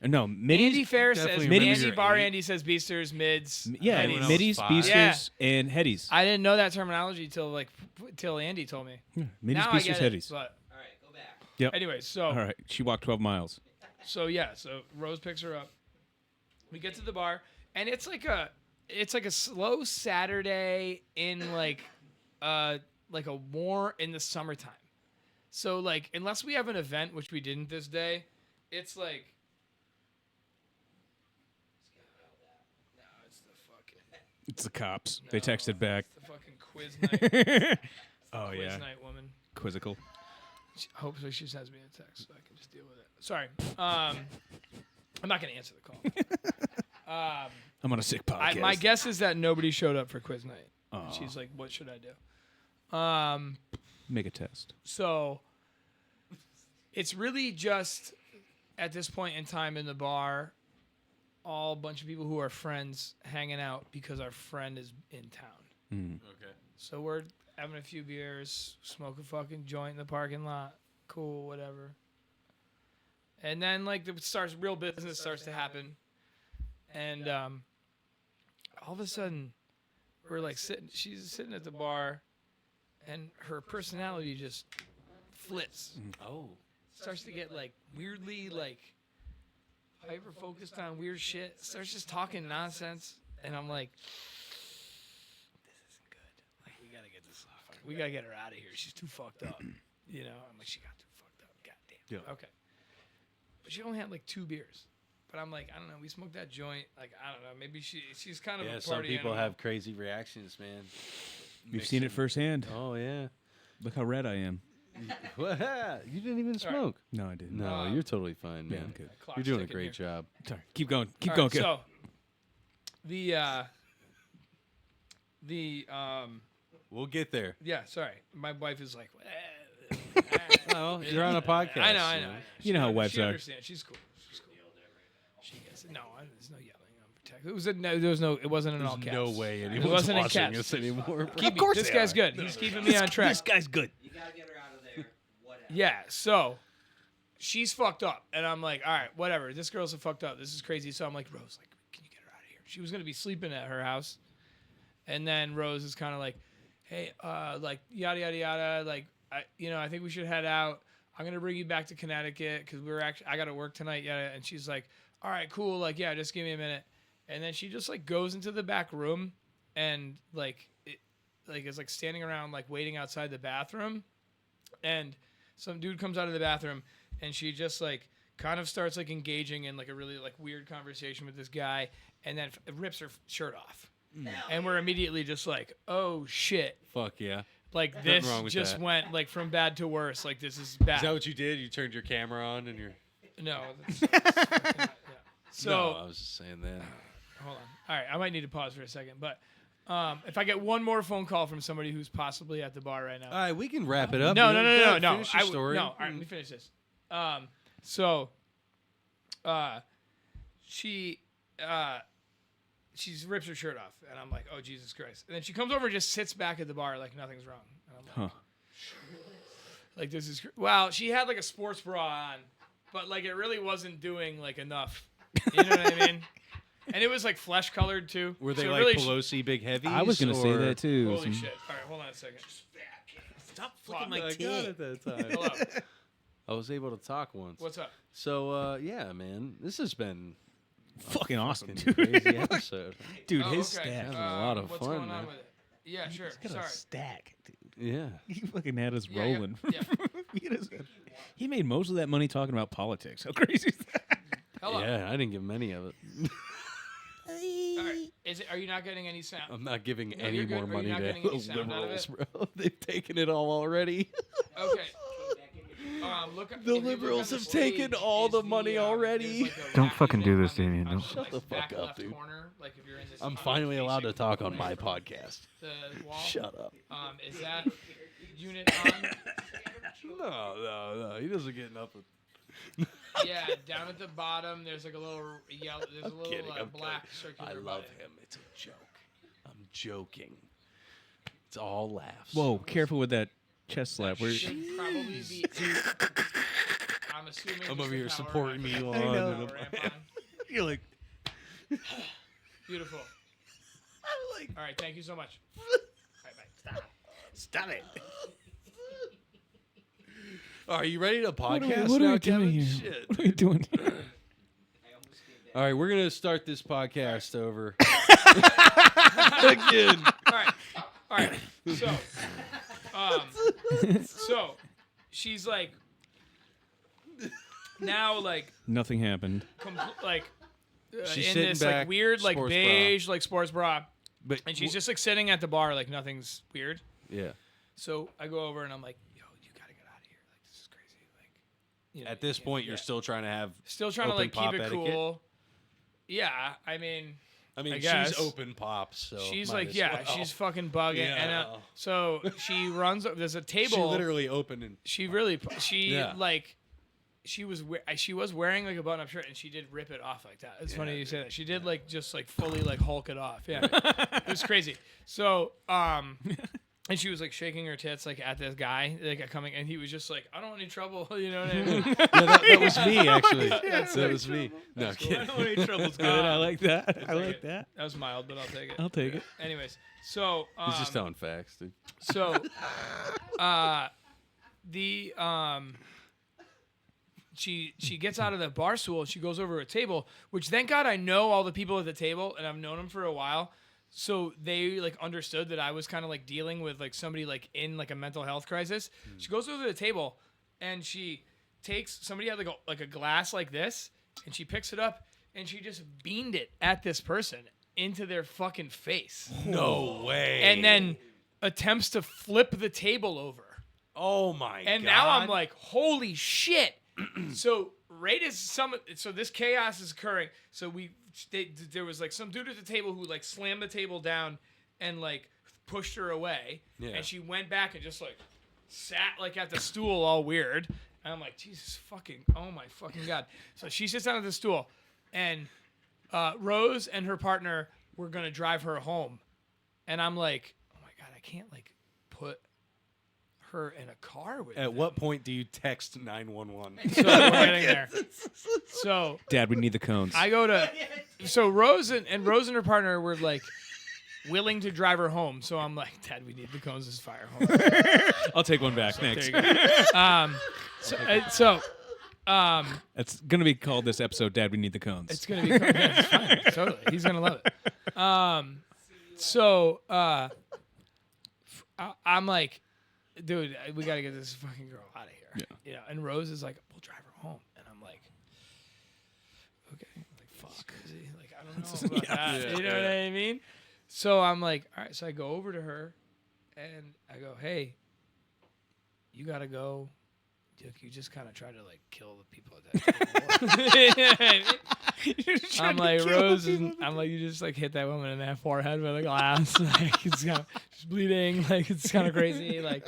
No, middies. Andy Fair says, Definitely remember Andy your Bar eight. Andy says Beasters, mids. Yeah, Everyone else middies, is fine. beasters, and headies. I didn't know that terminology till Andy told me. Yeah, middies, Now I beasters, get it, headies. but All right, go back. Yep. anyway, so All right. She walked 12 miles. So Rose picks her up. We get to the bar, and it's like a slow Saturday in like a war in the summertime. So like unless we have an event, which we didn't this day, it's like no, it's the fucking It's the cops. They texted back. it's the fucking quiz night. Oh, Quiz yeah. night woman. Quizzical. Hopefully she sends me a text so I can just deal with it. Sorry. I'm not gonna answer the call. I'm on a sick podcast. My guess is that nobody showed up for quiz night. Aw. And she's like, "What should I do?" Make a test. So it's really just at this point in time in the bar, all bunch of people who are friends hanging out because our friend is in town. Okay. So we're having a few beers, smoke a fucking joint in the parking lot, cool, whatever. And then like real business starts to happen, and all of a sudden we're like she's sitting at the bar, and her personality just flips. Oh. Starts to get like weirdly like hyper focused on weird shit. Starts just talking nonsense, and I'm like, this isn't good. Like we gotta get this off. We gotta get her out of here. She's too fucked up. You know, I'm like, she got too fucked up. Goddamn. Yeah. Okay. But she only had like 2 beers. But I'm like, I don't know. We smoked that joint. Like I don't know. Maybe she's kind of Yeah, a some party people animal. have crazy reactions, man. You've seen it firsthand. Oh yeah. Look how red I am. You didn't even Sorry. smoke. No, I didn't. No, you're totally fine, Yeah, man. I'm good. Clock's You're doing a ticking great here. job. Sorry. Keep going. Keep All going. right, Kev. so the We'll get there. yeah, sorry. My wife is like, Oh, you're on a podcast. I know. You know how wives she are. understands. She's cool. She gets it. No, there's no yelling. I'm protected. It wasn't in all caps. No way It anyone's wasn't in watching caps. us anymore. Bro. Keep me, this guy's good. He's keeping me on track. This guy's good. You gotta get her out of there. Whatever. Yeah, so she's fucked up, and I'm like, all right, whatever. This girl's fucked up. This is crazy. So I'm like, Rose, like, can you get her out of here? She was gonna be sleeping at her house, and then Rose is kind of like, hey, like yada yada yada, like I think we should head out. I'm gonna bring you back to Connecticut because I gotta work tonight. Yeah, and she's like, all right, cool. Like, yeah, just give me a minute. And then she just like goes into the back room, and is like standing around like waiting outside the bathroom, and some dude comes out of the bathroom, and she just like kind of starts like engaging in like a really like weird conversation with this guy, and then rips her shirt off, and we're immediately just like, oh shit. Fuck yeah. Like Nothing this wrong with just that. went like from bad to worse. Like this is bad. Is that what you did? You turned your camera on and you're. No. That's fucking, yeah. So No, I was just saying that. hold on. All right, I might need to pause for a second, but If I get one more phone call from somebody who's possibly at the bar right now. All right, we can wrap it up. No. Finish your story. No, all right, let me finish this. She rips her shirt off, and I'm like, oh, Jesus Christ. And then she comes over and just sits back at the bar like nothing's wrong. And I'm like, like, this is, well, she had like a sports bra on, but like it really wasn't doing like enough. You know what I mean? And it was like flesh colored too. Were they So like really Pelosi big heavies? I was gonna say or- that too. Holy shit. All right, hold on a second. Stop flicking my tit at that time. Hello. I was able to talk once. What's up? So yeah, man, this has been Fucking awesome, fucking dude. crazy episode. Dude, Oh, his okay. stack. Having a lot of what's fun, going on man. with it? Yeah, sure. He's got Sorry. a stack, dude. Yeah. He fucking had us Yeah, rolling. yeah. He made most of that money talking about politics. How crazy is that? Hello. Yeah, I didn't give him any of it. All right. Are you not getting any sound? I'm not giving No, any you're good. more Are you money not to getting any sound out of liberals, it? bro. They've taken it all already. Okay. Look. The if you look liberals on the have taken stage, all is the money already. there's like a Don't wacky fucking do thing this, on Damien. Don't. Shut the fuck back up, left dude. corner, like if you're in this I'm other finally allowed to facing talk on corner my of podcast. The wall. Shut up. Is that unit on? No. He doesn't get nothing. Yeah, down at the bottom, there's like a little yellow. There's a little kidding, I'm black kidding. circular. I love button. him. It's a joke. I'm joking. It's all laughs. Whoa, careful with that chest slap. Where Should probably be. I'm assuming. I'm just over the here power supporting ramp. me on. Power and ramp I'm- on. you're like, Beautiful. I like. All right, thank you so much. All right, bye. stop it. Are you ready to podcast What are now, we doing Kevin? here? Shit. What are we doing here? All right, we're gonna start this podcast over again. All right. So she's like, now like, Nothing happened. She's in sitting this back, like weird like sports beige like sports bra, But and she's just like sitting at the bar like nothing's weird. yeah. So I go over and I'm like, yo, you gotta get out of here. Like this is crazy. Like, you know, At this point, you're yeah. still trying to have still trying to open like keep pop it etiquette? cool. Yeah, I mean. I mean, I guess. she's open pops, so She's might like, as yeah, well. she's fucking bugging, and Yeah. so she runs. There's a table. She literally opened and She Yeah. like, she was wearing like a button-up shirt, and she did rip it off like that. It's funny you say that. She did like just like fully like Hulk it off. Yeah, it was crazy. So and she was like shaking her tits like at this guy like coming, and he was just like, I don't want any trouble. You know what I mean? yeah, that was me actually. That was me. No, I'm kidding. Any trouble's good. I like that. I like it. that. That was mild, but I'll take it. I'll take it. Anyways, so He's just telling facts, dude. So, she gets out of the bar stool and she goes over to a table, which thank God I know all the people at the table and I've known them for a while. So they like understood that I was kind of like dealing with like somebody like in like a mental health crisis. She goes over to the table and she takes somebody had like a glass like this and she picks it up and she just beamed it at this person into their fucking face. No way. And then attempts to flip the table over. oh my god. And now I'm like, holy shit. So this chaos is occurring. So there was like some dude at the table who like slammed the table down and like pushed her away. Yeah. And she went back and just like sat like at the stool all weird. And I'm like, Jesus fucking, oh my fucking God. So she sits down at the stool and Rose and her partner were going to drive her home. And I'm like, oh my God, I can't like put her in a car with At them. what point do you text 911? So we're getting there. So Dad, we need the cones. I go to, so Rose and her partner were like willing to drive her home. So I'm like, Dad, we need the cones. This is fire home. I'll take one back. Thanks. There you go. It's gonna be called this episode. Dad, we need the cones. It's gonna be cool. Yeah, it's fine. Totally. He's gonna love it. I'm like, dude, we gotta get this fucking girl out of here. Yeah. You know, and Rose is like, we'll drive her home, and I'm like, okay, like fuck, like I don't know about that. You know what I mean? So I'm like, all right. So I go over to her, and I go, hey, you gotta go. You just kind of try to like kill the people at that table. You know what I mean? I'm like, Rose, I'm like, you just like hit that woman in that forehead with a glass. Like, it's kind of she's bleeding. Like, it's kind of crazy. Like,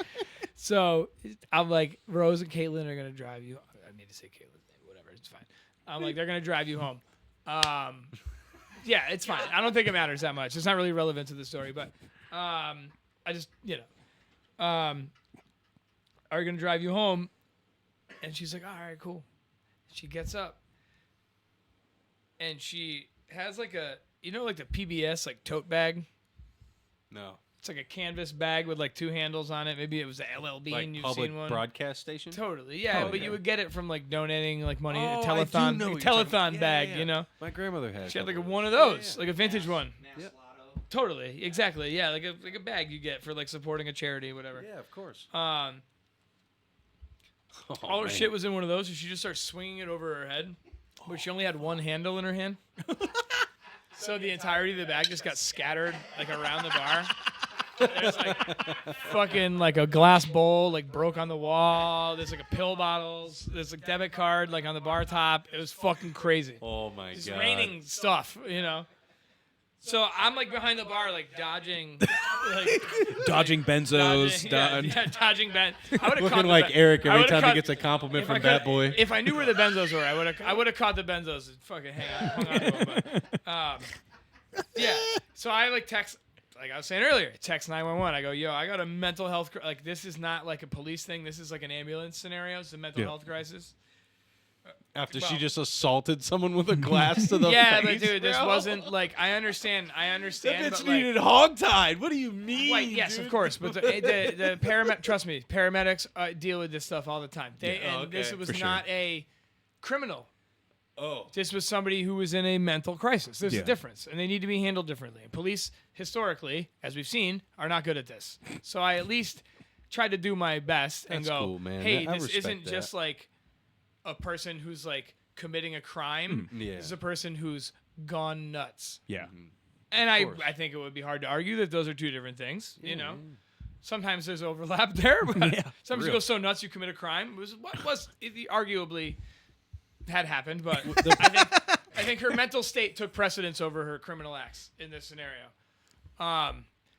so I'm like, Rose and Caitlin are going to drive you. I need to say Caitlin's name, whatever. It's fine. I'm like, they're going to drive you home. Yeah, it's fine. I don't think it matters that much. It's not really relevant to the story, but I just, are going to drive you home. And she's like, all right, cool. She gets up. And she has like a, like the PBS like tote bag. No. It's like a canvas bag with like 2 handles on it. Maybe it was the LLB Like and you've public seen one. broadcast station? Totally, yeah. Oh, but yeah. you would get it from like donating like money, Oh, a I do telethon, know a what you're talking telethon about. bag, Yeah. My grandmother had. She had like couple one of those. those, like a vintage one. Mass Yep. Lotto. Totally, exactly, yeah, like a bag you get for like supporting a charity, whatever. Yeah, of course. All her shit was in one of those, and she just starts swinging it over her head, but she only had one handle in her hand. So the entirety of the bag just got scattered like around the bar. There's like fucking like a glass bowl like broke on the wall. There's like a pill bottles. There's like debit card like on the bar top. It was fucking crazy. Oh my It's god. raining stuff, So I'm like behind the bar like dodging, like Dodging benzos. dodging Ben. I would've caught Looking the like Ben- Eric I every would've time he caught- gets a compliment if I from could- Bat Boy. If I knew where the benzos were, I would have caught the benzos and fucking hung on to them. But, yeah. So I like text, like I was saying earlier, text 911. I go, yo, I got a mental health like this is not like a police thing. This is like an ambulance scenario. It's a mental health crisis. After well- she just assaulted someone with a glass to the Yeah, face. but dude, this bro. wasn't like I understand. That But bitch like, needed hogtied. What do you mean? Right, yes, dude? of course. But trust me, paramedics deal with this stuff all the time. This okay, was for sure. not a criminal. Oh. This was somebody who was in a mental crisis. There's Yeah. a difference, and they need to be handled differently. And police, historically, as we've seen, are not good at this. So I at least tried to do my best and That's go, cool, man. hey, I this respect isn't that. just like a person who's like committing a crime. Yeah. This is a person who's gone nuts. Yeah. And I course. think it would be hard to argue that those are two different things. Sometimes there's overlap there, but sometimes you go so nuts you commit a crime. It was arguably had happened, but I think her mental state took precedence over her criminal acts in this scenario.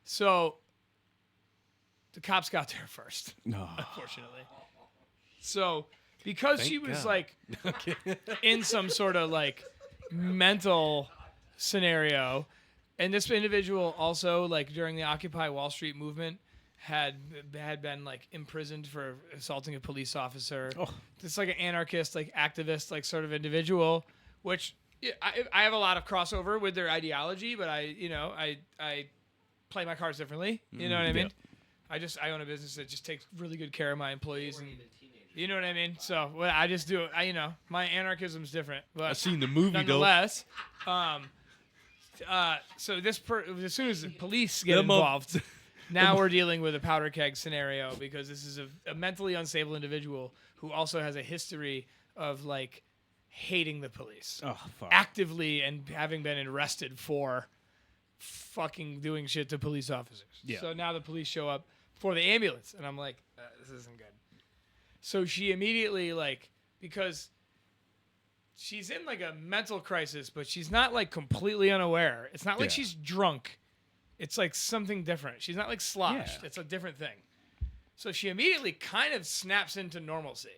So the cops got there first, unfortunately. So because she was God. like in some sort of like mental scenario, and this individual also like during the Occupy Wall Street movement had been like imprisoned for assaulting a police officer. It's like an anarchist, like activist, like sort of individual, which I have a lot of crossover with their ideology, but I play my cards differently. You know what I mean? I own a business that just takes really good care of my employees, and you know what I mean. So I just do it. My anarchism's different. But I've seen the movie, though. nonetheless, so as soon as the police get involved. Now we're dealing with a powder keg scenario because this is a mentally unstable individual who also has a history of like hating the police Oh, fuck. actively and having been arrested for fucking doing shit to police officers. Yeah. So now the police show up for the ambulance, and I'm like, this isn't good. So she immediately like because she's in like a mental crisis, but she's not like completely unaware. It's not like she's drunk. It's like something different. She's not like sloshed. Yeah. It's a different thing. So she immediately kind of snaps into normalcy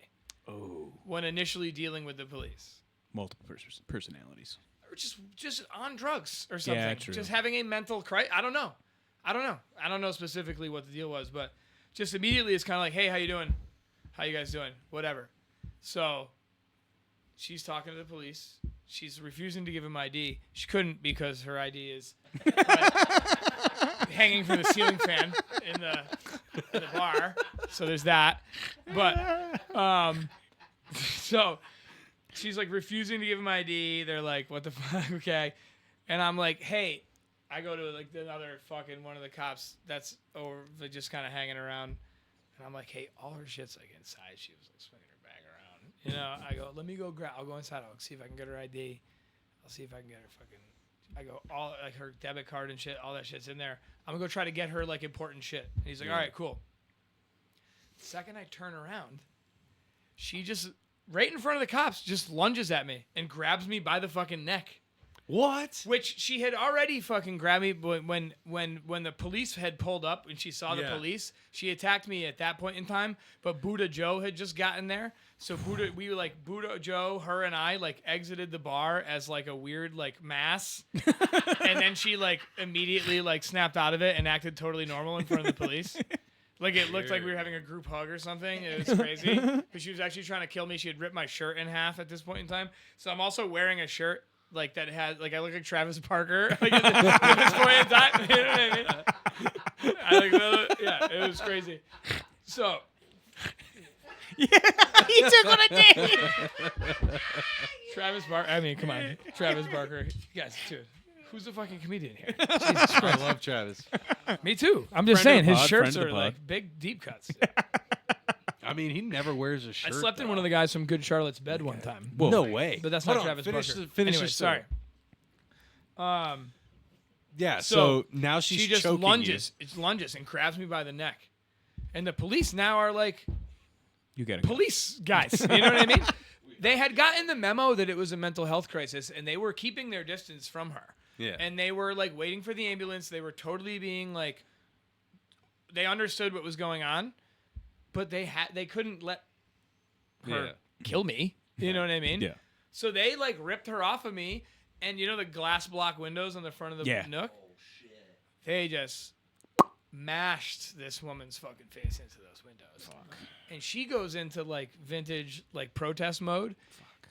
when initially dealing with the police. Multiple personalities. Or just on drugs or something. Yeah, true. Just having a mental crisis. I don't know specifically what the deal was, but just immediately it's kind of like, hey, how you doing? How you guys doing? Whatever. So she's talking to the police. She's refusing to give him ID. She couldn't because her ID is hanging from the ceiling fan in the bar. So there's that. But so she's like refusing to give him ID. They're like, what the fuck? Okay. And I'm like, hey, I go to like another fucking one of the cops that's over, like, just kind of hanging around. And I'm like, hey, all her shit's like inside. She was like swinging her bag around. I go, let me go I'll go inside. I'll see if I can get her ID. I'll see if I can get her fucking. I go, all like her debit card and shit, all that shit's in there. I'm gonna go try to get her like important shit. And he's like, all right, cool. The second I turn around, she just right in front of the cops, just lunges at me and grabs me by the fucking neck. What? Which she had already fucking grabbed me when the police had pulled up and she saw the Yeah. police. She attacked me at that point in time, but Buddha Joe had just gotten there. So Buddha Joe, her and I like exited the bar as like a weird like mass, and then she like immediately like snapped out of it and acted totally normal in front of the police. Like it looked like we were having a group hug or something. It was crazy. But she was actually trying to kill me. She had ripped my shirt in half at this point in time. So I'm also wearing a shirt like that had like I look like Travis Barker like, at this point in time. You know what I mean? Yeah, it was crazy. So He took what I did. Travis Barker. I mean, come on, Travis Barker. You guys, dude. Who's the fucking comedian here? I love Travis. Me too. I'm just Friend saying of the his pod, shirts friend of are the pod. like big deep cuts. I mean, he never wears a I shirt. slept in one of the guys from Good Charlotte's bed one time. No way. But that's Hold not on, Travis finish Barker. the- finish anyway, the story. sorry. Yeah. So So now she's she just choking lunges. It lunges and grabs me by the neck. And the police now are like You gotta go. police guys. You know what I mean? They had gotten the memo that it was a mental health crisis, and they were keeping their distance from her. Yeah. And they were like waiting for the ambulance. They were totally being like, they understood what was going on, but they couldn't let her Yeah. kill me. You know what I mean? Yeah. So they like ripped her off of me, and you know the glass block windows on the front of the Yeah. Nook? They just mashed this woman's fucking face into those windows. And she goes into like vintage like protest mode.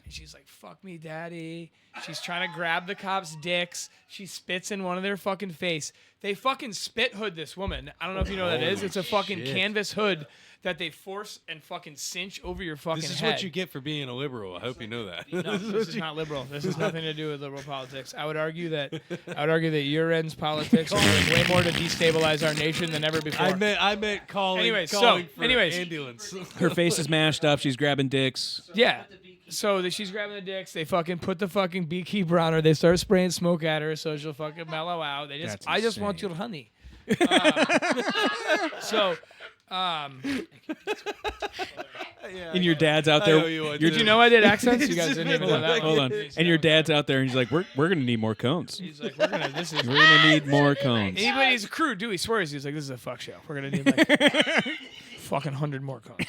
And she's like, "Fuck me, daddy." She's trying to grab the cops' dicks. She spits in one of their fucking face. They fucking spit hood this woman. I don't know if you know what that is. It's a fucking shit. canvas hood that they force and fucking cinch over your fucking This is head. what you get for being a liberal. I hope you know that. No, this is not liberal. This has nothing to do with liberal politics. I would argue that your end's politics are doing way more to destabilize our nation than ever before. I meant calling. Anyways, calling so, for anyways. ambulance. Her face is mashed up. She's grabbing dicks. Yeah. So she's grabbing the dicks. They fucking put the fucking beekeeper on her. They start spraying smoke at her so she'll fucking mellow out. They just, That's I just want insane. your honey. And your dad's out I there. owe you one, Your- Did you know I did accents? You guys didn't even know that. Hold one? on. And your dad's out there, and he's like, "We're gonna need more cones. He's like, we're gonna. This is. We're gonna need more cones." Anybody, he's a crew. Dude, he swears. He's like, this is a fuck show. We're gonna need like fucking 100 more cones.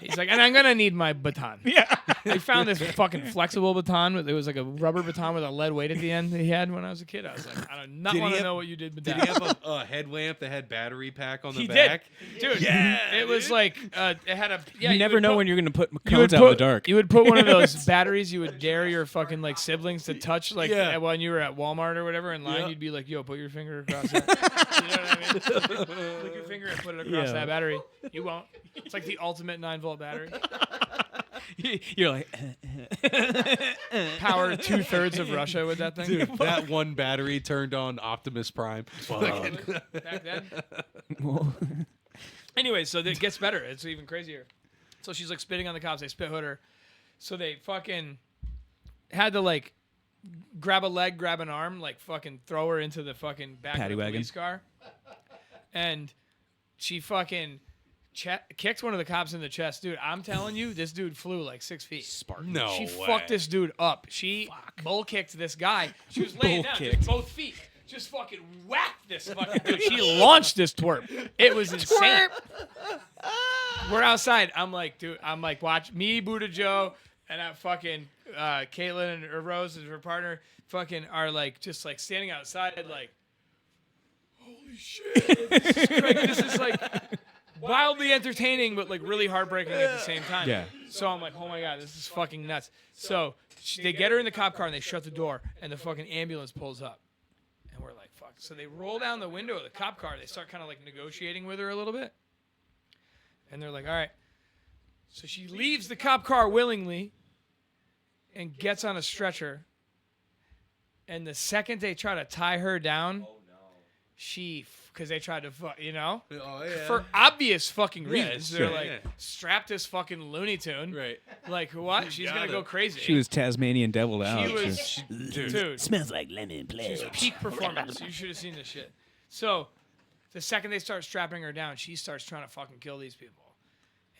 He's like, and I'm gonna need my baton. Yeah. I found this fucking flexible baton. It was like a rubber baton with a lead weight at the end that he had when I was a kid. I was like, I do not Did he want to have- know what you did with Did that. he have a headlamp that had battery pack on the He back? did, dude. Yeah, it was like it had a. Yeah, You never would know put- when you're gonna put you cones would out in the put- dark. You would put one of those batteries you would dare your fucking like siblings to touch, like Yeah. when you were at Walmart or whatever in line. Yeah. You'd be like, "Yo, put your finger across that." You know what I mean? Lick your finger and put it across Yeah. that battery. You won't. It's like the ultimate 9-volt battery. You're like, Power 2/3 of Russia with that thing. Dude, that one battery turned on Optimus Prime. Back then. Anyway, so it gets better. It's even crazier. So she's like spitting on the cops. They spit hood her. So they fucking had to like grab a leg, grab an arm, like fucking throw her into the fucking back Paddy of the wagon. police car. And she fucking kicked one of the cops in the chest. Dude, I'm telling you, this dude flew like 6 feet. No She way. fucked this dude up. She bull kicked this guy. She was laying down, Bull-kicked. just both feet. Just fucking whacked this fucking dude. She launched this twerp. It was insane. We're outside. I'm like, dude, watch me, Buddha Joe, and that fucking Caitlin and her Rose is her partner, fucking are like just like standing outside, like, holy shit. This is like wildly entertaining, but like really heartbreaking at the same time. Yeah. So I'm like, oh my God, this is fucking nuts. So they get her in the cop car and they shut the door and the fucking ambulance pulls up. And we're like, fuck. So they roll down the window of the cop car. They start kind of like negotiating with her a little bit. And they're like, all right. So she leaves the cop car willingly and gets on a stretcher. And the second they try to tie her down, because they tried to, you know, Oh, yeah. for obvious fucking Yeah, reasons. sure, They're like, yeah. strap this fucking Looney Tune. Right. Like, what? She's going to go crazy. she was Tasmanian deviled out. She was, dude. Smells like lemon pledge. Peak performance. You should have seen this shit. So, the second they start strapping her down, she starts trying to fucking kill these people.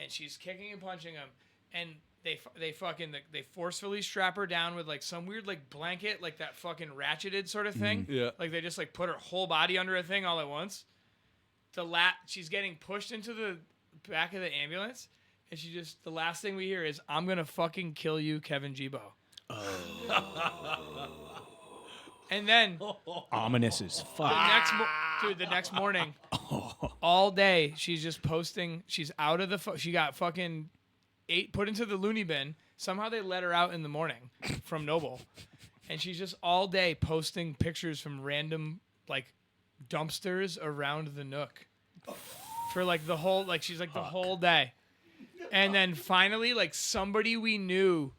And she's kicking and punching them. and they forcefully strap her down with like some weird like blanket, like that fucking ratcheted sort of thing. Yeah. Like they just like put her whole body under a thing all at once. She's getting pushed into the back of the ambulance, and the last thing we hear is, "I'm gonna fucking kill you, Kevin Gebo." And then Ominous as fuck. the next morning, all day she's just posting. She's out of the. She got fucking put into the loony bin. Somehow they let her out in the morning from Noble, and she's just all day posting pictures from random like dumpsters around the Nook for like the whole she's like the whole day, and then finally like somebody we knew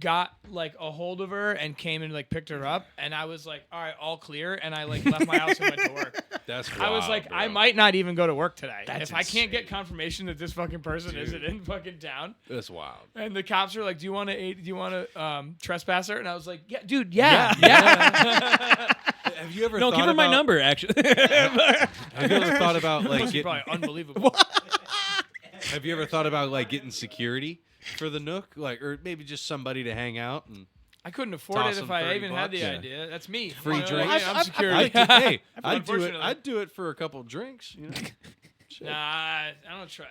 got like a hold of her and came and like picked her up, and I was like, all right, all clear, and I like left my house and went to work. That's I was wild, like, bro. I might not even go to work today That's if I can't get confirmation that this fucking person isn't in fucking town. That's wild. And the cops are like, do you want to trespasser? And I was like, yeah, dude, yeah. Have you ever No, thought give her my about- number, actually. Have you ever thought about like This is getting, probably unbelievable. have you ever thought about like getting security for the Nook, like, or maybe just somebody to hang out and I couldn't afford Toss it them if I 30 even had the bucks. idea. That's me. free You know, drinks? I'm security. I'd do it. Unfortunately. I'd do it for a couple drinks. You know. Shit. Nah, I don't try.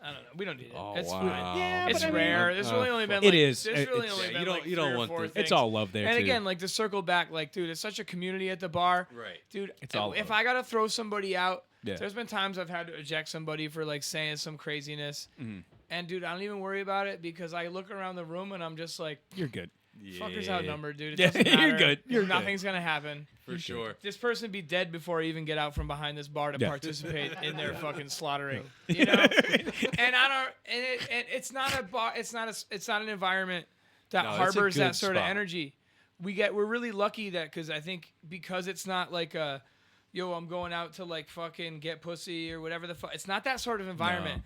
I don't know. We don't need it. Oh, It's wow. fine. Yeah, It's but I mean- rare. There's really only been fuck. like, It is. There's really It's- only yeah, been you don't- like you 3 don't or want 4 this. things. It's all love there, And too. again, like to circle back, like, dude, it's such a community at the bar. Right. Dude, It's all if love. I gotta throw somebody out, Yeah. there's been times I've had to eject somebody for like saying some craziness. Mm-hmm. And dude, I don't even worry about it because I look around the room and I'm just like, You're good. fuckers outnumbered, dude. It Yeah, doesn't you're matter. good. You're Nothing's gonna happen. For sure. This person be dead before I even get out from behind this bar to Yeah. participate in their fucking slaughtering. You know? And I don't. And it's not a bar. It's not an environment that No, it's a harbors that good sort of spot. energy. We're really lucky that because I think because it's not like a, yo, I'm going out to like fucking get pussy or whatever the fuck. It's not that sort of environment.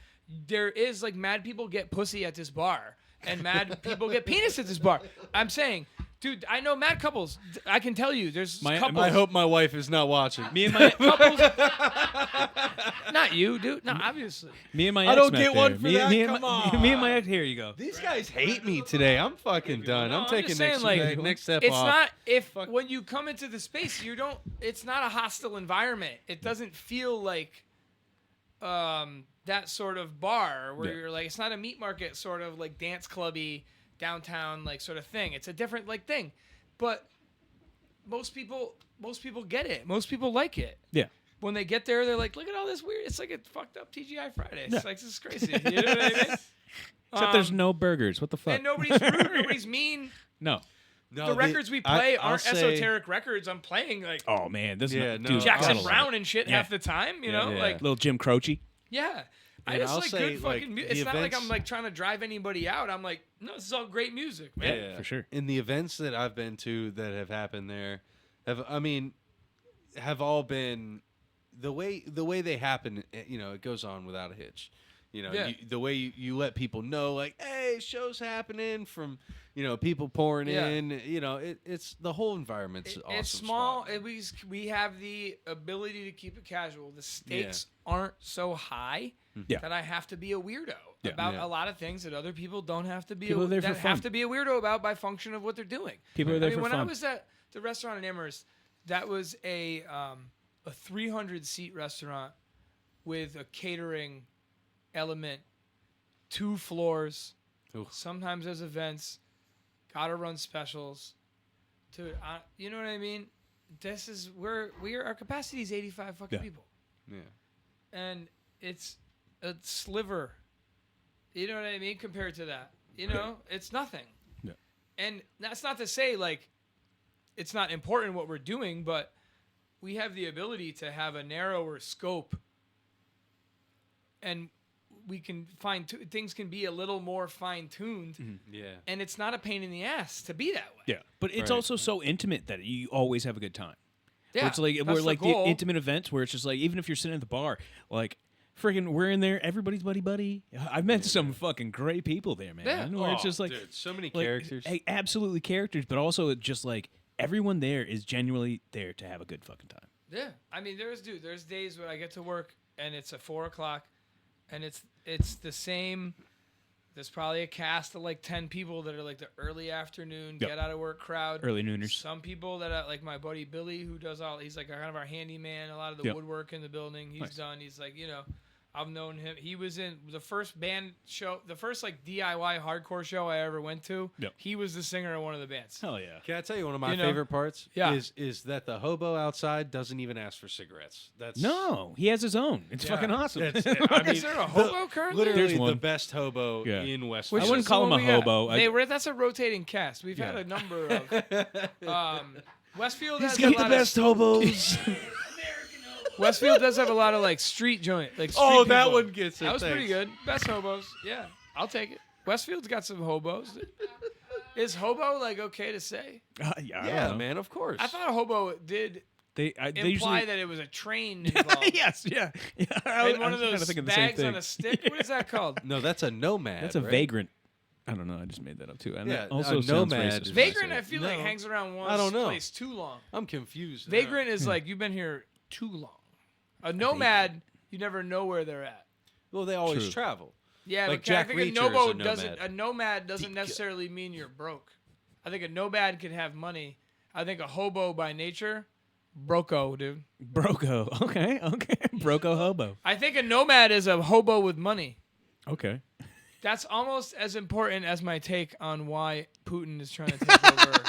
There is like mad people get pussy at this bar. And mad people get penis at this bar. I'm saying, dude, I know mad couples. I can tell you, there's couples. I hope my wife is not watching. Me and my couples. Not you, dude. No, obviously. me and my I ex don't met get there. one for me, that? Me and Come my, on. me and my ex. Here you go. These guys hate me today. I'm fucking done. No, I'm I'm taking just saying, next step it's off. not if Fuck. when you come into the space, you don't. It's not a hostile environment. It doesn't feel like that sort of bar where Yeah. you're like. It's not a meat market sort of like dance clubby downtown like sort of thing. It's a different like thing, but most people get it. Most people like it. Yeah. When they get there, they're like, "Look at all this weird." It's like a fucked up TGI Friday. It's Yeah. like this is crazy. You know what I mean? Except there's no burgers. What the fuck? And nobody's rude. Nobody's mean. No. No, The records we play I'll aren't say- esoteric records. I'm playing like Oh man, this Yeah, is no, dude, Jackson gotta love Brown it. and shit Yeah. half the time. You know, Yeah. like Little Jim Croce. yeah. I And just I'll like say, good like, fucking music. the It's not like events- I'm like trying to drive anybody out. I'm like, no, this is all great music, man. Yeah, for sure. In the events that I've been to that have happened there, have all been the way they happen. You know, it goes on without a hitch. You know, Yeah. the way you let people know, like, hey, show's happening from, you know, people pouring Yeah. in. You know, it's the whole environment's awesome. It's small. spot. We have the ability to keep it casual. The stakes aren't so high Yeah. that I have to be a weirdo Yeah. about Yeah. a lot of things that other people don't have to be. People are there for that have fun. to be a weirdo about by function of what they're doing. People are there I mean, for when I fun. was at the restaurant in Amherst, that was a 300 seat restaurant with a catering element, 2 floors. Oof. Sometimes there's events. Gotta run specials. You know what I mean? This is our capacity is 85 fucking Yeah. people, Yeah. and it's a sliver. You know what I mean? Compared to that, you know, it's nothing. Yeah. And that's not to say like it's not important what we're doing, but we have the ability to have a narrower scope, and we can things can be a little more fine-tuned, Yeah. and it's not a pain in the ass to be that way. Yeah, but it's Right. also so intimate that you always have a good time. Yeah, Where it's like that's we're the like the goal. intimate events where it's just like even if you're sitting at the bar, like freaking we're in there, everybody's buddy. I've met some fucking great people there, man. Yeah. Where it's just like dude, so many like, characters. absolutely characters, but also it's just like everyone there is genuinely there to have a good fucking time. Yeah, I mean, there's days where I get to work and it's at 4:00, and it's the same There's probably a cast of like 10 people that are like the early afternoon get out of work crowd. Early nooners. Some people that are like my buddy Billy, who does he's like kind of our handyman. A lot of the woodwork in the building he's done. He's like, I've known him. He was in the first band show, the first like DIY hardcore show I ever went to. Yep. He was the singer of one of the bands. Hell yeah. Can I tell you one of my favorite parts? Yeah. Is that the hobo outside doesn't even ask for cigarettes. That's No, he has his own. It's fucking awesome. Is there a hobo currently? literally There's one. the best hobo in Westfield. I wouldn't call him a hobo. That's a rotating cast. We've had a number of. Westfield has He's a got the lot best hobos. Westfield does have a lot of like street joint, like street Oh, that people. one gets it. That was pretty Thanks. good. Best hobos. Yeah, I'll take it. Westfield's got some hobos. Is hobo like okay to say? Yeah, Yeah, man, of course. I thought a hobo did They imply usually that it was a train involved. yes, yeah. And one I of was kinda those thinking the same bags thing. on a stick. What is that called? No, that's a nomad. That's a right? vagrant. I don't know. I just made that up too. And Yeah, that also a sounds nomad racist. is- Vagrant, I feel like No. hangs around one I don't know. place too long. I'm confused. now. Vagrant is like you've been here too long. A nomad, you never know where they're at. Well, they always True. travel. Yeah, Like but Jack I think Reacher is a nomad doesn't necessarily mean you're broke. I think a nomad can have money. I think a hobo by nature, broco, dude. Broco. Okay. Broco hobo. I think a nomad is a hobo with money. Okay. That's almost as important as my take on why Putin is trying to take over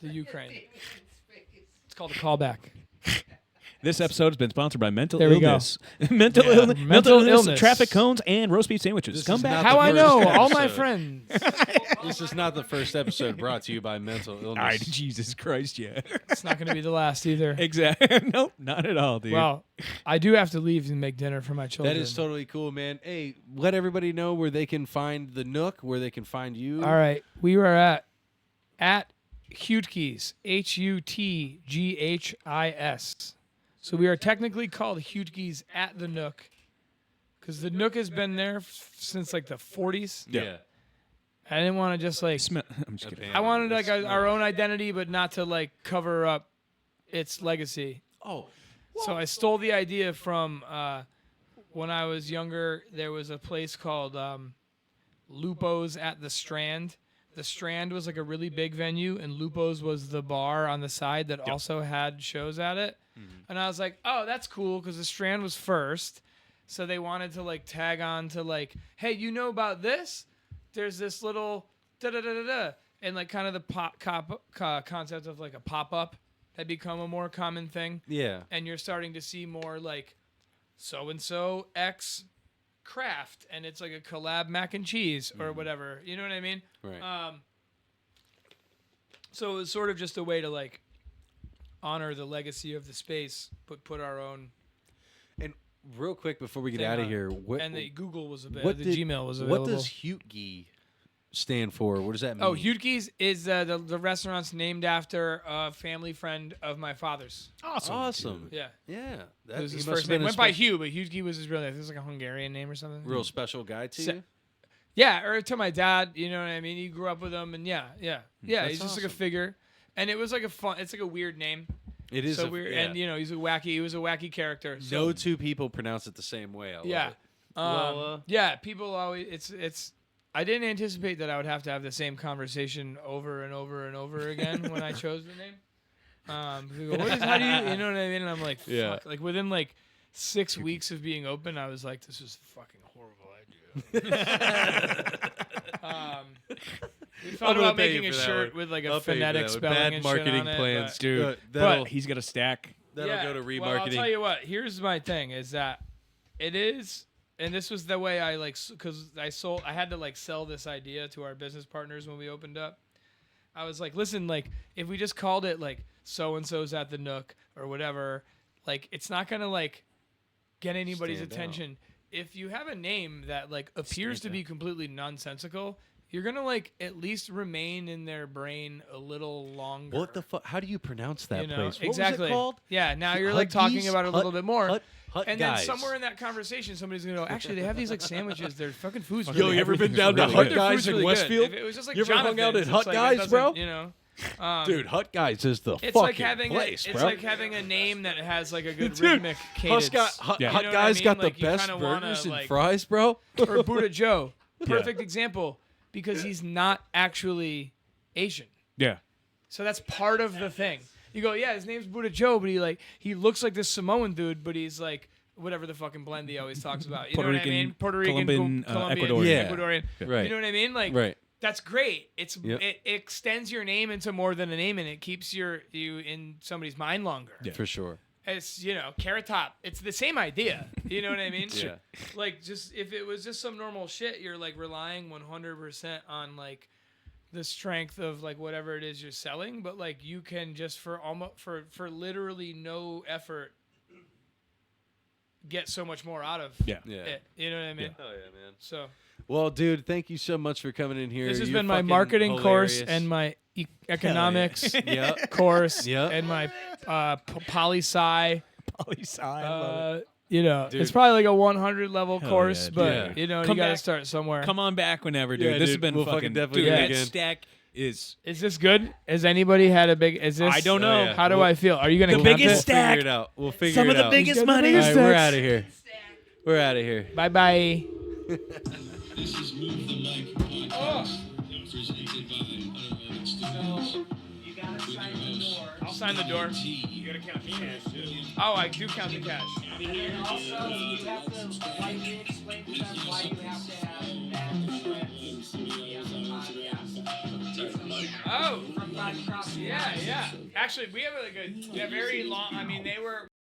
the Ukraine. It's called a callback. This episode has been sponsored by mental There we go. illness. mental Yeah. illness, Mental illness. traffic cones, and roast beef sandwiches. This Come is back. not How the I first know, all my episode. friends. This is not the first episode brought to you by mental illness. All right, Jesus Christ, yeah. It's not going to be the last either. Exactly. Nope, not at all, dude. Well, I do have to leave and make dinner for my children. That is totally cool, man. Hey, let everybody know where they can find the Nook, where they can find you. All right, we were at Hutghi's, Hutghis. So we are technically called Hutghi's at the Nook, because the Nook has been there since like the 40s. Yeah. I didn't want to just like. I'm just kidding. I wanted like our own identity, but not to like cover up its legacy. Oh, So I stole the idea from when I was younger. There was a place called Lupo's at the Strand. The Strand was like a really big venue, and Lupo's was the bar on the side that also had shows at it. And I was like, oh, that's cool, because the Strand was first. So they wanted to like tag on to like, hey, you know about this? There's this little da-da-da-da-da. And like kind of the concept of like a pop-up had become a more common thing. yeah. And you're starting to see more like so-and-so X craft, and it's like a collab mac and cheese or whatever. You know what I mean? Right. So it was sort of just a way to like honor the legacy of the space, but put our own. And real quick before we get thing out of on. here, what, And the Google was what available. The did- Gmail was available. What does Hutghi stand for? What does that mean? Oh, Hutghi's is the restaurant's named after a family friend of my father's. Awesome. Yeah. Yeah. It was he his must first have been name. a Went by Hugh, but Hutghi was his real name. It was like a Hungarian name or something. real special guy to Se- you. Yeah, or to my dad, you know what I mean? He grew up with him, and yeah. That's He's just like a awesome. figure. And it was like it's like a weird name. It is So a, weird. yeah. And, he was a wacky character. So, No two people pronounce it the same way. I love yeah. it. Well, Yeah, people always, it's, I didn't anticipate that I would have to have the same conversation over and over and over again when I chose the name. People go, how do you know what I mean? And I'm like, fuck. Yeah. Like within like 6 weeks of being open, I was like, this is a fucking horrible idea. We thought I'm gonna about pay you making a for that shirt one. with like I'll a pay you for phonetic that one. spelling Bad and marketing shit on it, plans, but- dude. but he's got a stack. That'll go to remarketing. Well, I'll tell you what. Here's my thing: is that it is, and this was the way I like, because I had to like sell this idea to our business partners when we opened up. I was like, listen, like if we just called it like so and so's at the Nook or whatever, like it's not gonna like get anybody's Stand out. attention. If you have a name that like appears to be completely nonsensical, you're gonna like at least remain in their brain a little longer. What the fuck? How do you pronounce that You know, place? What exactly. was it called? Yeah, now you're like talking Hutghi's? about it a little bit more. Hut And guys. then somewhere in that conversation, somebody's gonna go, actually, they have these like sandwiches. Their fucking food's Yo, really you ever good. been down to Their Hut food's Guys in really good. Westfield? If it was just like You ever hung out Jonathan's, at Hut it's like, it Guys, doesn't, bro? You know, Dude, Hut Guys is the It's fucking like having place, it's bro. like having a name that has like a good rhythmic cadence. Hut You know what I Guys mean? got Like, the you best kinda wanna, burgers and like- fries, bro. Or Buddha Joe, perfect example, because he's not actually Asian. Yeah. So that's part of the thing. You go, yeah, his name's Buddha Joe, but he looks like this Samoan dude, but he's like whatever the fucking blend he always talks about. You Puerto know what I Rican, mean? Puerto Rican, Colombian, Colombian, Ecuadorian. Yeah. Ecuadorian. Right. You know what I mean? Like, Right. that's great. Yep. It extends your name into more than a name, and it keeps you in somebody's mind longer. For sure. It's Carrot Top. It's the same idea. You know what I mean? Yeah. Like, just if it was just some normal shit, you're like relying 100% on like the strength of like whatever it is you're selling, but like you can just for literally no effort get so much more out of Yeah. it. You know what I mean? Oh yeah, man. So Well, dude, thank you so much for coming in here. this has You're been my fucking marketing course hilarious. and my economics Yep. course Yep. and my poli-sci. Dude. It's probably like a 100 level Hell course, yeah, but dude. you Come gotta back. start somewhere. Come on back whenever, dude. Yeah, this dude, has been we'll fucking fucking definitely dude, do it that again. stack is Is this good? Has anybody had a big? Is this? I don't know. Oh, yeah. How do I feel? Are you gonna The count biggest it? stack. Figure it out. We'll figure some it of the out. biggest He's got the money. All biggest right, we're stacks. out of here. We're out of here. Bye bye. This is Move the Mic podcast. Presented by Unlimited Studios. You gotta sign the door. I'll sign the door. You gotta count the cash too. Oh, I do count the cash. And also, you have to politely explain to them why you have to have that script to be on the podcast. Oh, From Five Cross. yeah. Actually, we have a very long. I mean, they were.